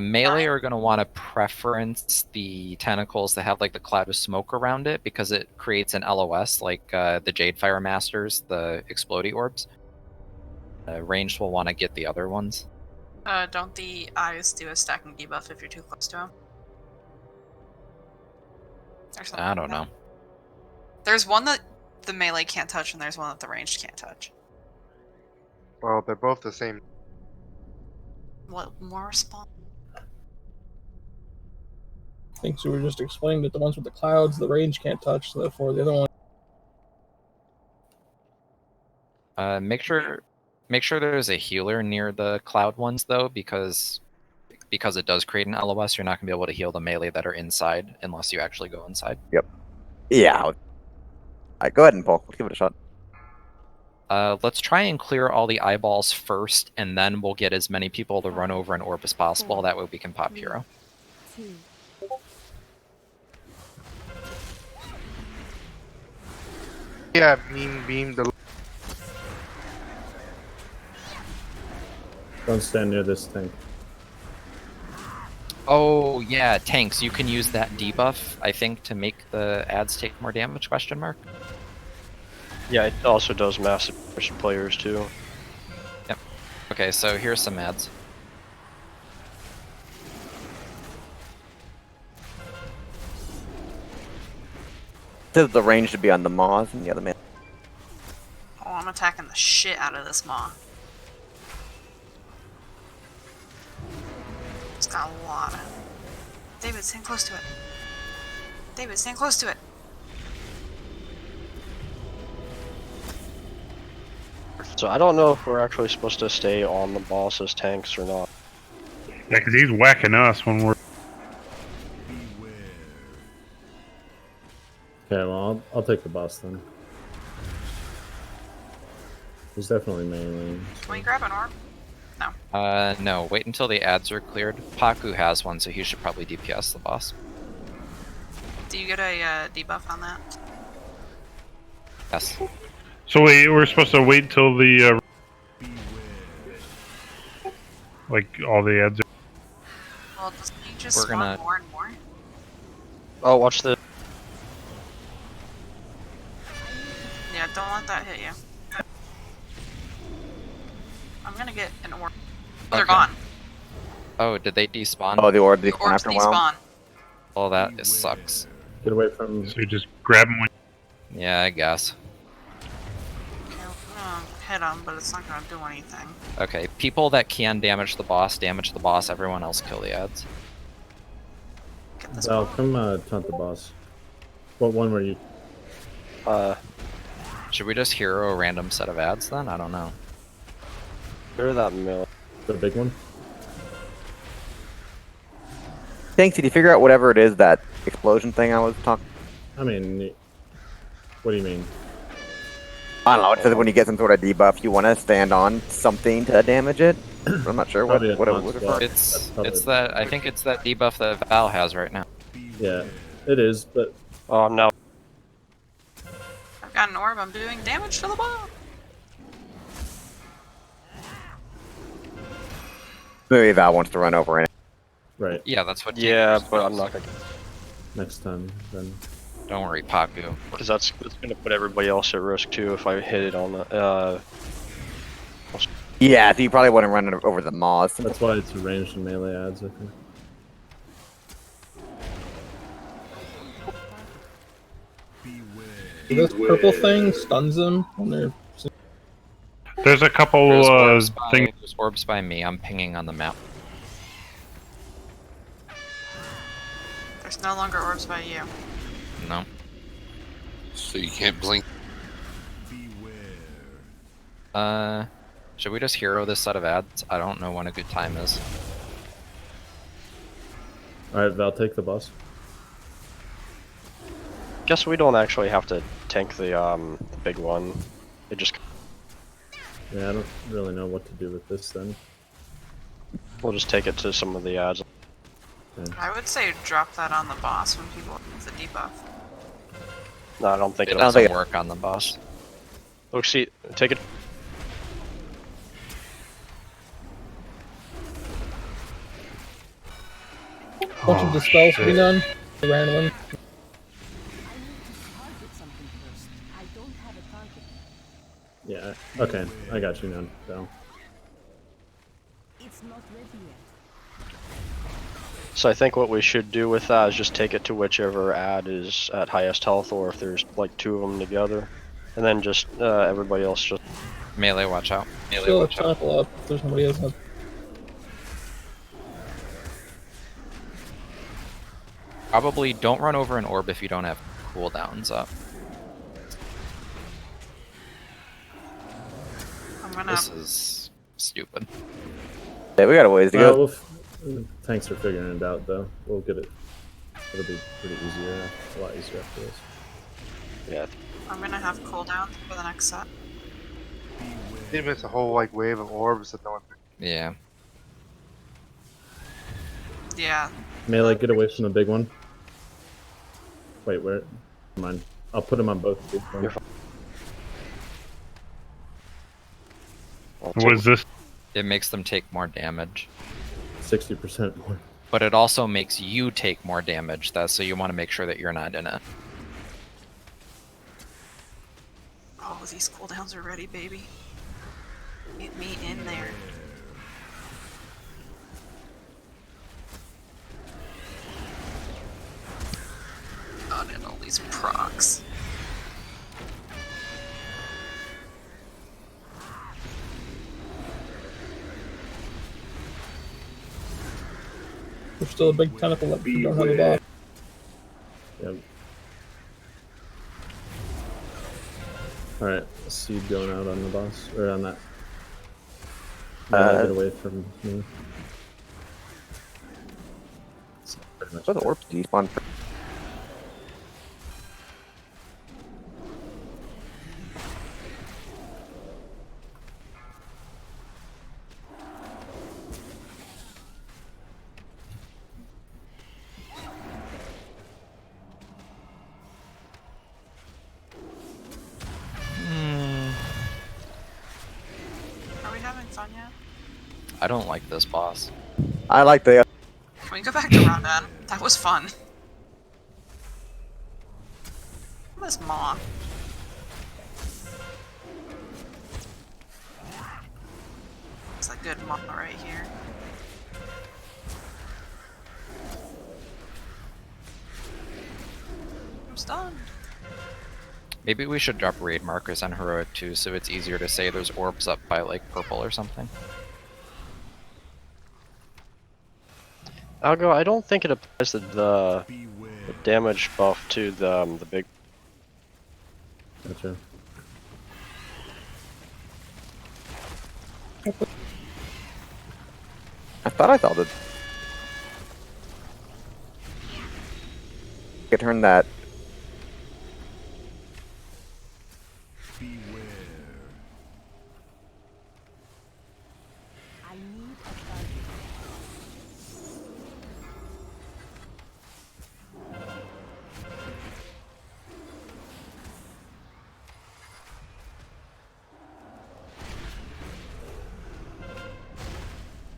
Melee are going to want to preference the tentacles that have like the cloud of smoke around it because it creates an LOS like the Jadefire Masters, the explodey orbs. Ranged will want to get the other ones. Don't the eyes do a stacking debuff if you're too close to them? I don't know. There's one that the melee can't touch, and there's one that the ranged can't touch. Well, they're both the same. What more spawn? I think so. We were just explaining that the ones with the clouds, the range can't touch. So therefore, the other one. Make sure there's a healer near the cloud ones though, because it does create an LOS. You're not gonna be able to heal the melee that are inside unless you actually go inside. yep. Yeah. Alright, go ahead and pull. Let's give it a shot. Let's try and clear all the eyeballs first, and then we'll get as many people to run over an orb as possible. That way we can pop hero. 2. Yeah, mean beam the. Don't stand near this thing. Oh yeah, tanks. You can use that debuff, I think, to make the ads take more damage? Question mark. Yeah, it also does massive damage to players too. Yep. Okay, so here's some ads. says the range should be on the Maws and the other man. Oh, I'm attacking the shit out of this maw. It's got a lot of... David, stand close to it. David, stand close to it. So I don't know if we're actually supposed to stay on the boss as tanks or not. Yeah, because he's whacking us when we're. Okay, well, I'll take the boss then. He's definitely melee. Can we grab an orb? No, wait until the ads are cleared. Paku has one, so he should probably DPS the boss. Do you get a debuff on that? Yes. So we're supposed to wait till the like all the ads. Well, doesn't he just We're spawn gonna- more and more? Oh, watch the. Yeah, don't let that hit you. I'm gonna get an orb. Oh, they're Okay. gone. Oh, did they despawn? Oh, the orb The despawn orbs after a while. despawn. Oh, that sucks. Get away from. So you just grab him when. Yeah, I guess. Okay, hit him, but it's not gonna do anything. Okay, people that can damage the boss, everyone else kill the ads. Get this Val, one. come taunt the boss. What one were you? Should we just hero a random set of ads then? I don't know. Clear that mill. The big one? Thanks, did you figure out whatever it is, that explosion thing I was talking? I mean, what do you mean? I don't know, it says when you get some sort of debuff, you want to stand on something to damage it. I'm not sure what Probably a it taunt was spell. for. It's that, I think it's that debuff that Val has right now. Yeah, it is, but Oh, I'm now. I've got an orb. I'm doing damage to the ball. Maybe Val wants to run over it. right, Yeah, that's what. Yeah, Tinker's but I'm does. not gonna. next time then. Don't worry, Paku. Because that's gonna put everybody else at risk too if I hit it on the. Yeah, so you probably wouldn't run it over the Maws. That's why it's ranged and melee ads, I think. This purple thing stuns them when they're. There's a couple There's things. there's orbs by me. I'm pinging on the map. There's no longer orbs by you. No. So you can't blink. Should we just hero this set of ads? I don't know when a good time is. Alright, Val, take the boss. Guess we don't actually have to tank the big one. It just. Yeah, I don't really know what to do with this then. We'll just take it to some of the ads. I would say drop that on the boss when people have the debuff. No, I don't think It it'll. doesn't work on the boss. Look, see, take it. Bunch of dispels to be done. Randomly. Yeah, okay, I got you now, Val. It's not ready yet. So I think what we should do with that is just take it to whichever ad is at highest health, or if there's like two of them together, and then just everybody else just. Melee, watch out. Melee, Still watch out. tackle up if there's somebody else. Up. Probably don't run over an orb if you don't have cooldowns up. I'm gonna. This is stupid. Yeah, we got a ways to go. Thanks for figuring it out, though. We'll get it. It'll be pretty easier, a lot easier after this. Yeah. I'm gonna have cooldown for the next set. They missed a whole like wave of orbs that no one. Yeah. Yeah. Melee, get away from the big one. Wait, where? Never mind. I'll put him on both big ones. What is this? It makes them take more damage. 60% more. But it also makes you take more damage, so you want to make sure that you're not in it. Oh, these cooldowns are ready, baby. Get me in there. God, and all these procs. There's still a big tentacle left if you don't have a boss. Yep. Alright, Seed going out on the boss, or on that. Get away from me. So the orbs despawn. Are we having fun yet? I don't like this boss. I like the. Can we go back to Rondan? That was fun. This maw. It's a good maw right here. I'm stunned. Maybe we should drop raid markers on Heroic too, so it's easier to say there's orbs up by like purple or something. Algo, I don't think it applies to the damage buff to the big. Gotcha. I thought I saw the. I could turn that.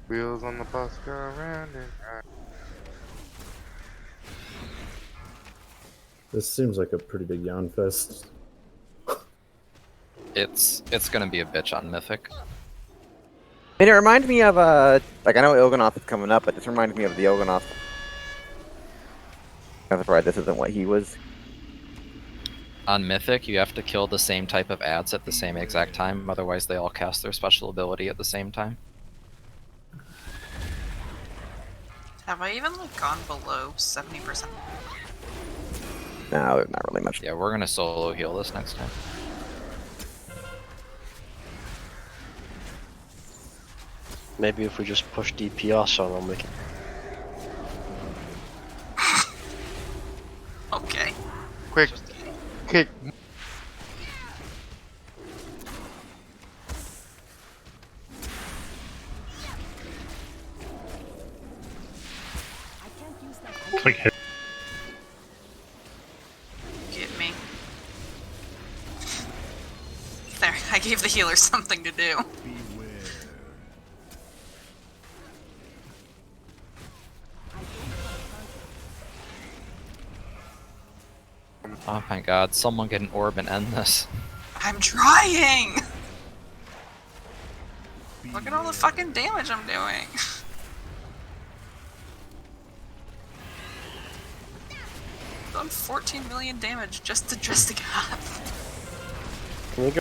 Wheels on the bus go around and round. This seems like a pretty big yawn fest. It's gonna be a bitch on Mythic. And it reminds me of like I know Il'gynoth is coming up, but this reminds me of the Il'gynoth. That's right. This isn't what he was. On Mythic, you have to kill the same type of ads at the same exact time, otherwise they all cast their special ability at the same time. Have I even like gone below 70%? No, not really much. Yeah, we're gonna solo heal this next time. Maybe if we just push DPS on them, we can. Okay. Quick, kick. It's like hit. Get me. There, I gave the healer something to do. Oh my god, someone get an orb and end this. I'm trying! Look at all the fucking damage I'm doing. Done 14 million damage just to Gath. Can we go?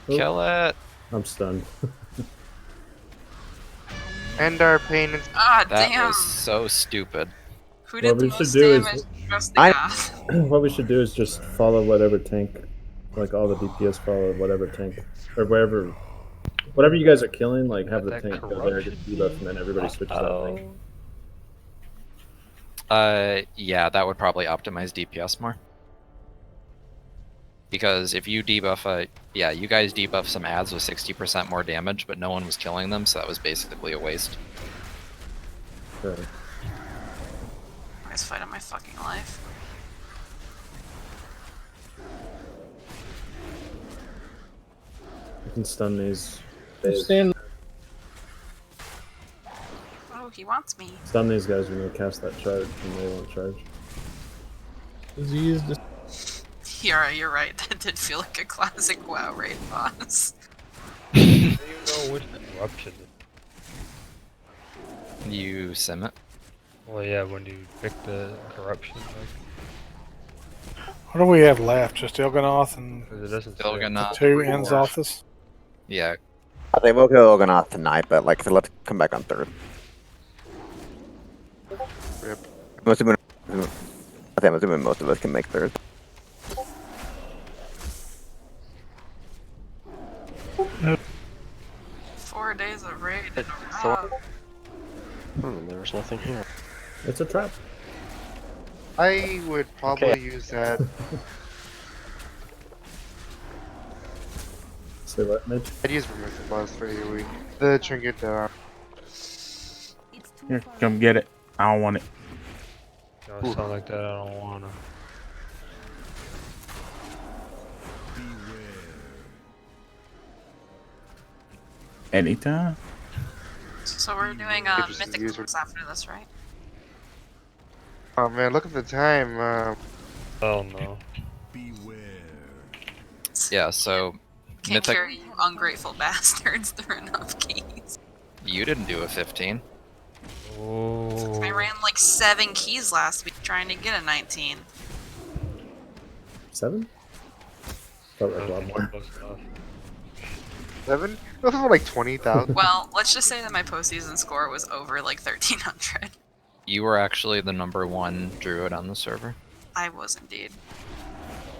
Kill it! I'm stunned. End our pain and. Ah, That damn! was so stupid. Who did What the we should most do damage? is- Just the Gath. What we should do is just follow whatever tank, like all the DPS follow whatever tank, or whatever you guys are killing, like have the That tank go there, get debuff, and then everybody switches that tank. Yeah, that would probably optimize DPS more. Because if you debuff yeah, you guys debuff some ads with 60% more damage, but no one was killing them, so that was basically a waste. Okay. Biggest fight of my fucking life. You can stun these. Stand. Oh, he wants me. Stun these guys when they cast that charge, and they won't charge. Disease. You're right. That did feel like a classic WoW raid boss. Do you know which corruption? You sim it. Well, yeah, when you pick the corruption, like. What do we have left? Just Il'gynoth and Because it doesn't say. Il'gynoth. two ends off us? Yeah. I think we'll kill Oganath tonight, but like, so let's come back on Thursday. Rip. I think I'm assuming most of us can make Thursday. Yep. 4 days of raid in a So- row. There's nothing here. It's a trap. I would probably Okay. use that. Say what, Mitch? I'd use Remove the Buzz for AoE. The trinket, Here, come get it. I don't want it. Don't sound like that. I don't wanna. Anytime. So we're doing Interesting Mythic user. Plus after this, right? Oh man, look at the time. Oh no. Yeah, so Can't Mythic. carry you ungrateful bastards through enough keys. You didn't do a 15. Oh. I ran like 7 keys last week trying to get a 19. 7? Felt like a lot more. 7? Those were like 20,000. Well, let's just say that my postseason score was over like 1,300. You were actually the #1 druid on the server I was indeed.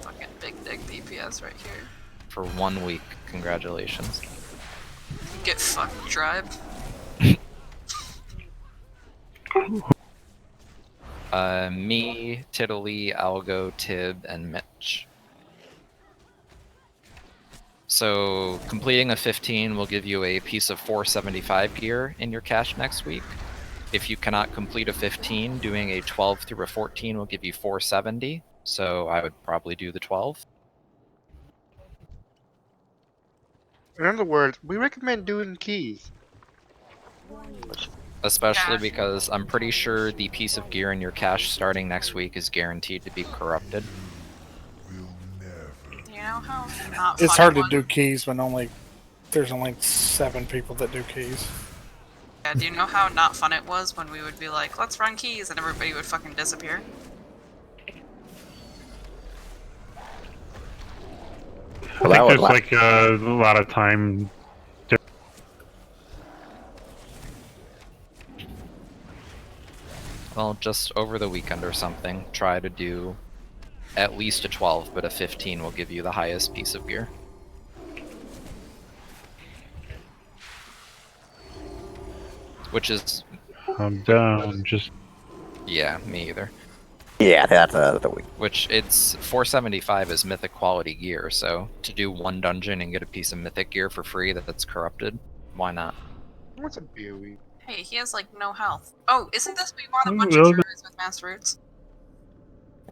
Fucking big dick DPS right here. for 1 week. Congratulations. Get fucked, tribe. Me, Tiddly, Algo, Tib, and Mitch. So completing a 15 will give you a piece of 475 gear in your cache next week. If you cannot complete a 15, doing a 12 through a 14 will give you 470. So I would probably do the 12. In other words, we recommend doing keys. Especially because I'm pretty sure the piece of gear in your cache starting next week is guaranteed to be corrupted. You know how not It's fun hard it to was? do keys when there's only 7 people that do keys. Yeah, do you know how not fun it was when we would be like, let's run keys, and everybody would fucking disappear? I think there's like a lot of time. Well, just over the weekend or something, try to do at least a 12, but a 15 will give you the highest piece of gear. Which is... I'm down, just... Yeah, me either. Yeah, that's the week. Which, it's 475 is mythic quality gear, so to do 1 dungeon and get a piece of mythic gear for free that's corrupted, why not? What's a BOE? Hey, he has like no health. Oh, isn't this we want a bunch well, of druids with mass roots?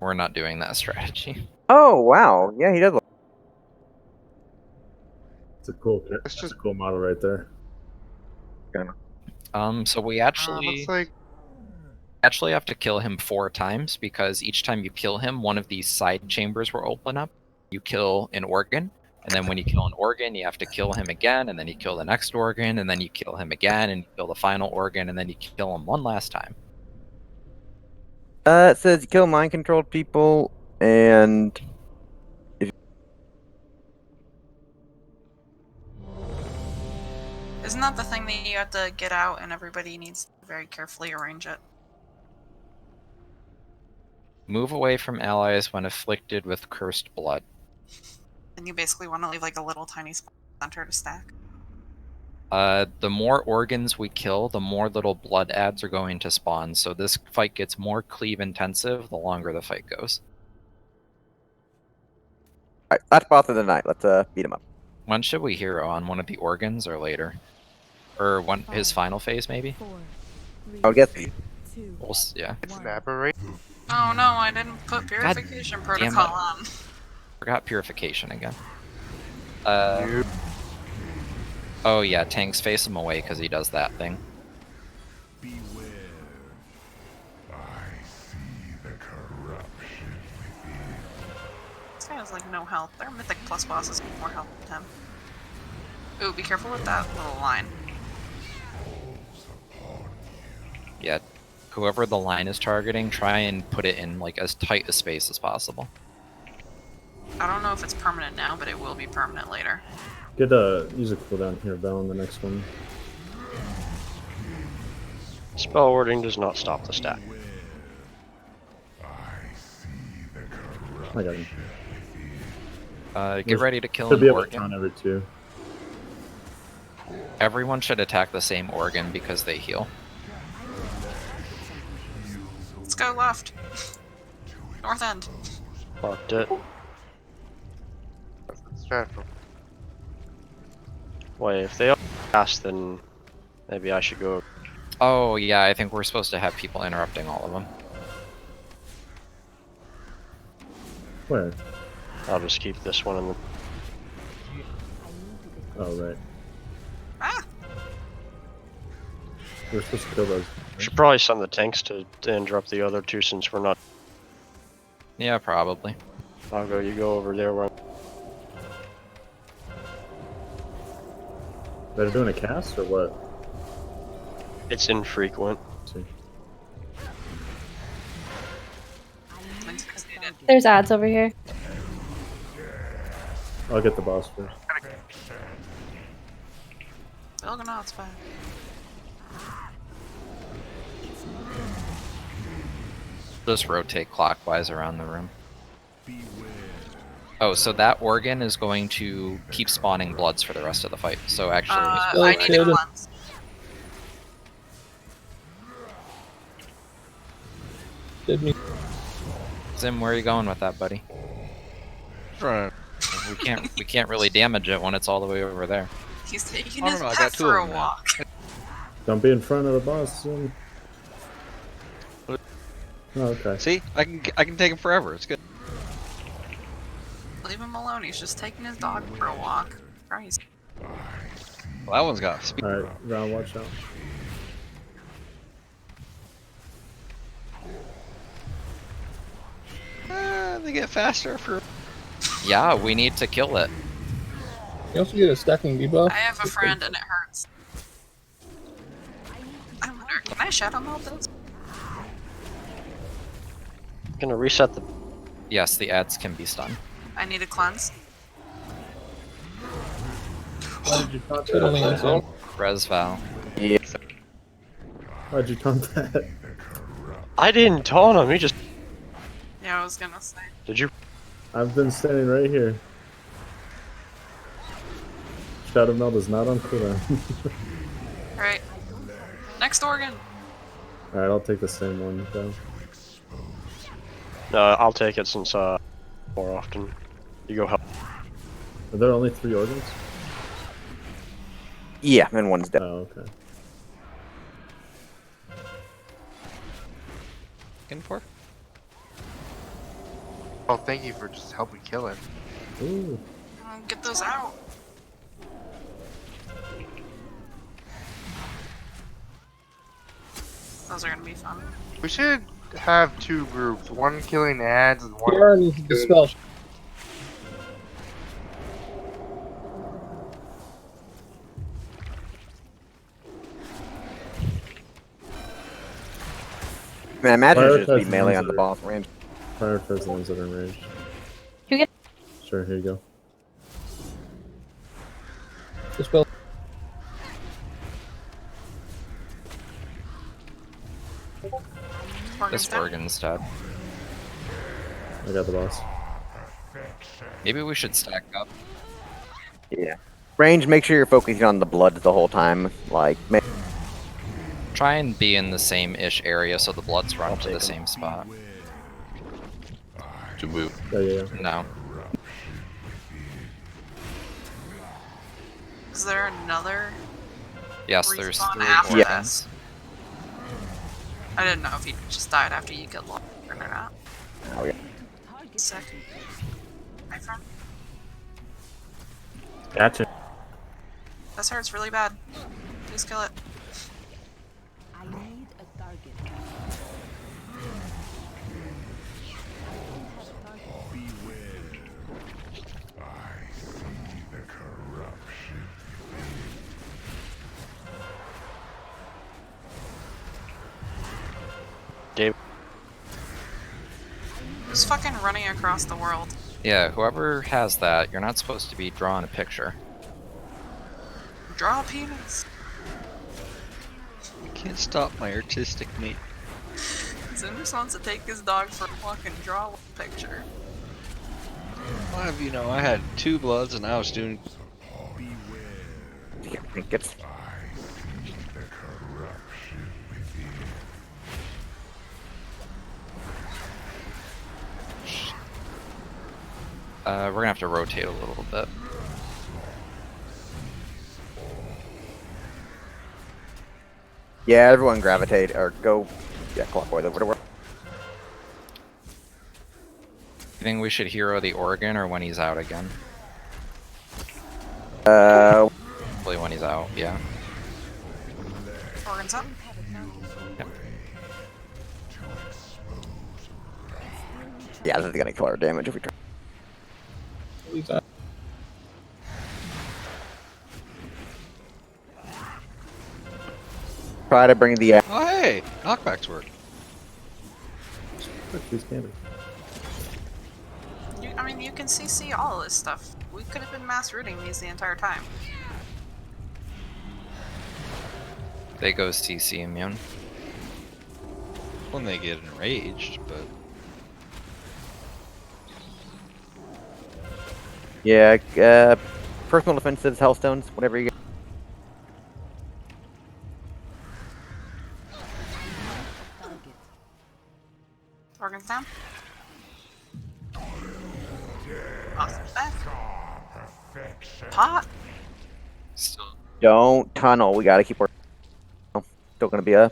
We're not doing that strategy. Oh wow, yeah, he does. It's a cool. That's just a cool model right there. So we actually... looks like actually have to kill him 4 times, because each time you kill him, one of these side chambers will open up. You kill an organ, and then when you kill an organ, you have to kill him again, and then you kill the next organ, and then you kill him again, and you kill the final organ, and then you kill him one last time. It says you kill mind-controlled people, and... Isn't that the thing that you have to get out and everybody needs to very carefully arrange it? Move away from allies when afflicted with cursed blood. And you basically want to leave like a little tiny center to stack. The more organs we kill, the more little blood adds are going to spawn, so this fight gets more cleave intensive the longer the fight goes. Alright, last boss of the night. Let's beat him up. When should we hero on one of the organs or later? Or one his final phase maybe? I'll get Yeah. it's an aberration. Oh no, I didn't put purification protocol on. Forgot purification again. Oh yeah, tanks face him away because he does that thing. This guy has like no health. Their mythic plus bosses have more health than him. Ooh, be careful with that little line. Yeah, whoever the line is targeting, try and put it in like as tight a space as possible. I don't know if it's permanent now, but it will be permanent later. Get use a cooldown here, Bell, on the next one. Spell wording does not stop the stack. I got him. Get ready to kill Should be an able to organ. count every 2. Everyone should attack the same organ because they heal. Let's go left. North end. Marked it. Wait, if they all pass, then maybe I should go. Oh yeah, I think we're supposed to have people interrupting all of them. Where? I'll just keep this one in the. Oh, right. Ah! We're supposed to kill those. Should probably send the tanks to interrupt the other 2 since we're not. Yeah, probably. I'll go. You go over there where. They're doing a cast or what? It's infrequent. There's ads over here. I'll get the boss first. Belgonaut's fine. Just rotate clockwise around the room. Oh, so that organ is going to keep spawning bloods for the rest of the fight. So actually, I need to cleanse. Zim, where are you going with that, buddy? Right. We can't really damage it when it's all the way over there. He's taking I his don't know, I got pet 2 for a of them now. walk. Don't be in front of the boss. Soon. Oh, okay. See, I can take him forever. It's good. Leave him alone. He's just taking his dog for a walk. Christ. Well, that one's got speed. Alright, Ron, watch out. They get faster for. Yeah, we need to kill it. You also get a stacking debuff. I have a friend and it hurts. I wonder, can I shadow meld this? I'm gonna reset the. Yes, the ads can be stunned. I need a cleanse. Why did you taunt Totally that? insane. Resval. Yeah. Why'd you taunt that? I didn't taunt him. He just. Yeah, I was gonna say. Did you? I've been standing right here. Shadow Meld is not on cooldown. Alright. Next organ. Alright, I'll take the same one though. No, I'll take it since more often. You go help. Are there only 3 organs? Yeah, and one's dead. Oh, okay. Looking for? Oh, thank you for just helping kill him. Ooh. Get those out. Those are gonna be fun. We should have 2 groups, one killing ads and one. Here needs to dispel. I imagine it should just be Prioritize melee ones on the that boss range. Prioritize the ones that are enraged. You get. Sure, here you go. Dispel. This organ's dead. I got the boss. Maybe we should stack up. Yeah. Range, make sure you're focusing on the blood the whole time. Like, Try and be in the same-ish area so the bloods run to the same spot. To boot. Yeah. No. Is there another? Yes, there's respawn 3 after organs. this? I didn't know if he just died after you killed one or not. Oh, yeah. Sick. My friend. Gotcha. This hurts really bad. Please kill it. I need a target. Dave. Who's fucking running across the world? Yeah, whoever has that, you're not supposed to be drawing a picture. Draw a penis. I can't stop my artistic need. Zinders wants to take his dog for a walk and draw a picture. Well, you know, I had 2 bloods and I was doing. We're gonna have to rotate a little bit. Yeah, everyone gravitate or go. Yeah, clockwise over to work. You think we should hero the Oregon or when he's out again? Hopefully when he's out, yeah. Organs up. Yeah, this is gonna kill our damage if we try. Try to bring the. Oh, hey! Knockbacks work. I mean, you can CC all this stuff. We could have been mass rooting these the entire time. They go CC immune. When they get enraged, but. Yeah, personal defensives, hellstones, whatever you get. Organs down. Awesome. Back. Pot. Don't tunnel. We gotta keep working. Still gonna be a.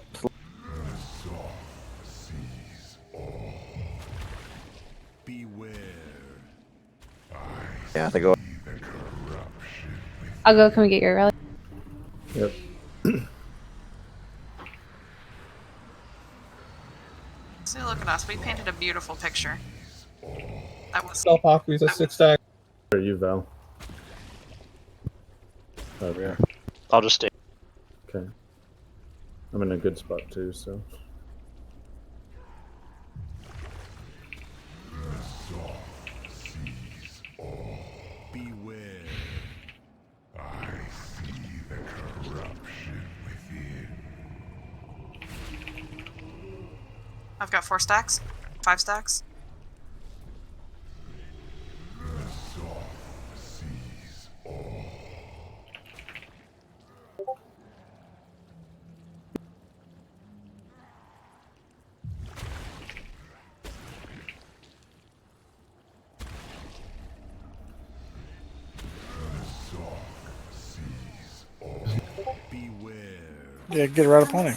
Yeah, they go. I'll go. Can we get your rally? Yep. See, look at us. We painted a beautiful picture. That was. Self-Hawk, a 6 stack. Are you, Val? Okay. I'll just stay. Okay. I'm in a good spot too, so. I've got 4 stacks. 5 stacks. Yeah, get right up on him.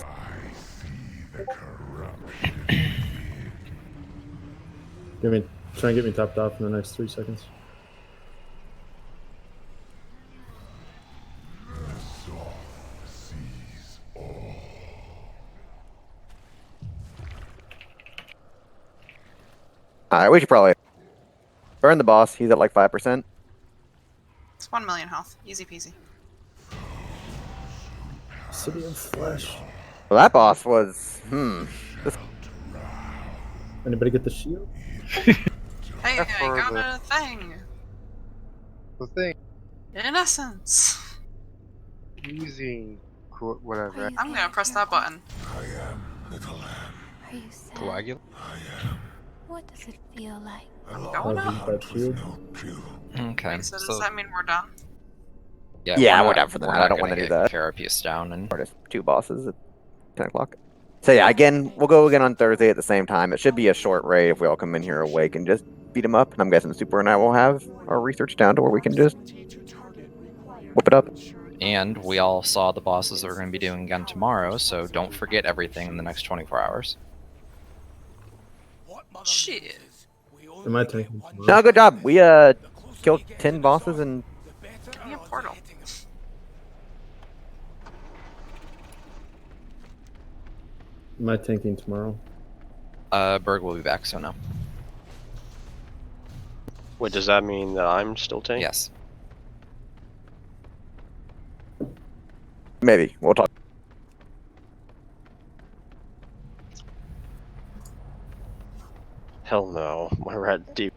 Try and get me topped off in the next 3 seconds. Alright, we should probably burn the boss. He's at like 5%. It's 1 million health. Easy peasy. City of Flesh. Well, that boss was. This... Anybody get the shield? Hey, I got a thing. The thing. Innocence. Using whatever. I'm gonna press that button. Are you sad? Coagulate? What does it feel like? Going up. Okay, So does that mean we're done? Yeah, we're done for the night. I don't want to do that. Carapace down and. Or just 2 bosses at 10 o'clock. So yeah, again, we'll go again on Thursday at the same time. It should be a short raid if we all come in here awake and just beat them up. And I'm guessing Super and I will have our research down to where we can just whoop it up. And we all saw the bosses that we're going to be doing again tomorrow, so don't forget everything in the next 24 hours. Shit. Am I taking? No, good job. We killed 10 bosses and. Give me a portal. Am I tanking tomorrow? Berg will be back, so no. Wait, does that mean that I'm still tanking? Yes. Maybe. We'll talk. Hell no. My red deep.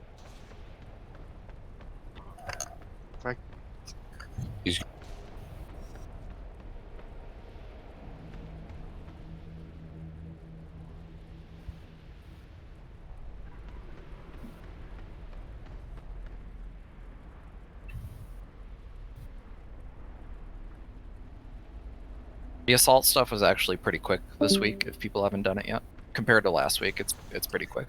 The assault stuff was actually pretty quick this week. If people haven't done it yet, compared to last week, it's pretty quick.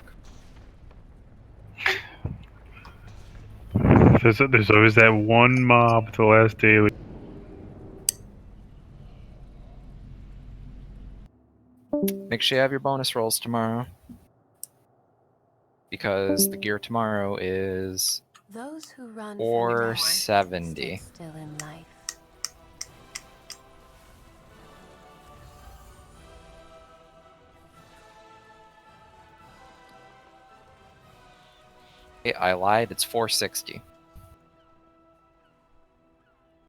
There's always that one mob the last daily. Make sure you have your bonus rolls tomorrow, because the gear tomorrow is Those who run 470. still in life. I lied. It's 460.